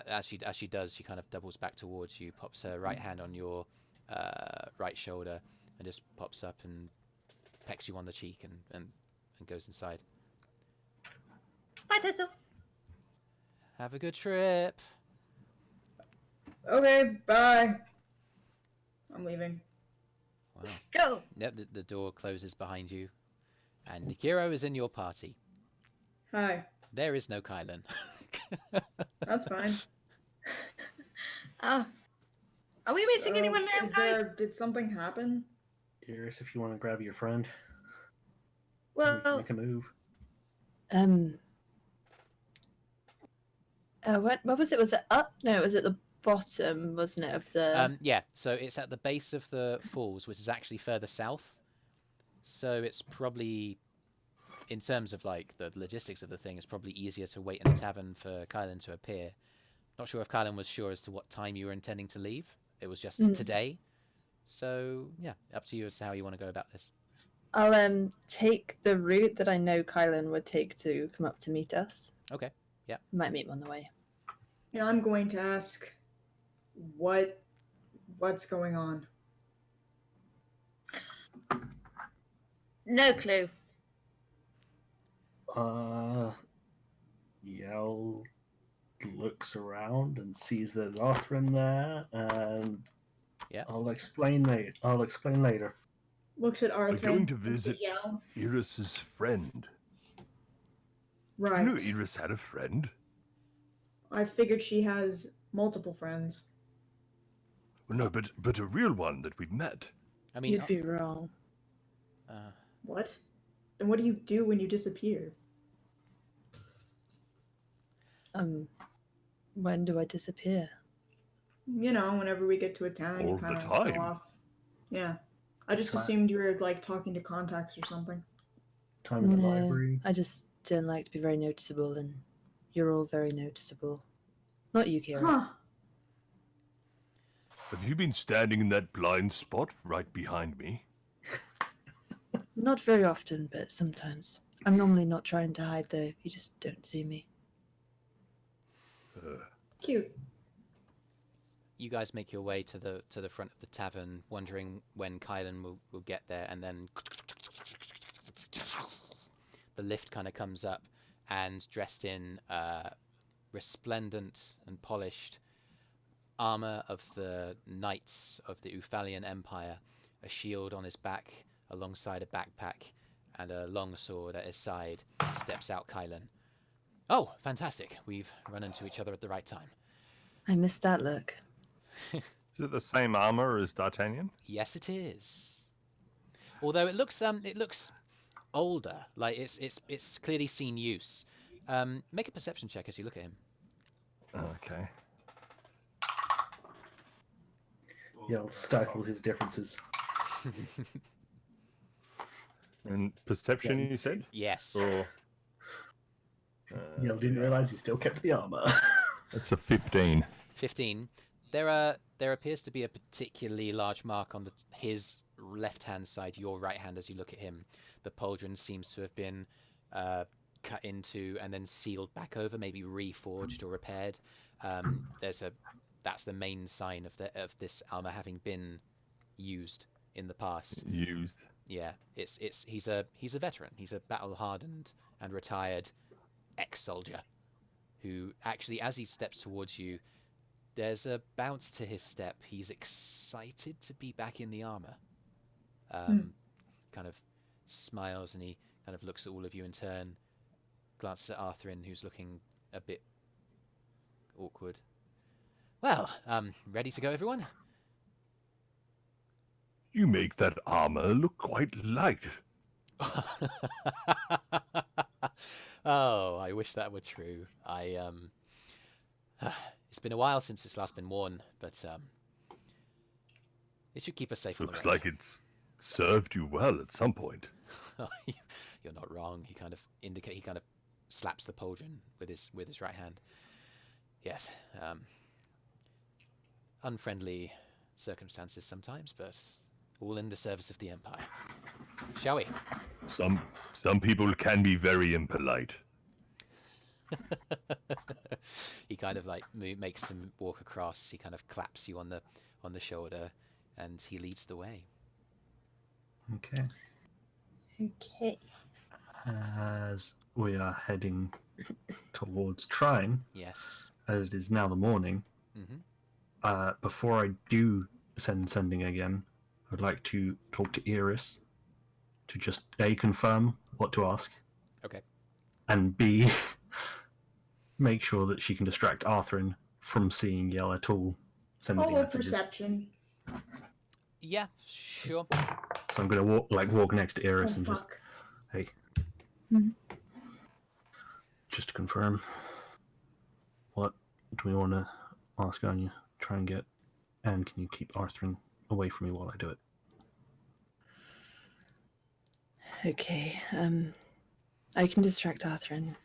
as she does, she kind of doubles back towards you, pops her right hand on your right shoulder, and just pops up and pecks you on the cheek and goes inside. Bye, Tessel. Have a good trip. Okay, bye. I'm leaving. Wow. Go. Yep, the door closes behind you, and Nikiro is in your party. Hi. There is no Kylan. That's fine. Are we missing anyone now, guys? Did something happen? Eirys, if you want to grab your friend, Well, we can make a move. What was it? Was it up? No, it was at the bottom, wasn't it? Of the. Yeah, so it's at the base of the falls, which is actually further south. So it's probably, in terms of like the logistics of the thing, it's probably easier to wait in a tavern for Kylan to appear. Not sure if Kylan was sure as to what time you were intending to leave. It was just today. So yeah, up to you as to how you want to go about this. I'll take the route that I know Kylan would take to come up to meet us. Okay. Yeah. Might meet him on the way. Yeah, I'm going to ask what's going on. no clue. Yell looks around and sees there's Arthrin there, and yeah, I'll explain later. Looks at Arthrin. We're going to visit Yell. Eirys' friend. Right. Do you know Eirys had a friend? I figured she has multiple friends. Well, no, but a real one that we'd met. I mean, You'd be wrong. What? Then what do you do when you disappear? When do I disappear? You know, whenever we get to a town, All you the kind of time. go off. Yeah. I just assumed you were like talking to contacts or something. Time at the No, library. I just don't like to be very noticeable, and you're all very noticeable. Not you, Kira. Huh. Have you been standing in that blind spot right behind me? Not very often, but sometimes. I'm normally not trying to hide, though. You just don't see me. Cute. you guys make your way to the front of the tavern, wondering when Kylan will get there, and then the lift kind of comes up, and dressed in resplendent and polished armor of the knights of the Uthalian Empire, a shield on his back alongside a backpack and a long sword at his side, steps out Kylan. Oh, fantastic. We've run into each other at the right time. I missed that look. Is it the same armor as D'Artagnan? Yes, it is. Although it looks older, like it's clearly seen use. Make a perception check as you look at him. Okay. Yell stifles his differences. And perception, Yeah. you said? Yes. Or Yell didn't realize he still kept the armor. that's a 15. 15. There appears to be a particularly large mark on his left-hand side, your right hand, as you look at him. The pauldron seems to have been cut into and then sealed back over, maybe reforged or repaired. That's the main sign of this armor having been used in the past. Used. Yeah, he's a veteran. He's a battle-hardened and retired ex-soldier who actually, as he steps towards you, there's a bounce to his step. He's excited to be back in the armor. Kind of smiles, and he kind of looks at all of you in turn, glances at Arthrin, who's looking a bit awkward. Well, ready to go, everyone? You make that armor look quite light. Oh, I wish that were true. It's been a while since it's last been worn, but it should keep us safe on the road. Looks like it's served you well at some point. You're not wrong. He kind of slaps the pauldron with his right hand. Yes, unfriendly circumstances sometimes, but all in the service of the Empire. Shall we? Some people can be very impolite. He kind of like makes him walk across. He kind of claps you on the shoulder, and he leads the way. Okay. Okay. As we are heading towards Trine, Yes. as it is now the morning, before I do sending again, I'd like to talk to Eirys to just A, confirm what to ask, Okay. and B, make sure that she can distract Arthrin from seeing Yell at all. Sending Follow messages. perception. Yeah, sure. So I'm gonna walk next to Eirys and just, Fuck. hey, Mhm. just to confirm, what do we want to ask on you? Try and get, and can you keep Arthrin away from me while I do it? Okay. I can distract Arthrin.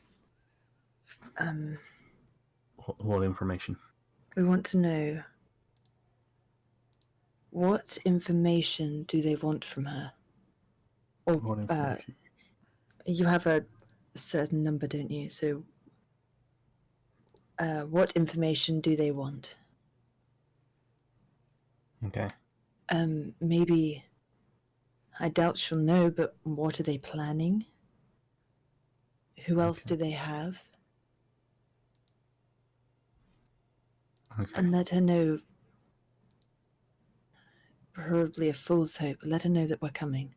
What information? We want to know what information do they want from her? Or What information? you have a certain number, don't you? So what information do they want? Okay. Maybe I doubt she'll know, but what are they planning? Who else do they have? Okay. And let her know, probably a fool's hope, let her know that we're coming.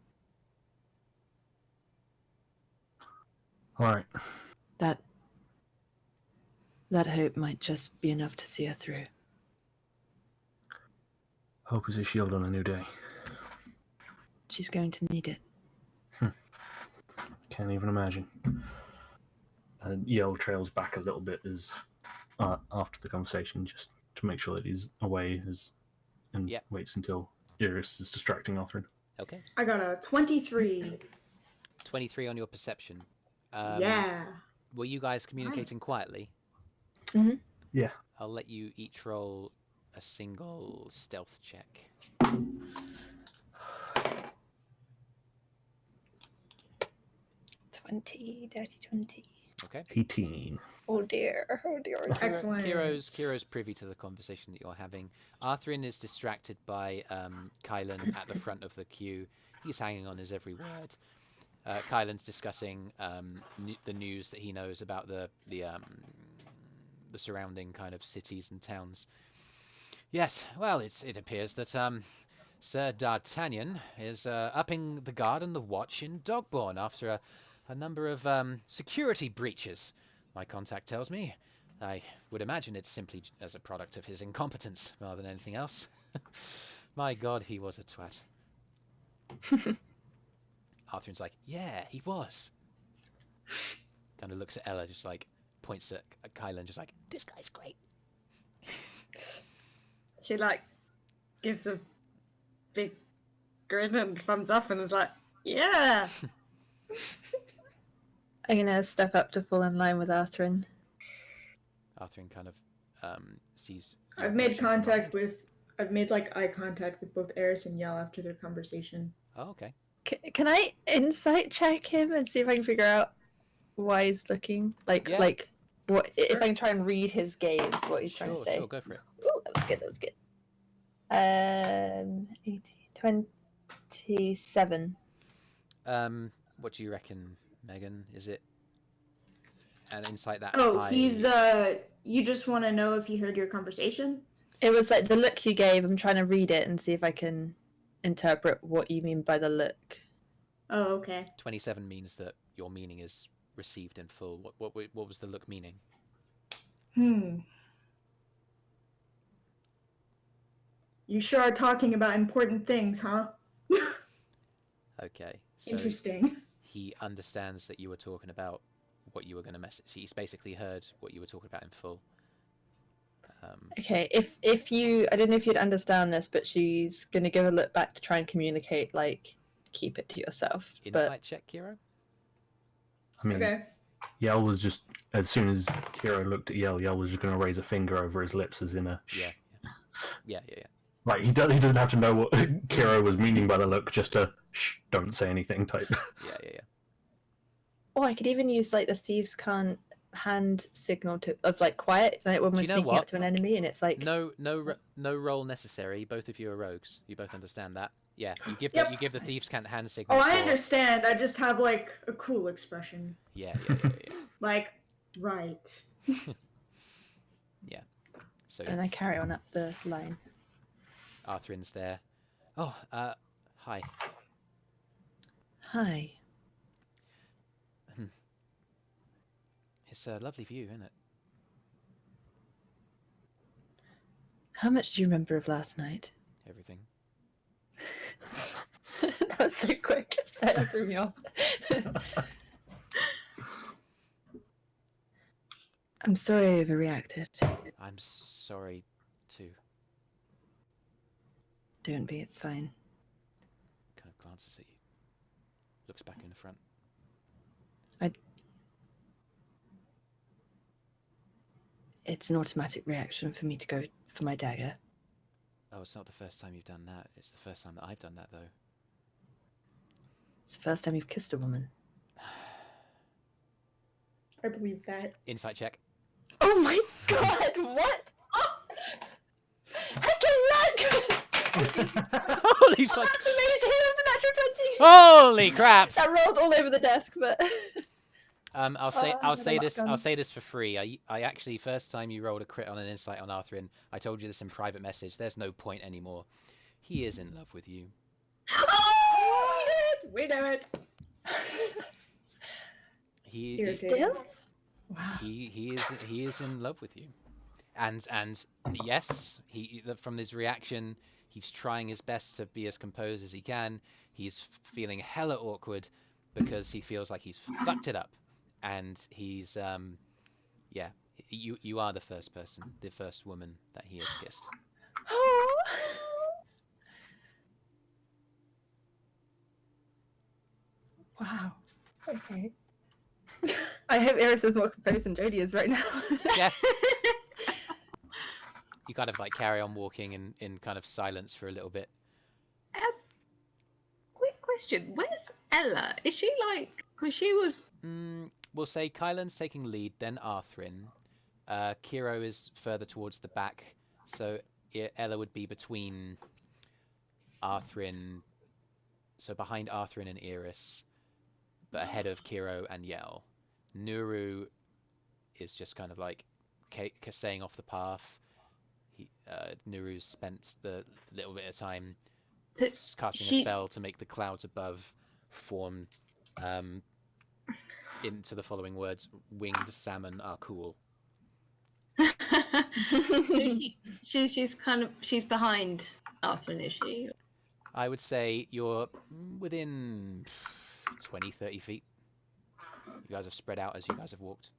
All right. That hope might just be enough to see her through. Hope is a shield on a new day. She's going to need it. Can't even imagine. And Yell trails back a little bit as after the conversation, just to make sure that he's away, and waits until Eirys is distracting Arthrin. Okay. I got a 23. 23 on your perception. Yeah. Were you guys communicating quietly? Mm-hmm. Yeah. I'll let you each roll a single stealth check. 20, dirty 20. Okay. 18. Oh dear. Excellent. Kiro's privy to the conversation that you're having. Arthrin is distracted by Kylan at the front of the queue. He's hanging on his every word. Kylan's discussing the news that he knows about the surrounding kind of cities and towns. Yes, well, it appears that Sir D'Artagnan is upping the guard and the watch in Dogbourne after a number of security breaches. My contact tells me. I would imagine it's simply as a product of his incompetence rather than anything else. My God, he was a twat. Arthrin's like, yeah, he was. Kind of looks at Ella, just like points at Kylan, just like, this guy's great. She like gives a big grin and thumbs up and is like, yeah. I'm gonna step up to fall in line with Arthrin. Arthrin kind of sees. I've made like eye contact with both Eirys and Yell after their conversation. Oh, okay. Can I insight check him and see if I can figure out why he's looking like what if I can try and read his gaze, what he's trying to say? Sure, go for it. Oh, that was good. 27. What do you reckon, Megan? Is it an insight that? Oh, he's you just want to know if he heard your conversation? It was like the look you gave. I'm trying to read it and see if I can interpret what you mean by the look. Oh, okay. 27 means that your meaning is received in full. What was the look meaning? You sure are talking about important things, huh? Okay. So Interesting. he understands that you were talking about what you were going to message. He's basically heard what you were talking about in full. Okay, if you, I don't know if you'd understand this, but she's gonna give a look back to try and communicate, like, keep it to yourself. Insight check, Kyro? I mean, Okay. Yell was just, as soon as Kyro looked at Yell was just going to raise a finger over his lips as in a shh. Yeah. Like he doesn't have to know what Kyro was meaning by the look, just to shh, don't say anything type. Yeah. Or I could even use like the thieves can't hand signal of like quiet, like when we're you know sneaking what? up to an enemy, and it's like No roll necessary. Both of you are rogues. You both understand that. Yeah, you give Yep. you give the thieves can't hand signal. Oh, I for- understand. I just have like a cool expression. Yeah. Like, right. So and I carry on up the line. Arthrin's there. Oh, hi. Hi. It's a lovely view, isn't it? How much do you remember of last night? Everything. That was so quick. It threw me off. I'm sorry I overreacted. I'm sorry too. Don't be, it's fine. Kind of glances at you. Looks back in the front. It's an automatic reaction for me to go for my dagger. Oh, it's not the first time you've done that. It's the first time that I've done that, though. It's the first time you've kissed a woman. I believe that. Insight check. Oh my god, what? Oh! Holy fuck! That's amazing, that was a natural 20! Holy crap! That rolled all over the desk, but... I'll I'm say gonna this. lock I'll on. say this for free. I actually first time you rolled a crit on an insight on Arthrin, I told you this in private message. There's no point anymore. He is in love with you. Oh, we know it. He Irritating. Still? Wow. he is in love with you, and yes, from his reaction, he's trying his best to be as composed as he can. He's feeling hella awkward because he feels like he's fucked it up. And he's, you are the first person, the first woman that he has kissed. Oh. Wow. Okay. I hope Eirys is more composed than Jodie is right now. Yeah. You kind of like carry on walking in kind of silence for a little bit. Quick question: where's Ella? Is she like? Because she was. We'll say Kylan's taking lead, then Arthrin. Kyro is further towards the back, so Ella would be between Arthrin, so behind Arthrin and Eirys, but ahead of Kyro and Yell. Nuru is just kind of like staying off the path. Nuru's spent the little bit of time So casting a spell to make the clouds above form into the following words: winged salmon are cool. she's behind Arthrin, is she? I would say you're within 20, 30 feet. You guys have spread out as you guys have walked.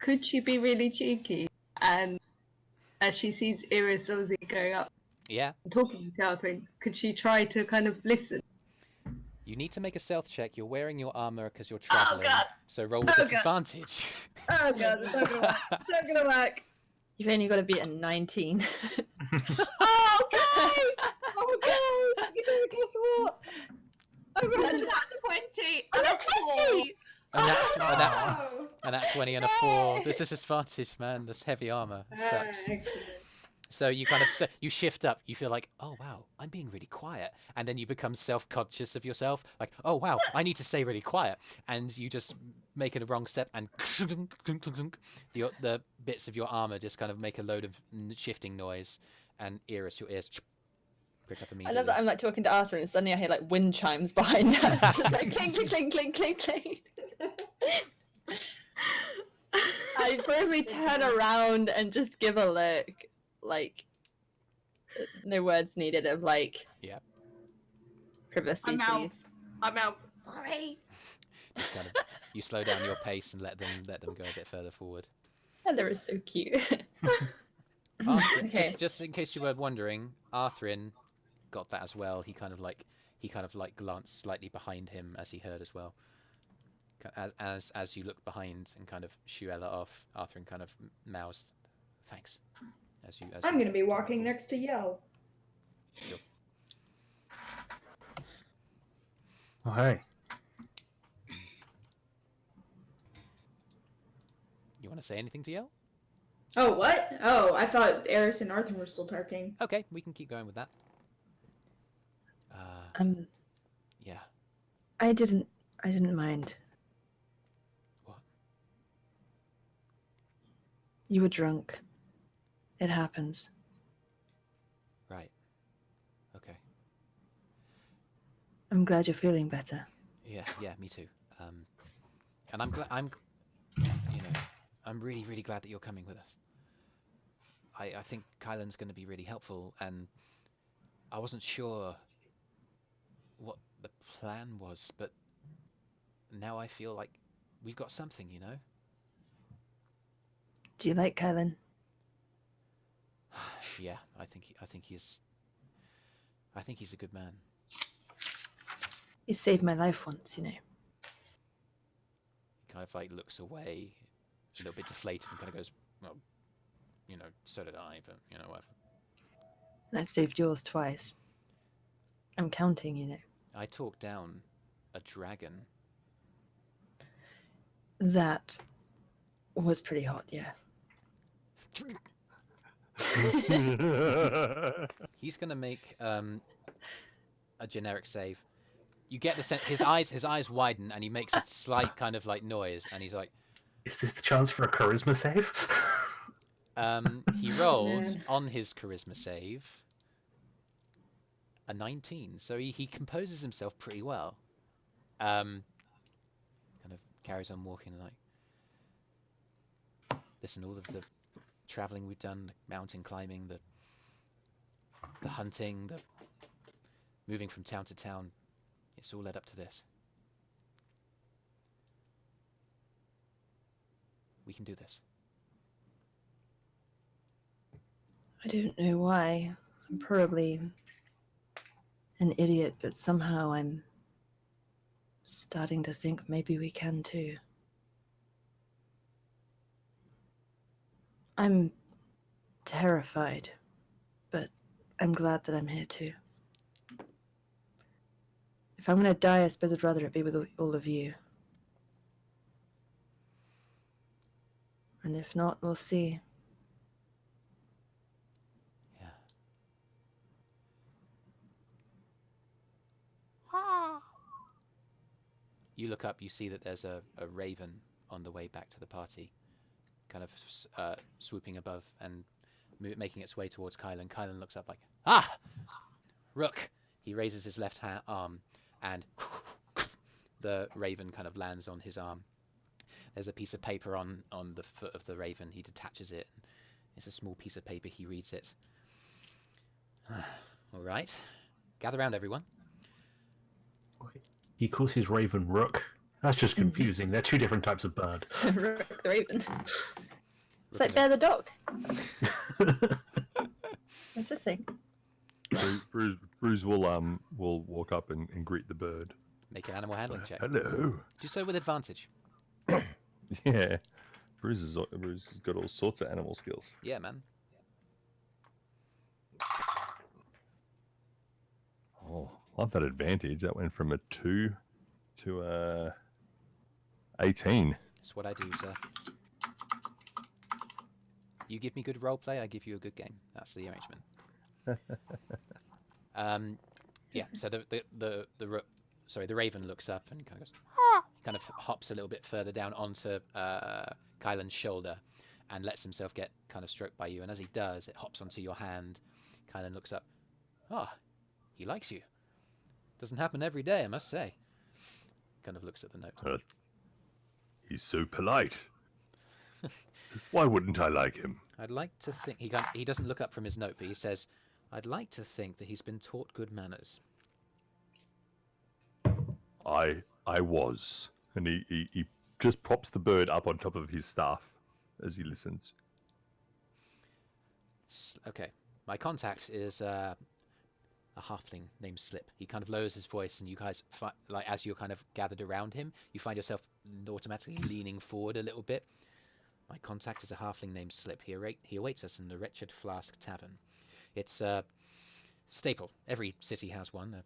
Could she be really cheeky? And as she sees Eirys obviously going up Yeah. and talking to Arthrin, could she try to kind of listen? You need to make a stealth check. You're wearing your armor because you're traveling. God. So roll with Oh, God. disadvantage. Oh god, it's not gonna work. It's not gonna work. You've only got to beat a 19. Oh god! Oh god! You know, guess what? I rolled a 20! and a 20! And that's 20 and a 4. This is disadvantage, man. This heavy armor. It sucks. So you kind of you shift up. You feel like, oh wow, I'm being really quiet, and then you become self-conscious of yourself. Like, oh wow, I need to stay really quiet, and you just make a wrong step, and the bits of your armor just kind of make a load of shifting noise, and Eirys, your ears prick up I immediately. love that I'm like talking to Arthur and suddenly I hear like wind chimes behind us. Just like clink, clink, clink, clink, clink, clink. I probably turn around and just give a look, like no words needed of like, Yeah. privacy, I'm out. please. I'm out. Sorry. Just kind of you slow down your pace and let them go a bit further forward. Heather is so cute. Arthrin, Okay. just in case you were wondering, Arthrin got that as well. He kind of like glanced slightly behind him as he heard as well. As you look behind and kind of shoo Ella off, Arthrin kind of moused, Thanks. As I'm going to be walking next to Yo. Sure. Oh, hey. You want to say anything to Yell? Oh, what? Oh, I thought Eirys and Arthrin were still talking. Okay, we can keep going with that. Yeah. I didn't mind. What? You were drunk. It happens. Right. Okay. I'm glad you're feeling better. Yeah, me too. And I'm glad. I'm really, really glad that you're coming with us. I think Kylan's going to be really helpful, and I wasn't sure what the plan was, but now I feel like we've got something, you know? Do you like Kylan? Yeah, I think he's a good man. He saved my life once, you know. He kind of like looks away, a little bit deflated, and kind of goes, well, you know, so did I, but, you know, whatever. And I've saved yours twice. I'm counting, you know. I talked down a dragon. That was pretty hot, yeah. He's gonna make a generic save. You get the sense his eyes widen, and he makes a slight kind of like noise, and he's like, Is this the chance for a charisma save? He rolled on his charisma save a 19, so he composes himself pretty well. Kind of carries on walking, like, listen, all of the traveling we've done, the mountain climbing, the hunting, the moving from town to town, it's all led up to this. We can do this. I don't know why. I'm probably an idiot, but somehow I'm starting to think maybe we can too. I'm terrified, but I'm glad that I'm here too. If I'm gonna die, I suppose I'd rather it be with all of you. And if not, we'll see. Yeah. You look up, you see that there's a raven on the way back to the party, kind of swooping above and making its way towards Kylan. Kylan looks up like, ah! Rook! He raises his left arm, and the raven kind of lands on his arm. There's a piece of paper on the foot of the raven. He detaches it. It's a small piece of paper. He reads it. All right. Gather round, everyone. He calls his raven Rook. That's just confusing. They're two different types of bird. Rook the Raven. It's like Bear the dog. That's a thing. Brüz will walk up and greet the bird. Make an animal handling check. Hello. Do so with advantage. Yeah. Brüz has got all sorts of animal skills. Yeah, man. Oh, love that advantage. That went from a 2 to a 18. That's what I do, sir. You give me good roleplay, I give you a good game. That's the arrangement. Yeah. So the raven looks up and kind of goes. He kind of hops a little bit further down onto Kylan's shoulder, and lets himself get kind of stroked by you. And as he does, it hops onto your hand. Kylan looks up. Ah, he likes you. Doesn't happen every day, I must say. Kind of looks at the note. He's so polite. Why wouldn't I like him? I'd like to think he doesn't look up from his note, but he says, "I'd like to think that he's been taught good manners." I was. And he just props the bird up on top of his staff as he listens. Okay. My contact is a halfling named Slip. He kind of lowers his voice, and you guys, as you're kind of gathered around him, you find yourself automatically leaning forward a little bit. My contact is a halfling named Slip. He awaits us in the Wretched Flask Tavern. It's a staple. Every city has one.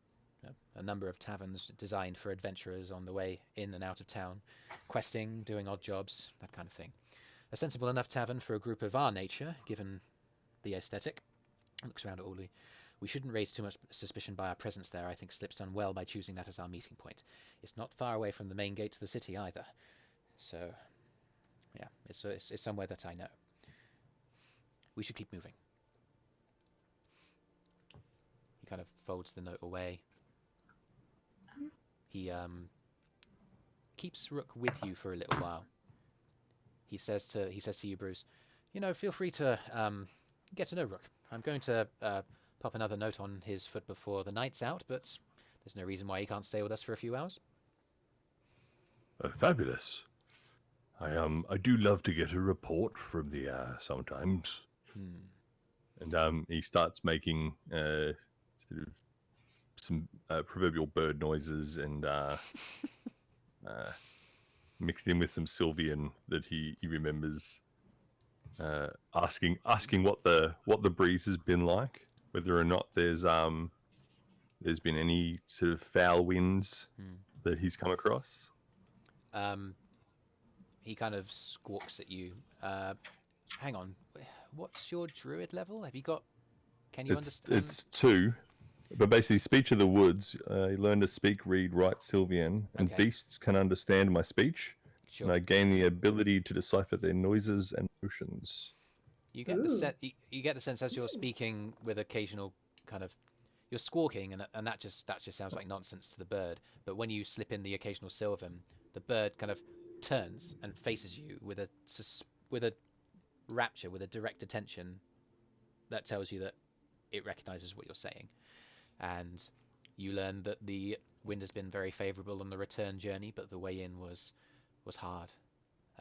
A number of taverns designed for adventurers on the way in and out of town, questing, doing odd jobs, that kind of thing. A sensible enough tavern for a group of our nature, given the aesthetic. Looks around at Orly. We shouldn't raise too much suspicion by our presence there. I think Slip's done well by choosing that as our meeting point. It's not far away from the main gate to the city either. So, yeah, it's somewhere that I know. We should keep moving. He kind of folds the note away. He keeps Rook with you for a little while. He says to you, Brüz, feel free to get to know Rook. I'm going to pop another note on his foot before the night's out, but there's no reason why he can't stay with us for a few hours. Fabulous. I do love to get a report from the air sometimes. And he starts making sort of some proverbial bird noises and mixed in with some Sylvian that he remembers, asking what the breeze has been like, whether or not there's been any sort of foul winds that he's come across. He kind of squawks at you. Hang on, what's your druid level? Have you got? Can you understand? It's 2. But basically, speech of the woods, you learn to speak, read, write Sylvian, and beasts can understand my speech. Sure. And I gain the ability to decipher their noises and motions. You get you get the sense as you're speaking with occasional kind of, you're squawking, and that just sounds like nonsense to the bird. But when you slip in the occasional Sylvan, the bird kind of turns and faces you with a rapture, with a direct attention that tells you that it recognizes what you're saying. And you learn that the wind has been very favourable on the return journey, but the way in was hard.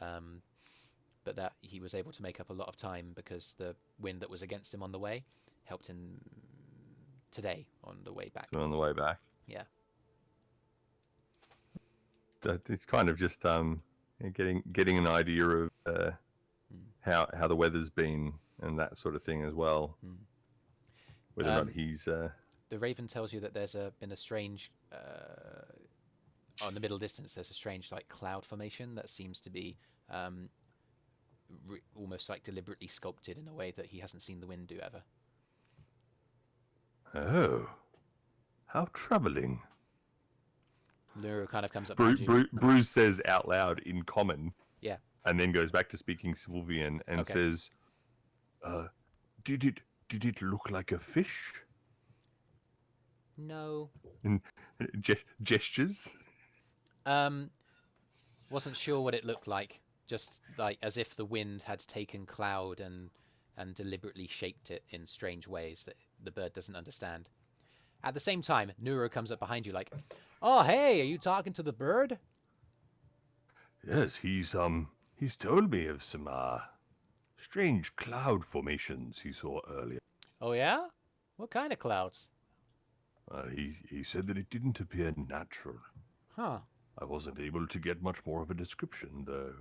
But that he was able to make up a lot of time because the wind that was against him on the way helped him today on the way back. So on the way back. Yeah. It's kind of just getting an idea of how the weather's been and that sort of thing as well. Whether or not he's... The Raven tells you that there's been a strange, on the middle distance, there's a strange cloud formation that seems to be almost deliberately sculpted in a way that he hasn't seen the wind do ever. Oh, how troubling. Lura kind of comes up behind you. Brüz says out loud in common. Yeah. And then goes back to speaking Sylvian and says, Did it look like a fish? No. And gestures. Wasn't sure what it looked like. Just as if the wind had taken cloud and deliberately shaped it in strange ways that the bird doesn't understand. At the same time, Nuro comes up behind you oh, hey, are you talking to the bird? Yes, he's told me of some strange cloud formations he saw earlier. Oh yeah? What kind of clouds? He said that it didn't appear natural. Huh. I wasn't able to get much more of a description, though.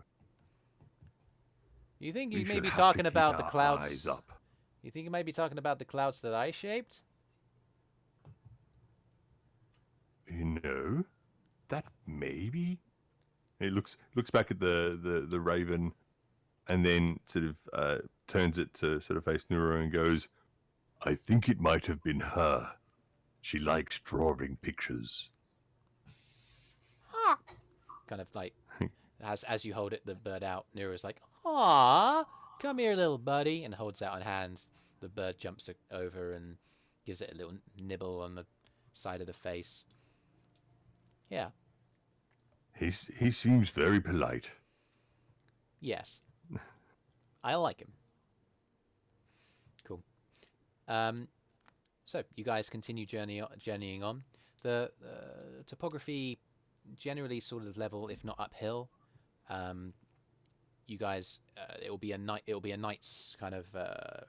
You think you We may should be have talking to keep about the our clouds? eyes up. You think you might be talking about the clouds that I shaped? No, that maybe. He looks back at the raven, and then sort of turns it to sort of face Nuro and goes, I think it might have been her. She likes drawing pictures. Kind of as you hold the bird out, Nero's "Aw, come here, little buddy," and holds out a hand. The bird jumps over and gives it a little nibble on the side of the face. Yeah. He seems very polite. Yes. I like him. Cool. So you guys continue journeying on. The topography generally sort of level, if not uphill. You guys, it'll be a night's kind of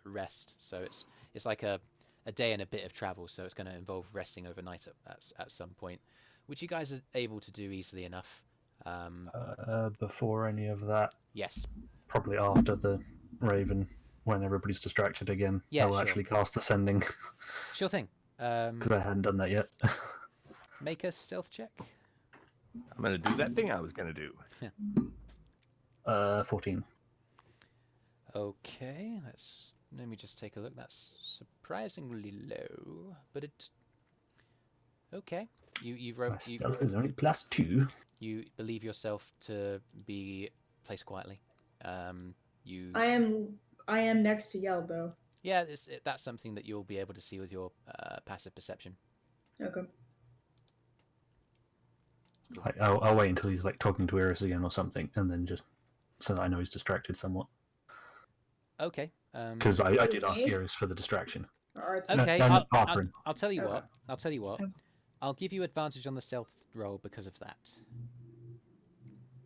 rest. So it's like a day and a bit of travel. So it's going to involve resting overnight at some point, which you guys are able to do easily enough. Before any of that, Yes. probably after the Raven, when everybody's distracted again. Yeah, I'll sure. actually cast the sending. Sure thing. Because I hadn't done that yet. Make a stealth check. I'm going to do that thing I was going to do. 14. Okay, let me just take a look. That's surprisingly low, but it. Okay, you My wrote. stealth is only +2. You believe yourself to be placed quietly. You. I am next to Yell though. Yeah, that's something that you'll be able to see with your passive perception. Okay. I'll wait until he's like talking to Eirys again or something, and then just so that I know he's distracted somewhat. Okay. Because I did ask Eirys for the distraction. Okay, No, I'll tell you Okay. what. I'll tell you what. I'll give you advantage on the stealth roll because of that.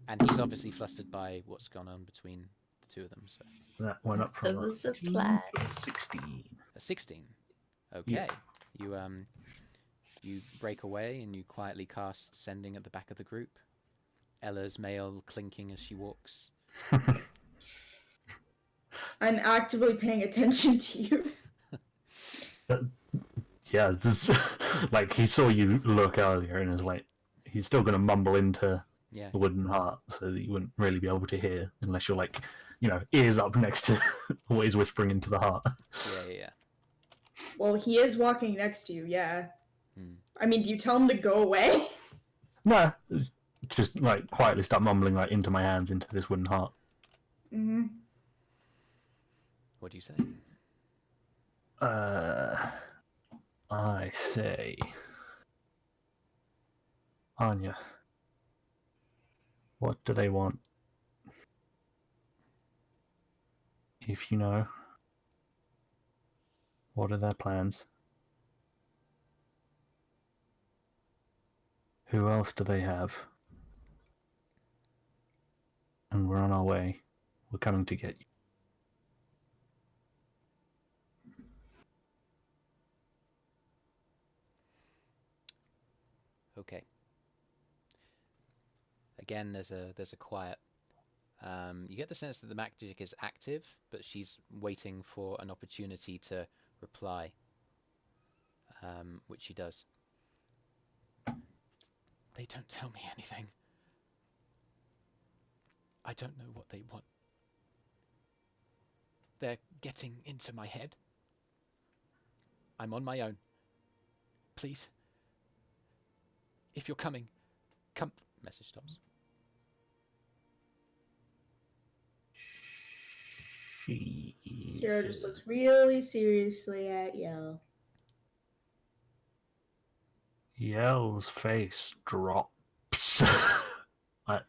And he's obviously flustered by what's gone on between the two of them. So That went up There from was a 15 plan. to 16. a 16. Okay. Yes. You break away and you quietly cast sending at the back of the group. Ella's mail clinking as she walks. I'm actively paying attention to you. Yeah, this, like he saw you look earlier and is like, he's still going to mumble into Yeah. the wooden heart so that you wouldn't really be able to hear unless you're like, ears up next to what he's whispering into the heart. Yeah. Well, he is walking next to you, yeah. Hmm. I mean, do you tell him to go away? No, just like quietly start mumbling like into my hands into this wooden heart. Mm-hmm. What do you say? I say, Anya, what do they want? If you know, what are their plans? Who else do they have? And we're on our way. We're coming to get you. Okay. Again, there's a quiet. You get the sense that the magic is active, but she's waiting for an opportunity to reply, which she does. They don't tell me anything. I don't know what they want. They're getting into my head. I'm on my own. Please. If you're coming, come. Message stops. Kyro just looks really seriously at Yell. Yell's face drops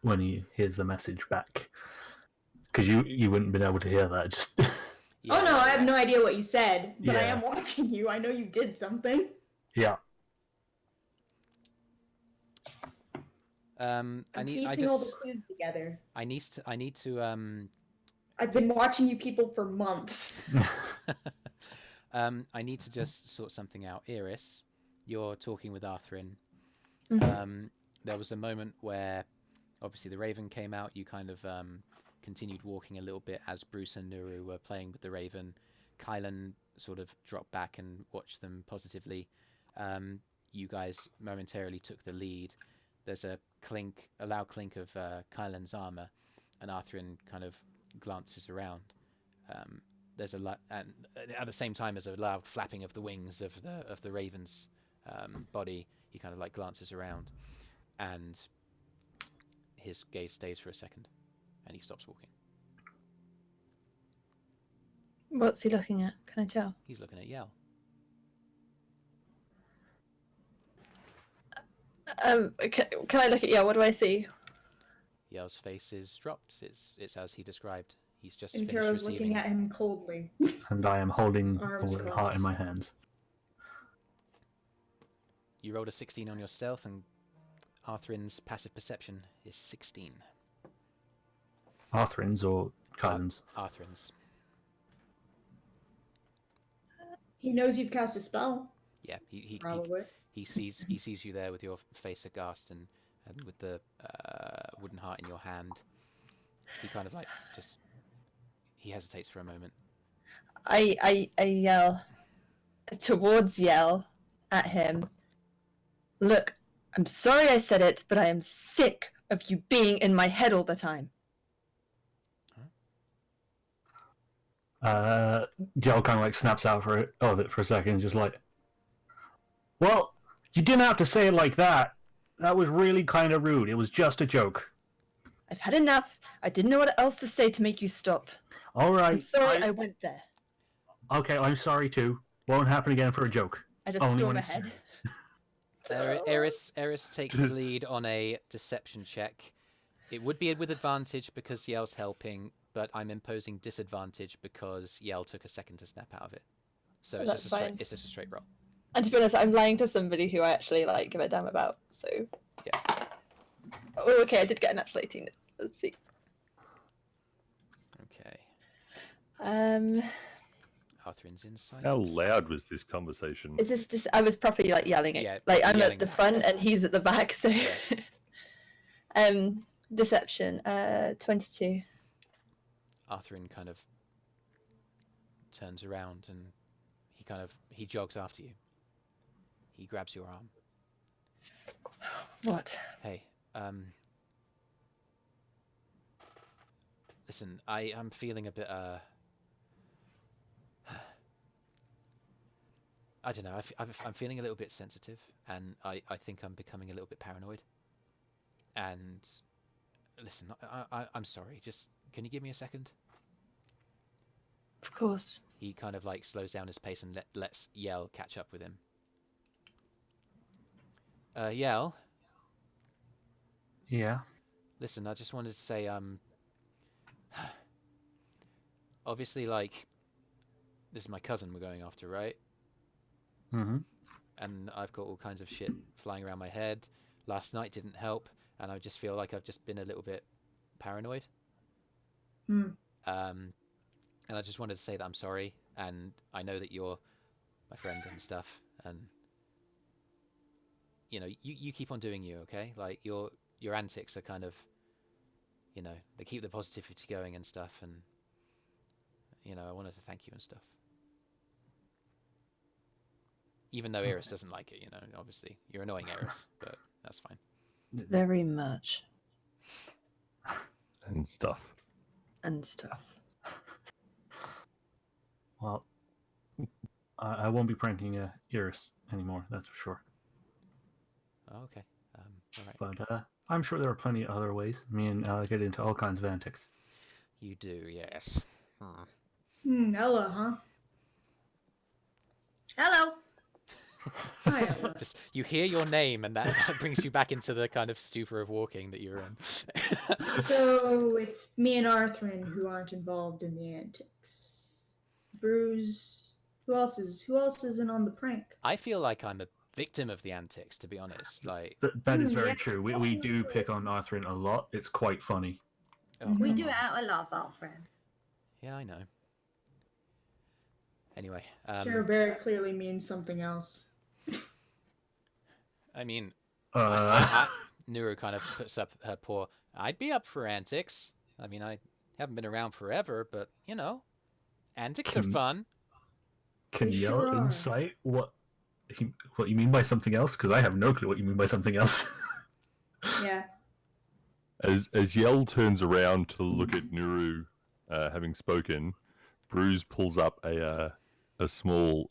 when he hears the message back. Because you wouldn't have been able to hear that. Just Yeah, Oh no, I have no idea what you said, but I Yeah. am watching you. I know you did something. yeah. I'm I piecing all the clues together. I need to I've been watching you people for months. I need to just sort something out. Eirys, you're talking with Arthrin. Mhm. There was a moment where obviously the Raven came out. You kind of continued walking a little bit as Brüz and Nuru were playing with the Raven. Kylan sort of dropped back and watched them positively. You guys momentarily took the lead. There's a loud clink of Kylan's armor, and Arthrin kind of glances around. There's and at the same time as a loud flapping of the wings of the Raven's body. He kind of like glances around, and his gaze stays for a second, and he stops walking. What's he looking at? Can I tell? He's looking at Yell. Can I look at? Yeah. What do I see? Yell's face is dropped. It's as he described. He's just And finished Kyro's receiving. looking at him coldly. And I am holding the Arms wooden heart crossed. in my hands. You rolled a 16 on your stealth, and Arthrin's passive perception is 16. Arthrin's or Kylan's? Arthrin's. He knows you've cast a spell, Yeah, he probably. he sees you there with your face aghast and with the wooden heart in your hand. He kind of like just He hesitates for a moment. I yell towards Yell at him. Look, I'm sorry I said it, but I am sick of you being in my head all the time. Yell kind of like snaps out of it for a second, just like, well, you didn't have to say it like that. That was really kind of rude. It was just a joke. I've had enough. I didn't know what else to say to make you stop. All right. I'm sorry I went there. Okay, I'm sorry too. Won't happen again for a joke. I just Only storm when it's ahead. Eirys takes the lead on a deception check. It would be with advantage because Yell's helping, but I'm imposing disadvantage because Yell took a second to snap out of it. So it's That's just fine. it's just a straight roll. And to be honest, I'm lying to somebody who I actually like give a damn about. So yeah. Oh, okay. I did get an natural 18. Let's see. Okay. Arthrin's insight. How loud was this conversation? Is this just? I was properly like yelling it. Yeah, like I'm yelling at the front and he's at the back. So, Yeah. Deception. 22. Arthrin kind of turns around and he jogs after you. He grabs your arm. What? Hey, listen, I'm feeling a bit, I don't know, I'm feeling a little bit sensitive, and I think I'm becoming a little bit paranoid. And, listen, I'm sorry, just, can you give me a second? Of course. He kind of, like, slows down his pace and lets Yell catch up with him. Yell? Yeah? Listen, I just wanted to say, obviously, like, this is my cousin we're going after, right? Mm-hmm. And I've got all kinds of shit flying around my head. Last night didn't help, and I just feel like I've just been a little bit paranoid. And I just wanted to say that I'm sorry, and I know that you're my friend and stuff, and you know, you keep on doing you, okay? Like your antics are kind of, you know, they keep the positivity going and stuff, and you know, I wanted to thank you and stuff. Even though Eirys doesn't like it, you know, obviously. You're annoying, Eirys, but that's fine. Very much. And stuff. And stuff. Well, I won't be pranking Eirys anymore, that's for sure. Oh, okay. All right. But I'm sure there are plenty of other ways. Me and Ella get into all kinds of antics. You do, yes. Ella, huh? Hello. Hi, Ella. Just you hear your name, and that brings you back into the kind of stupor of walking that you were in. So it's me and Arthrin who aren't involved in the antics. Brüz. Who else isn't on the prank? I feel like I'm a victim of the antics, to be honest. Like That is very Yeah. true. We do pick on Arthrin a lot. It's quite funny. oh, We come do on. it out of love, our friend. Yeah, I know. Anyway, Jojorawr clearly means something else. I mean, Uh, Nuru kind of puts up her paw. I'd be up for antics. I mean, I haven't been around forever, but you know, antics are fun. can They you sure yell are. insight what you mean by something else? Because I have no clue what you mean by something else. Yeah. As Yell turns around to look at Nuru, having spoken, Brüz pulls up a small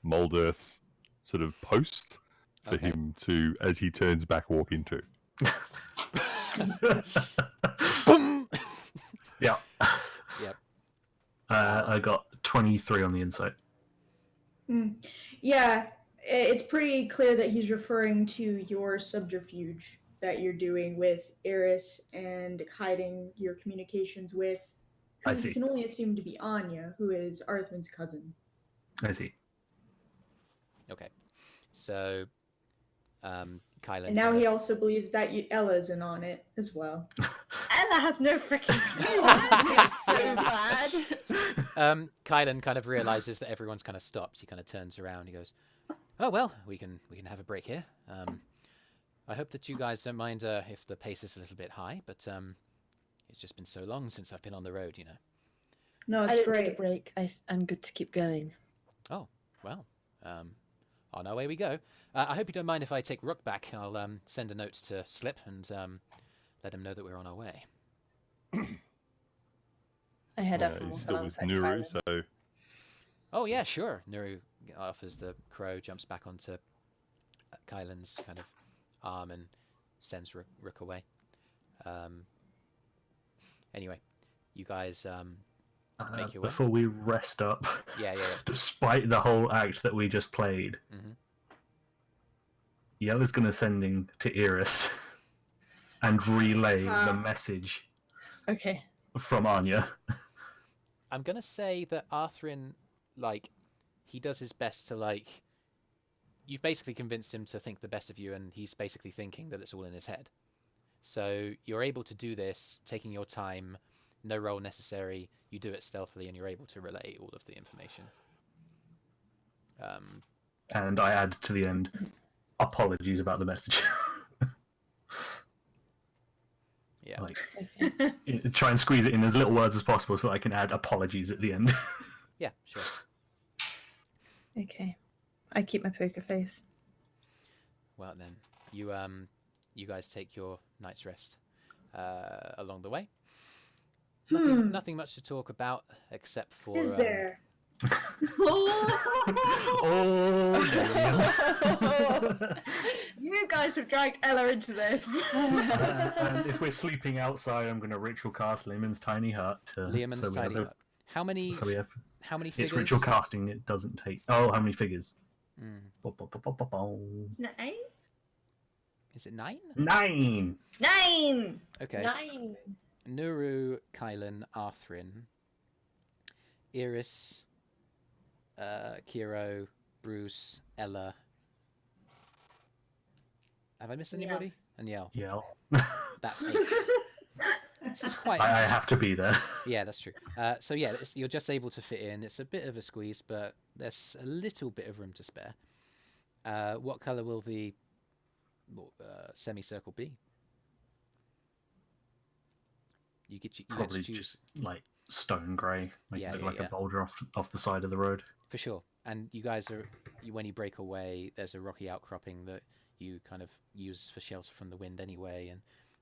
mold earth sort of post for Okay. him to, as he turns back, walk into. Boom! Yeah. Yep. I got 23 on the insight. Yeah, it's pretty clear that he's referring to your subterfuge that you're doing with Eirys and hiding your communications with, I who see. you can only assume to be Anya, who is Arthrin's cousin. I see. Okay. So, Kylan. And now he also believes that Ella's in on it as well. Ella has no freaking It's so bad. Kylan kind of realizes that everyone's kind of stopped. He kind of turns around. He goes, "Oh well, we can have a break here. I hope that you guys don't mind if the pace is a little bit high, but it's just been so long since I've been on the road, you know." No, I it's don't need a great. break. I'm good to keep going. Oh, well. On our way we go. I hope you don't mind if I take Rook back. I'll send a note to Slip and let him know that we're on our way. I head up He's still with alongside Nuru, Kylan. so Oh, yeah, sure. Nuru offers the crow, jumps back onto Kylan's kind of arm and sends Rook away. Anyway, you guys make your way. Before we rest up, Yeah. despite the whole act that we just played, Mhm. Yell is going to sending to Eirys and relay the message Okay. from Anya. I'm gonna say that Arthrin, he does his best to you've basically convinced him to think the best of you, and he's basically thinking that it's all in his head. So you're able to do this, taking your time, no roll necessary. You do it stealthily, and you're able to relay all of the information. And I add to the end, apologies about the message. Yeah. Try and squeeze it in as little words as possible so I can add apologies at the end. Yeah, sure. Okay. I keep my poker face. Well then, you guys take your night's rest along the way. Nothing much to talk about except for. Is there? You guys have dragged Ella into this. And if we're sleeping outside, I'm going to ritual cast Leomund's tiny hut. Leomund's tiny hut. How many? How many figures? It's ritual casting. It doesn't take. Oh, how many figures? Nine? Is it 9? 9. 9! Okay. 9. Nuru, Kylan, Arthrin, Eirys, Kyro, Brüz, Ella. Have I missed anybody? And Yell. Yeah. That's 8. This is quite. I have to be there. Yeah, that's true. So yeah, you're just able to fit in. It's a bit of a squeeze, but there's a little bit of room to spare. What color will the semicircle be? You get to Probably choose. just like stone grey, make Yeah, it look yeah, like yeah. a boulder off the side of the road. For sure. And you guys when you break away, there's a rocky outcropping that you kind of use for shelter from the wind anyway, and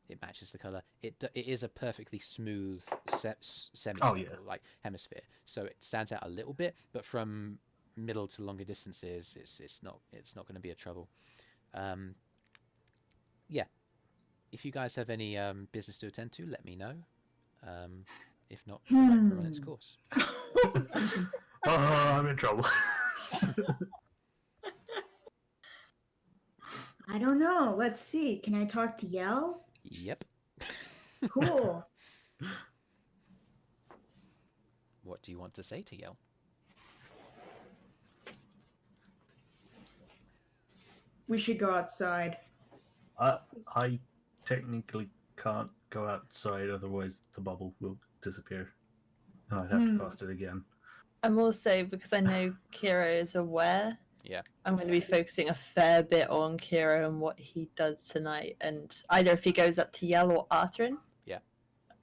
it matches the color. It is a perfectly smooth semicircle, like hemisphere. So it stands out a little bit, but from middle to longer distances, it's not going to be a trouble. Yeah. If you guys have any business to attend to, let me know. If not, we'll run its course. Oh, I'm in trouble. I don't know. Let's see. Can I talk to Yell? Yep. Cool. What do you want to say to Yell? We should go outside. I technically can't go outside, otherwise the bubble will disappear. And I'd have to cast it again. I'm also, because I know Kyro is aware, Yeah. I'm going to be focusing a fair bit on Kyro and what he does tonight. And either if he goes up to Yell or Arthrin. Yeah.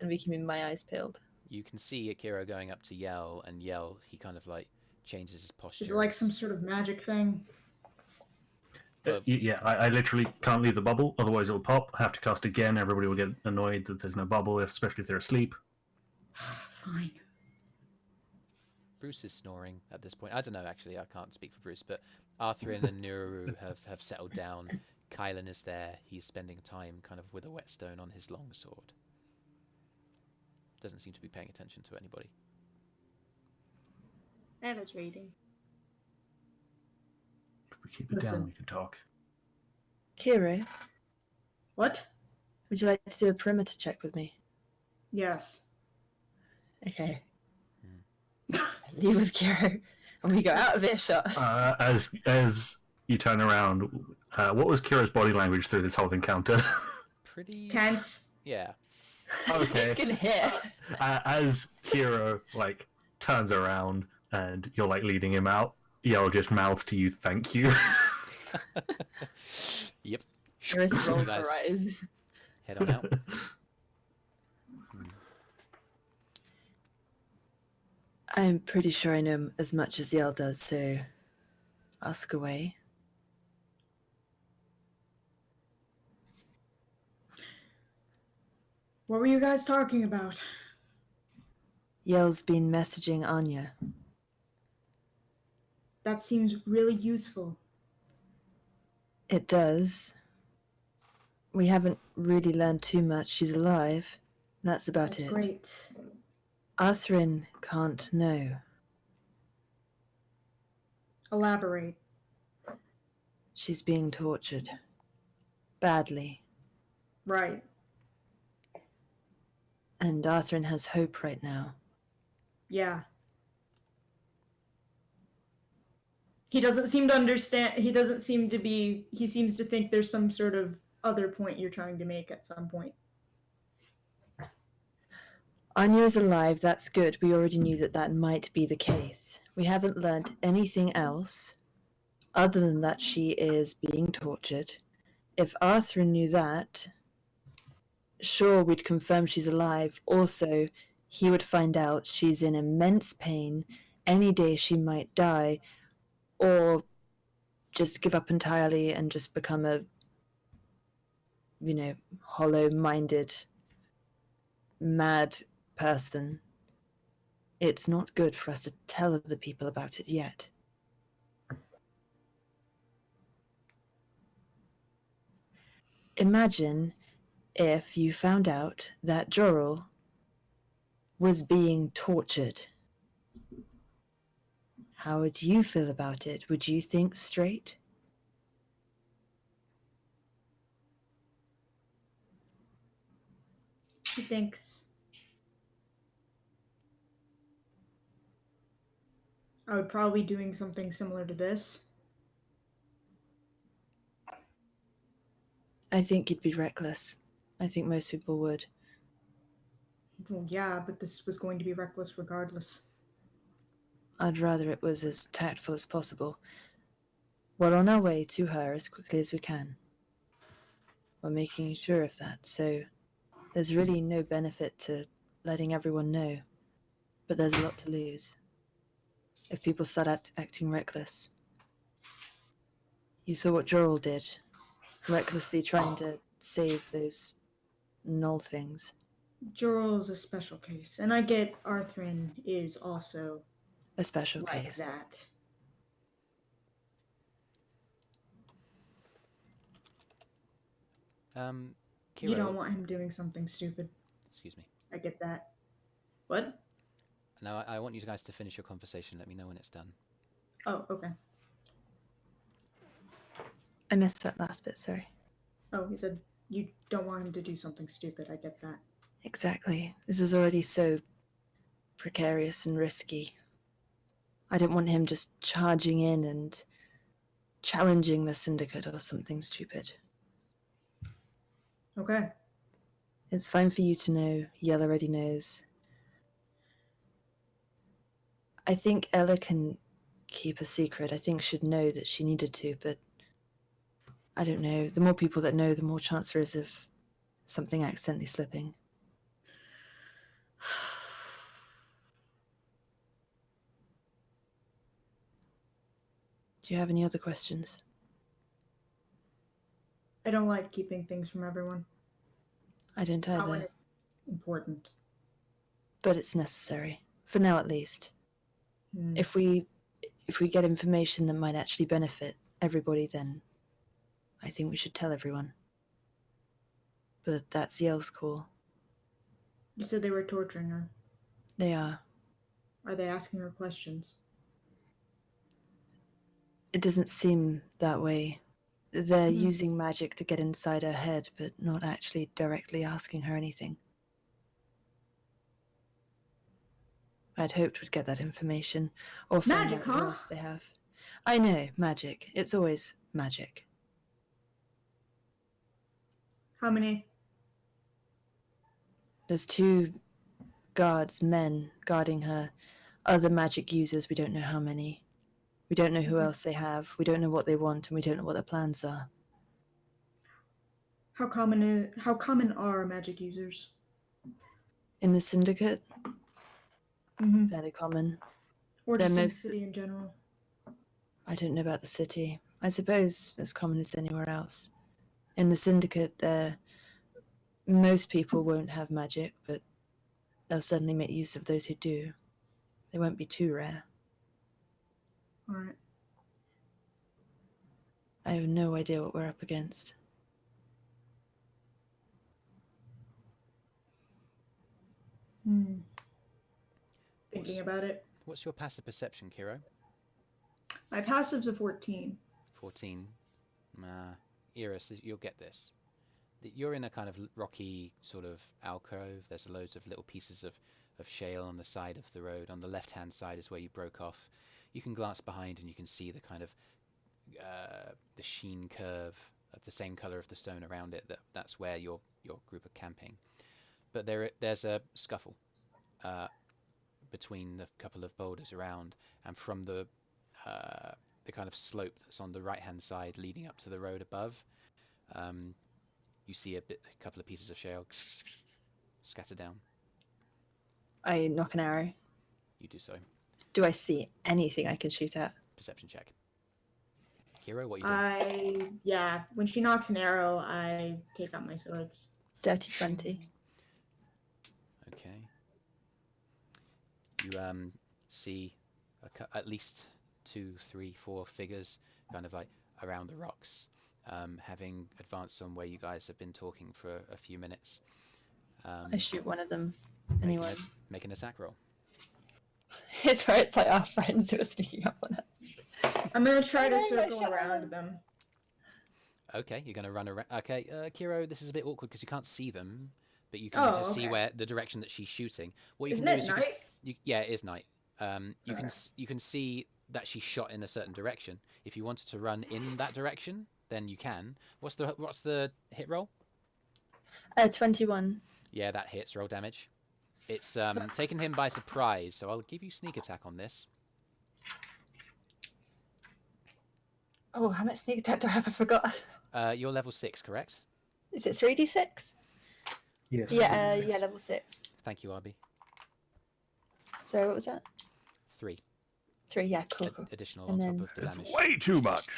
And be keeping my eyes peeled. You can see Akira going up to Yell, and Yell, he kind of changes his posture. Is it like some sort of magic thing? Yeah, I literally can't leave the bubble, otherwise it will pop. I have to cast again. Everybody will get annoyed that there's no bubble, especially if they're asleep. Fine. Brüz is snoring at this point. I don't know, actually. I can't speak for Brüz, but Arthrin and Nuru have settled down. Kylan is there. He's spending time kind of with a whetstone on his long sword. Doesn't seem to be paying attention to anybody. Ella's reading. If we keep it down, we can talk. Kyro, What? would you like to do a perimeter check with me? Yes. Okay. I leave with Kyro, and we go out of earshot. As you turn around, what was Kira's body language through this whole encounter? Pretty Tense. Yeah. Okay. Good hit. As Kiro turns around and you're leading him out, Yell just mouths to you, "Thank you." Yep. Eirys rolls Guys. her eyes. Head on out. I'm pretty sure I know as much as Yell does, so ask away. What were you guys talking about? Yell's been messaging Anya. That seems really useful. It does. We haven't really learned too much. She's alive. That's about That's it. great. Arthrin can't know. Elaborate. She's being tortured. Badly. Right. And Arthrin has hope right now. Yeah. He doesn't seem to understand. He seems to think there's some sort of other point you're trying to make at some point. Anya is alive, that's good. We already knew that that might be the case. We haven't learnt anything else other than that she is being tortured. If Arthrin knew that, sure, we'd confirm she's alive. Also, he would find out she's in immense pain. Any day she might die, or just give up entirely and just become a, hollow-minded, mad person. It's not good for us to tell other people about it yet. Imagine if you found out that Joril was being tortured. How would you feel about it? Would you think straight? He thinks I would probably be doing something similar to this. I think you'd be reckless. I think most people would. Well, yeah, but this was going to be reckless regardless. I'd rather it was as tactful as possible. We're on our way to her as quickly as we can. We're making sure of that, so there's really no benefit to letting everyone know. But there's a lot to lose if people start acting reckless. You saw what Joril did, recklessly trying to save those null things. Joril is a special case, and I get Arthrin is also A special like case. that. Kyro, You don't want him doing something stupid. excuse me. I get that. What? Now I want you guys to finish your conversation. Let me know when it's done. Oh, okay. I missed that last bit, sorry. Oh, he said you don't want him to do something stupid. I get that. Exactly. This was already so precarious and risky. I didn't want him just charging in and challenging the syndicate or something stupid. Okay. It's fine for you to know. Yell already knows. I think Ella can keep a secret. I think she'd know that she needed to, but I don't know. The more people that know, the more chance there is of something accidentally slipping. Do you have any other questions? I don't like keeping things from everyone. I don't Not when either. it's important. But it's necessary. For now, at least. If we get information that might actually benefit everybody, then I think we should tell everyone. But that's Yell's call. You said they were torturing her. They are. Are they asking her questions? It doesn't seem that way. They're using magic to get inside her head, but not actually directly asking her anything. I'd hoped we'd get that information, or find Magic, out what huh? else they have. I know, magic. It's always magic. How many? There's 2 guards, men, guarding her. Other magic users, we don't know how many. We don't know who else they have. We don't know what they want, and we don't know what their plans are. How common are magic users? In the syndicate, fairly common. Or They're just in the most- city in general. I don't know about the city. I suppose as common as anywhere else. In the Syndicate, most people won't have magic, but they'll certainly make use of those who do. They won't be too rare. Alright. I have no idea what we're up against. Thinking about it. What's your passive perception, Kyro? My passive's a 14. 14. Eirys, you'll get this. You're in a kind of rocky sort of alcove. There's loads of little pieces of shale on the side of the road. On the left-hand side is where you broke off. You can glance behind and you can see the kind of the sheen curve of the same colour of the stone around it. That's where your group are camping. But there's a scuffle between the couple of boulders around, and from the kind of slope that's on the right-hand side leading up to the road above, you see a couple of pieces of shale scatter down. I knock an arrow. You do so. Do I see anything I can shoot at? Perception check. Kyro, what are you doing? When she knocks an arrow, I take out my swords. Dirty 20. Okay. You see at least 2, 3, 4 figures kind of like around the rocks, having advanced on where you guys have been talking for a few minutes. I shoot one of them anyway. Make an attack roll. It's where it's like our friends who are sneaking up on us. I'm gonna try to circle around them. Okay, you're gonna run around. Okay, Kyro, this is a bit awkward because you can't see them, but you can just see where the direction that she's shooting. What you Isn't can it do is night? yeah, it is night. You can see that she shot in a certain direction. If you wanted to run in that direction, then you can. What's the hit roll? 21. Yeah, that hits. Roll damage. It's taken him by surprise, so I'll give you sneak attack on this. Oh, how much sneak attack do I have? I forgot. You're level 6, correct? Is it 3d6? Yes. Yeah, level 6. Thank you, Arby. Sorry, what was that? 3. 3, yeah, cool. Additional And on then- top of the It's damage. way too much.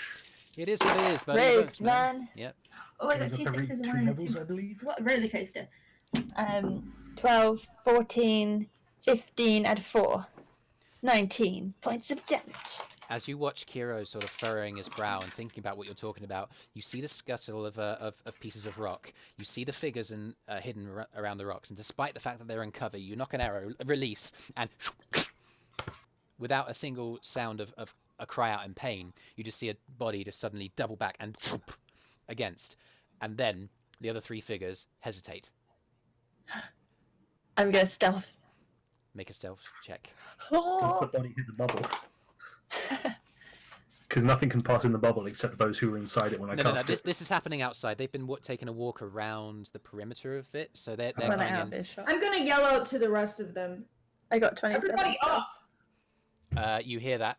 It is what it is, buddy. Rogues, Don't know. man. Yep. Oh, I got Goes two up every sixes and 2 one and a levels, two. I believe. What roller coaster? 12, 14, 15, add 4. 19 points of damage. As you watch Kyro sort of furrowing his brow and thinking about what you're talking about, you see the scuttle of pieces of rock. You see the figures hidden around the rocks, and despite the fact that they're in cover, you knock an arrow, release, and without a single sound of a cry out in pain, you just see a body just suddenly double back and against, and then the other 3 figures hesitate. I'm gonna stealth. Make a stealth check. Does the body hit the bubble? Because nothing can pass in the bubble except those who are inside it when I No. cast it. This is happening outside. They've been taking a walk around the perimeter of it, so they're Well, coming out in. I'm gonna yell out to the rest of them. I got 27. Everybody stealth. up! You hear that?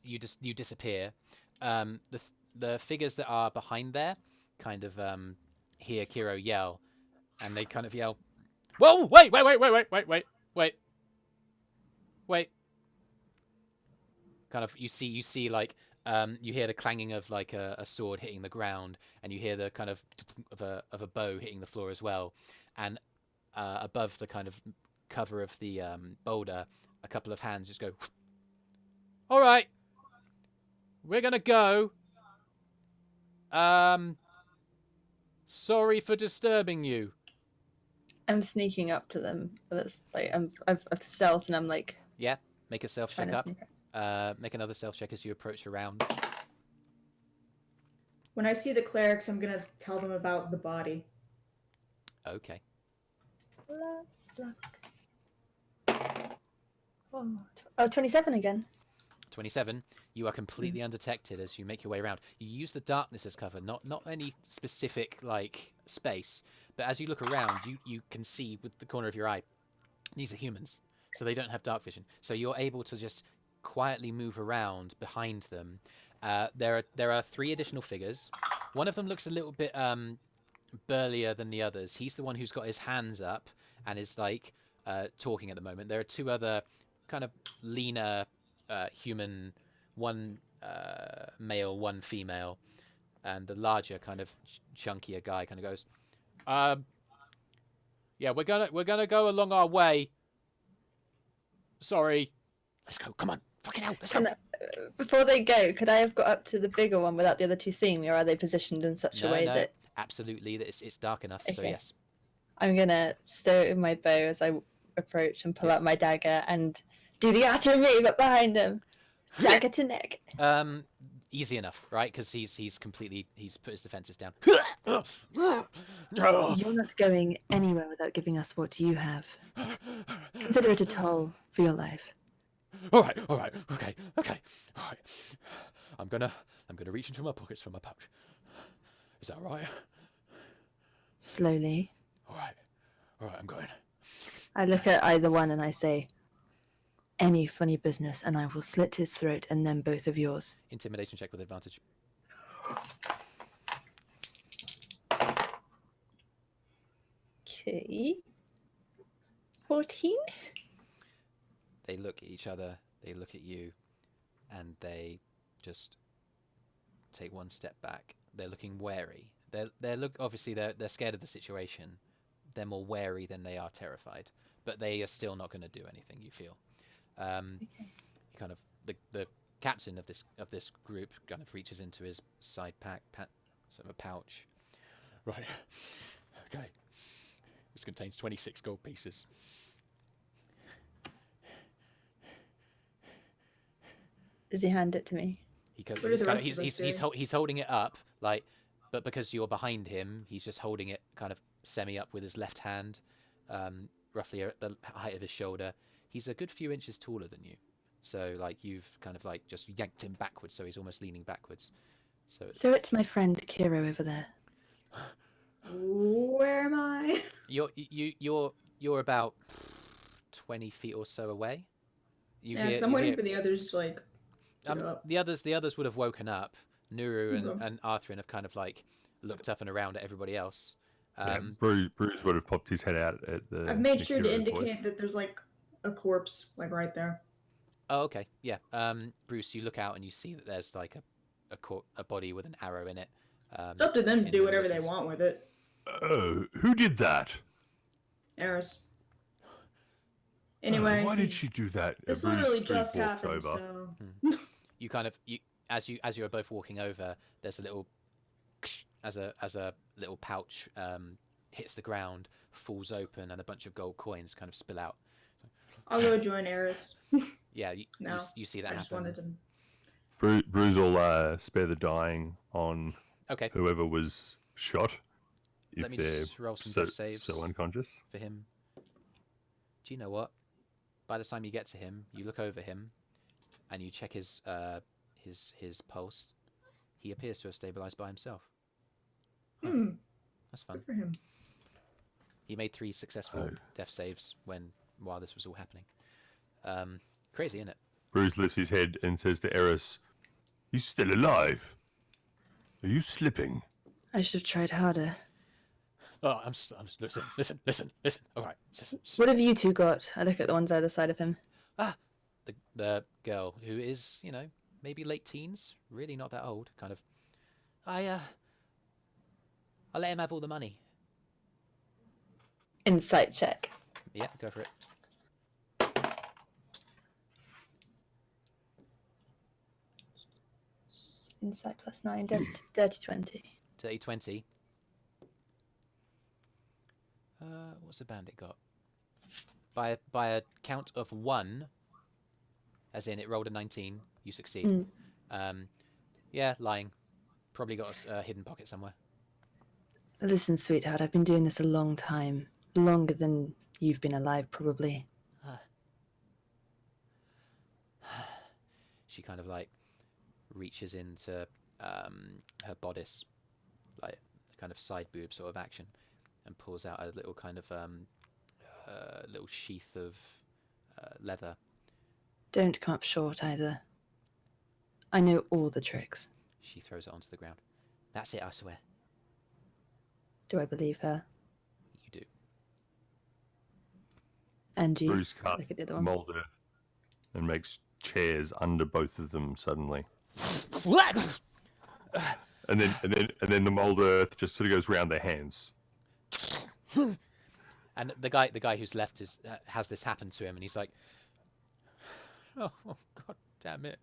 You disappear. The figures that are behind there kind of hear Kyro yell, and they kind of yell, "Whoa! Wait!" Kind of, you see like you hear the clanging of like a sword hitting the ground, and you hear the kind of a bow hitting the floor as well, and above the kind of cover of the boulder, a couple of hands just go. All right, we're gonna go. Sorry for disturbing you. I'm sneaking up to them. That's like I've stealth and I'm like Yeah, make a stealth trying check to up. sneak up. Make another stealth check as you approach around. When I see the clerics, I'm gonna tell them about the body. Okay. Oh, 27 again. 27. You are completely undetected as you make your way around. You use the darkness as cover, not any specific like space, but as you look around, you can see with the corner of your eye. These are humans, so they don't have dark vision. So you're able to just quietly move around behind them. There are 3 additional figures. One of them looks a little bit burlier than the others. He's the one who's got his hands up and is like talking at the moment. There are two other kind of leaner human, one male, one female, and the larger kind of chunkier guy kind of goes, yeah, we're gonna go along our way. Sorry. Let's go. Come on. Fucking hell. Let's go. Before they go, could I have got up to the bigger one without the other two seeing me, or are they positioned in such a way that... Absolutely, that it's dark enough, so Okay. yes. I'm gonna stow it in my bow as I approach and pull out my dagger and do the Arthrin move up behind him. Dagger to neck. Easy enough, right? Because he's put his defenses down. You're not going anywhere without giving us what you have. Consider it a toll for your life. All right, okay, all right. I'm gonna reach into my pockets for my pouch. Is that all right? Slowly. All right, I'm going. I look at either one and I say, any funny business and I will slit his throat and then both of yours. Intimidation check with advantage. Okay. 14? They look at each other, they look at you, and they just take one step back. They're looking wary. Obviously they're scared of the situation. They're more wary than they are terrified, but they are still not going to do anything. You feel. Kind of the captain of this group kind of reaches into his side sort of a pouch. Right. Okay. This contains 26 gold pieces. Does he hand it to me? He's holding it up, like, but because you're behind him, he's just holding it kind of semi up with his left hand, roughly at the height of his shoulder. He's a good few inches taller than you, so like you've kind of like just yanked him backwards, so he's almost leaning backwards. So it's my friend Kyro over there. Where am I? You're about 20 feet or so away. I'm waiting for the others to like. The others would have woken up. Nuru and Arthrin have kind of like looked up and around at everybody else. Brüz would have popped his head out at the. I've made sure to indicate that there's like a corpse like right there. Oh, okay, yeah. Brüz, you look out and you see that there's like a body with an arrow in it. It's up to them to do whatever they want with it. Oh, who did that? Eirys. Anyway, why did she do that? This literally just happened. So. You kind of as you are both walking over, there's a little as a little pouch hits the ground, falls open, and a bunch of gold coins kind of spill out. I'll go join Eirys. Yeah, you see that happen. Just wanted to... Brüz will spare the dying on whoever was shot. Let me just roll some death saves. So unconscious for him. Do you know what? By the time you get to him, you look over him, and you check his pulse. He appears to have stabilized by himself. That's fun. Good for him. He made 3 successful death saves while this was all happening. Crazy, isn't it? Brüz lifts his head and says to Eirys, "He's still alive. Are you slipping?" I should have tried harder. Oh, I'm listen. All right. What have you two got? I look at the ones either side of him. The girl who is, maybe late teens, really not that old, kind of. I'll let him have all the money. Insight check. Yeah, go for it. Insight plus 9, dirty 20. Dirty 20. What's the bandit got? By a count of 1, as in it rolled a 19, you succeed. Yeah, lying. Probably got a hidden pocket somewhere. Listen, sweetheart, I've been doing this a long time. Longer than you've been alive, probably. She kind of like reaches into her bodice, like kind of side boob sort of action, and pulls out a little kind of little sheath of leather. Don't come up short either. I know all the tricks. She throws it onto the ground. That's it, I swear. Do I believe her? You do. And you. Brüz Look casts at the other one. mold earth and makes chairs under both of them suddenly. And then the mold earth just sort of goes round their hands. And the guy who's left has this happen to him, and he's like, "Oh God damn it!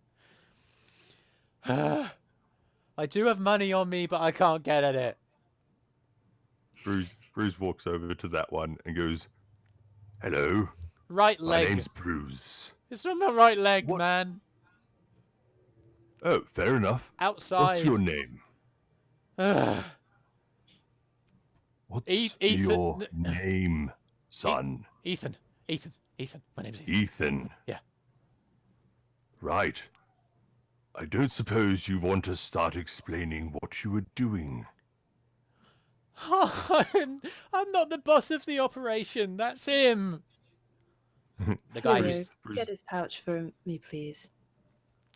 I do have money on me, but I can't get at it." Brüz walks over to that one and goes, "Hello, Right my leg. name's Brüz." It's on my right leg, What? man. Oh, fair enough. Outside. What's your name? What's Ethan. your name, son? Ethan. My name's Ethan. Ethan. Yeah. Right. I don't suppose you want to start explaining what you were doing. I'm not the boss of the operation. That's him. The guy Kyro, who's get his pouch for me, please.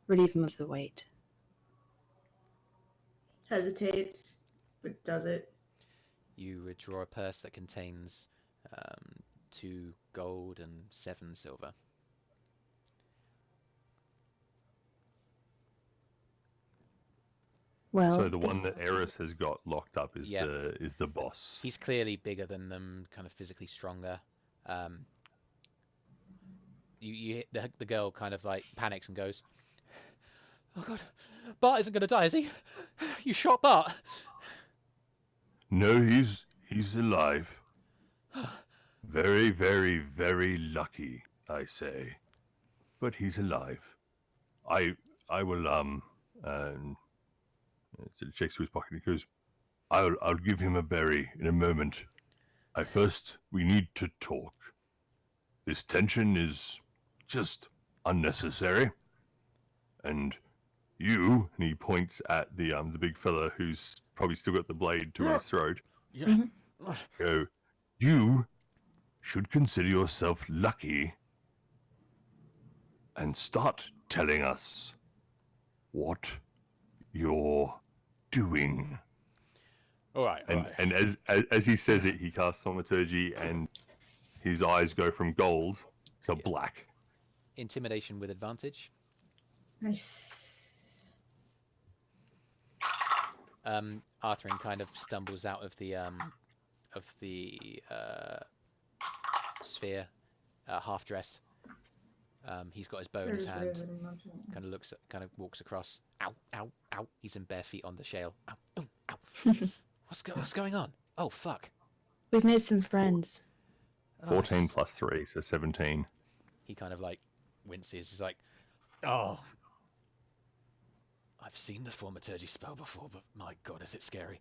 Relieve him of the weight. Hesitates, but does it. You withdraw a purse that contains 2 gold and 7 silver. Well, So the one that Eirys has got locked up is Yeah. the boss. He's clearly bigger than them, kind of physically stronger. You hit the girl kind of like panics and goes, "Oh God, Bart isn't going to die, is he? You shot Bart." No, he's alive. Very, very, very lucky, I say. But he's alive. I will so he checks through his pocket and he goes, I'll give him a berry in a moment. We need to talk. This tension is just unnecessary. And you, and he points at the big fella who's probably still got the blade to his throat. Yeah. Go, you should consider yourself lucky and start telling us what you're doing. All right. And as he says it, he casts thaumaturgy, and his eyes go from gold to black. Intimidation with advantage. Nice. Arthrin kind of stumbles out of the sphere, half dressed. He's got his bow in his hand. Kind of walks across. Ow, ow, ow! He's in bare feet on the shale. Ow, ow, ow! What's going on? Oh fuck! we've made some friends. 14 plus 3, so 17. He kind of like winces. He's like, "Oh, I've seen the thaumaturgy spell before, but my God, is it scary.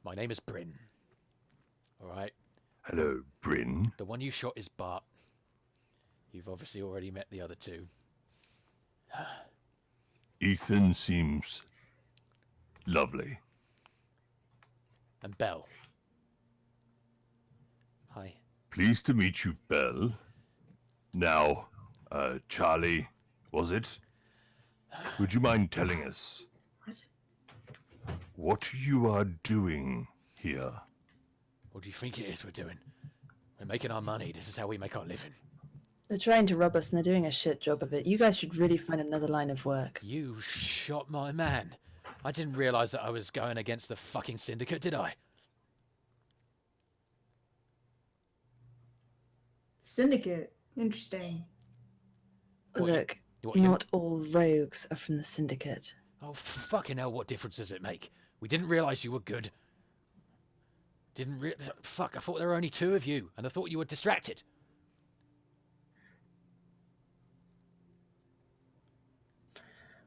My name is Bryn. All right, Hello, Bryn. the one you shot is Bart. You've obviously already met the other two. Ethan seems lovely. And Belle. Hi. Pleased to meet you, Belle. Now, Charlie, was it? Would you mind telling us what you are doing here? What do you think it is we're doing? We're making our money. This is how we make our living. They're trying to rob us and they're doing a shit job of it. You guys should really find another line of work. You shot my man. I didn't realize that I was going against the fucking syndicate, did I? Syndicate. Interesting. What, Look, you- not all rogues are from the syndicate. Oh, fucking hell, what difference does it make? We didn't realize you were good. Fuck, I thought there were only 2 of you, and I thought you were distracted.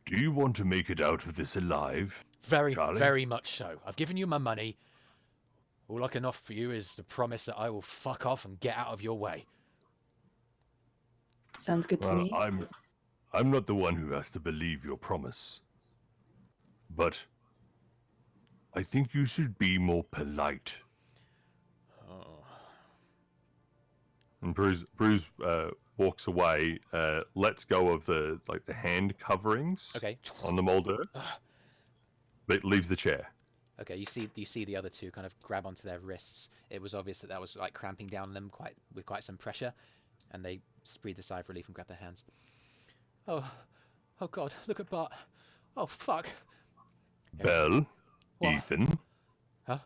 Do you want to make it out of this alive? Very, Charlie? very much so. I've given you my money. All I can offer you is the promise that I will fuck off and get out of your way. Sounds good to me. I'm not the one who has to believe your promise. But I think you should be more polite. And Brüz walks away, lets go of the hand coverings Okay. on the mold earth, but leaves the chair. Okay, you see the other 2 kind of grab onto their wrists. It was obvious that was like cramping down on them with quite some pressure. And they breathe a sigh of relief and grab their hands. Oh God, look at Bart. Oh, fuck. Belle, What? Ethan. Huh?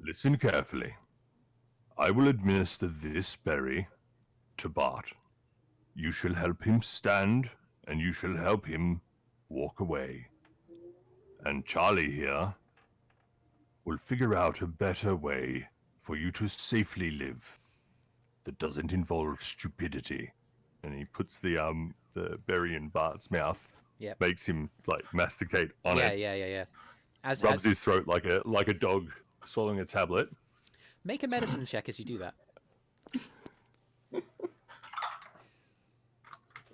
Listen carefully. I will administer this berry to Bart. You shall help him stand, and you shall help him walk away. And Charlie here will figure out a better way for you to safely live that doesn't involve stupidity. And he puts the berry in Bart's mouth. Yep. Makes him like masticate on it. Yeah. Rubs his throat like a dog swallowing a tablet. Make a medicine check as you do that.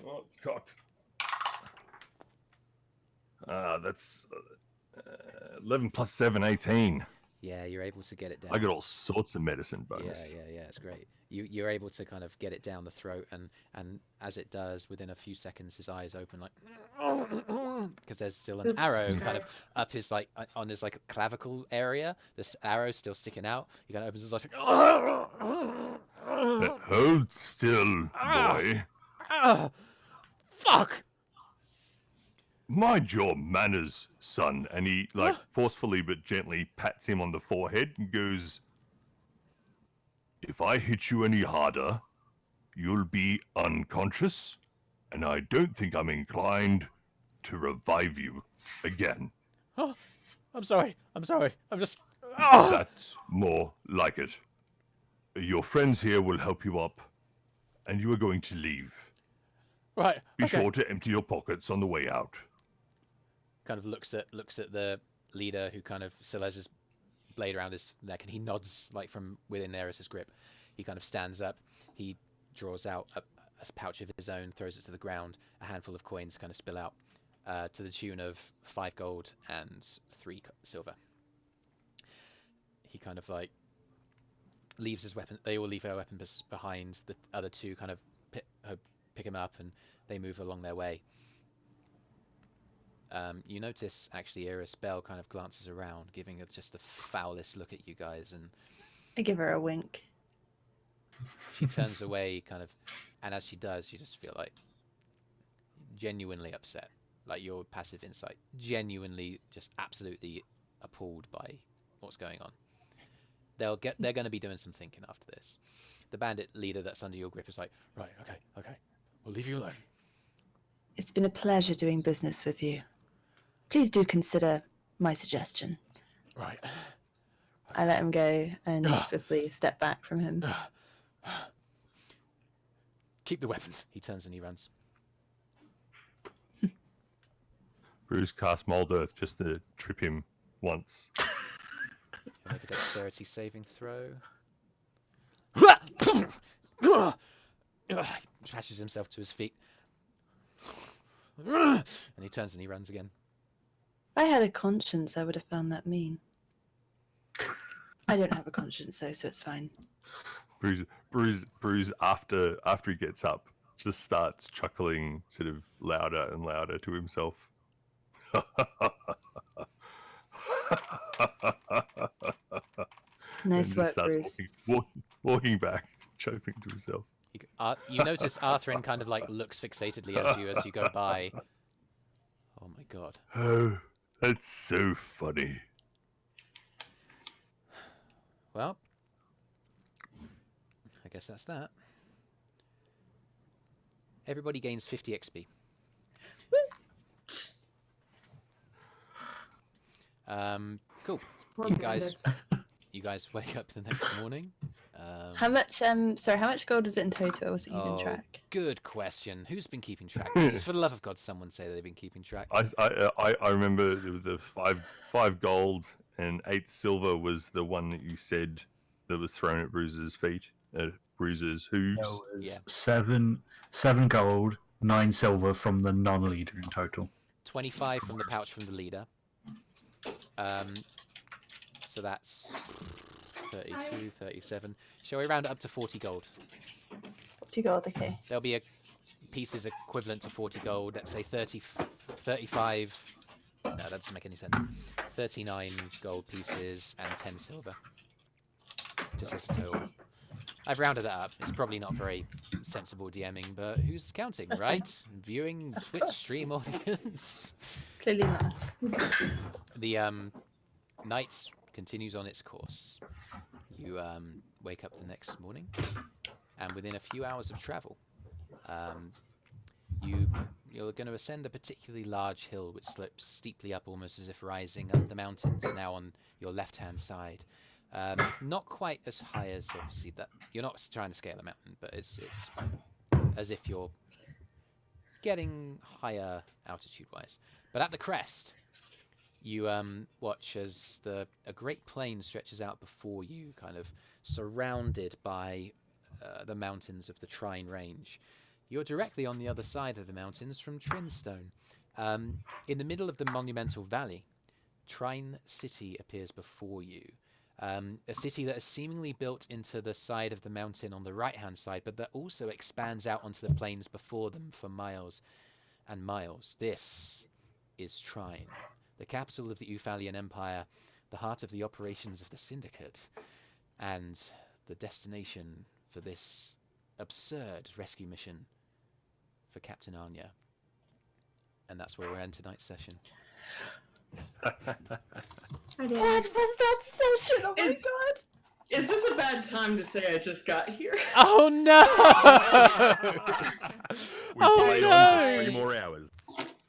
Oh, cocked. That's 11 plus 7, 18. Yeah, you're able to get it down. I got all sorts of medicine bonus. Yeah, it's great. You're able to kind of get it down the throat, and as it does, within a few seconds, his eyes open like, because there's still an arrow kind of up his like on his like clavicle area. This arrow's still sticking out. He kind of opens his eyes like, Hold still, boy. Fuck! Mind your manners, son. And he like forcefully but gently pats him on the forehead and goes, if I hit you any harder, you'll be unconscious, and I don't think I'm inclined to revive you again. Oh, I'm sorry. I'm just... That's more like it. Your friends here will help you up, and you are going to leave. Right, Be sure to empty your pockets on the way out. Kind of looks at the leader, who kind of still has his blade around his neck, and he nods like from within Eirys' grip. He kind of stands up. He draws out a pouch of his own, throws it to the ground. A handful of coins kind of spill out to the tune of 5 gold and 3 silver. He kind of like leaves his weapon. They all leave their weapons behind. The other two kind of pick him up, and they move along their way. You notice, actually, Eirys Bell kind of glances around, giving just the foulest look at you guys, and I give her a wink. she turns away, kind of, and as she does, you just feel like genuinely upset, like your passive insight, genuinely, just absolutely appalled by what's going on. They're going to be doing some thinking after this. The bandit leader that's under your grip is like, right, okay, we'll leave you alone. It's been a pleasure doing business with you. Please do consider my suggestion. Right. I let him go and swiftly step back from him. Keep the weapons. He turns and he runs. Brüz casts Mold Earth just to trip him once. Make a dexterity saving throw. Trashes himself to his feet. And he turns and he runs again. If I had a conscience, I would have found that mean. I don't have a conscience, though, so it's fine. Brüz after he gets up, just starts chuckling sort of louder and louder to himself. Nice work, Brüz. Walking back, chuckling to himself. You notice Arthrin kind of like looks fixatedly as you go by. Oh my god. Oh, that's so funny. Well, I guess that's that. Everybody gains 50 XP. Cool. You guys wake up the next morning. How much? Sorry, how much gold is it in total? I wasn't keeping track. Good question. Who's been keeping track? Please, for the love of God, someone say that they've been keeping track. I remember the 5 gold and 8 silver was the one that you said that was thrown at Brüz's feet, Brüz's hooves. Yeah. 7 gold, 9 silver from the non-leader in total. 25 from the pouch from the leader. So that's 32, 37. Shall we round it up to 40 gold? 40 gold, okay. There'll be pieces equivalent to 40 gold. Let's say 35. No, that doesn't make any sense. 39 gold pieces and 10 silver. Just as a total. I've rounded it up. It's probably not very sensible DMing, but who's counting, That's right? Viewing Twitch stream audience. Clearly not. The night continues on its course. You wake up the next morning, and within a few hours of travel, you're going to ascend a particularly large hill which slopes steeply up, almost as if rising up the mountains, now on your left-hand side. Not quite as high as, obviously, that you're not trying to scale a mountain, but it's as if you're getting higher altitude-wise. But at the crest, you watch as a great plain stretches out before you, kind of surrounded by the mountains of the Trine range. You're directly on the other side of the mountains from Trinstone. In the middle of the monumental valley, Trine City appears before you. A city that is seemingly built into the side of the mountain on the right-hand side, but that also expands out onto the plains before them for miles and miles. This is Trine, the capital of the Ufalian Empire, the heart of the operations of the Syndicate, and the destination for this absurd rescue mission for Captain Anya. And that's where we're in tonight's session. I did. What was that session? Oh my Is- god! Is this a bad time to say I just got here? Oh no! We Oh, played no! on for 3 more hours.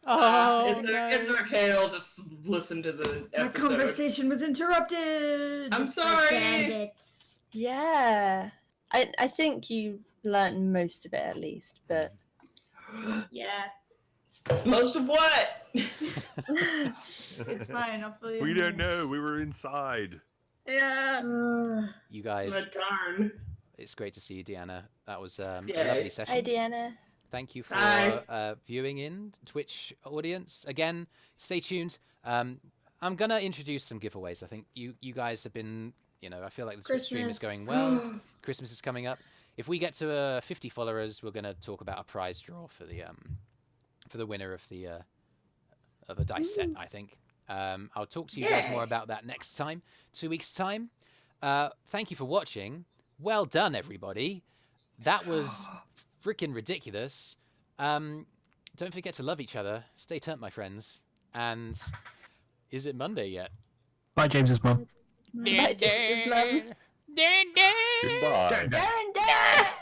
Oh It's okay, I'll just listen to the Our episode. conversation was interrupted. I'm by sorry. Bandits. Yeah. I think you learnt most of it at least, but Yeah, Most of what? it's fine. I'll fill you We in don't later. know. We were inside. Yeah. You guys, But darn. it's great to see you, Deanna. That was a Yay. lovely session. hi Deanna. Thank you for Hi. viewing in, Twitch audience. Again, stay tuned. I'm going to introduce some giveaways. I think you guys have been, I feel like the Twitch stream is Christmas. going well. Christmas is coming up. If we get to 50 followers, we're going to talk about a prize draw for the winner of a dice set, I think. I'll talk to you guys more about that next time, 2 weeks' time. Thank you for watching. Well done, everybody. That was freaking ridiculous. Don't forget to love each other. Stay turned, my friends. And is it Monday yet? Bye, James's mum. Bye, James's mum. Goodbye. Darren, Darren!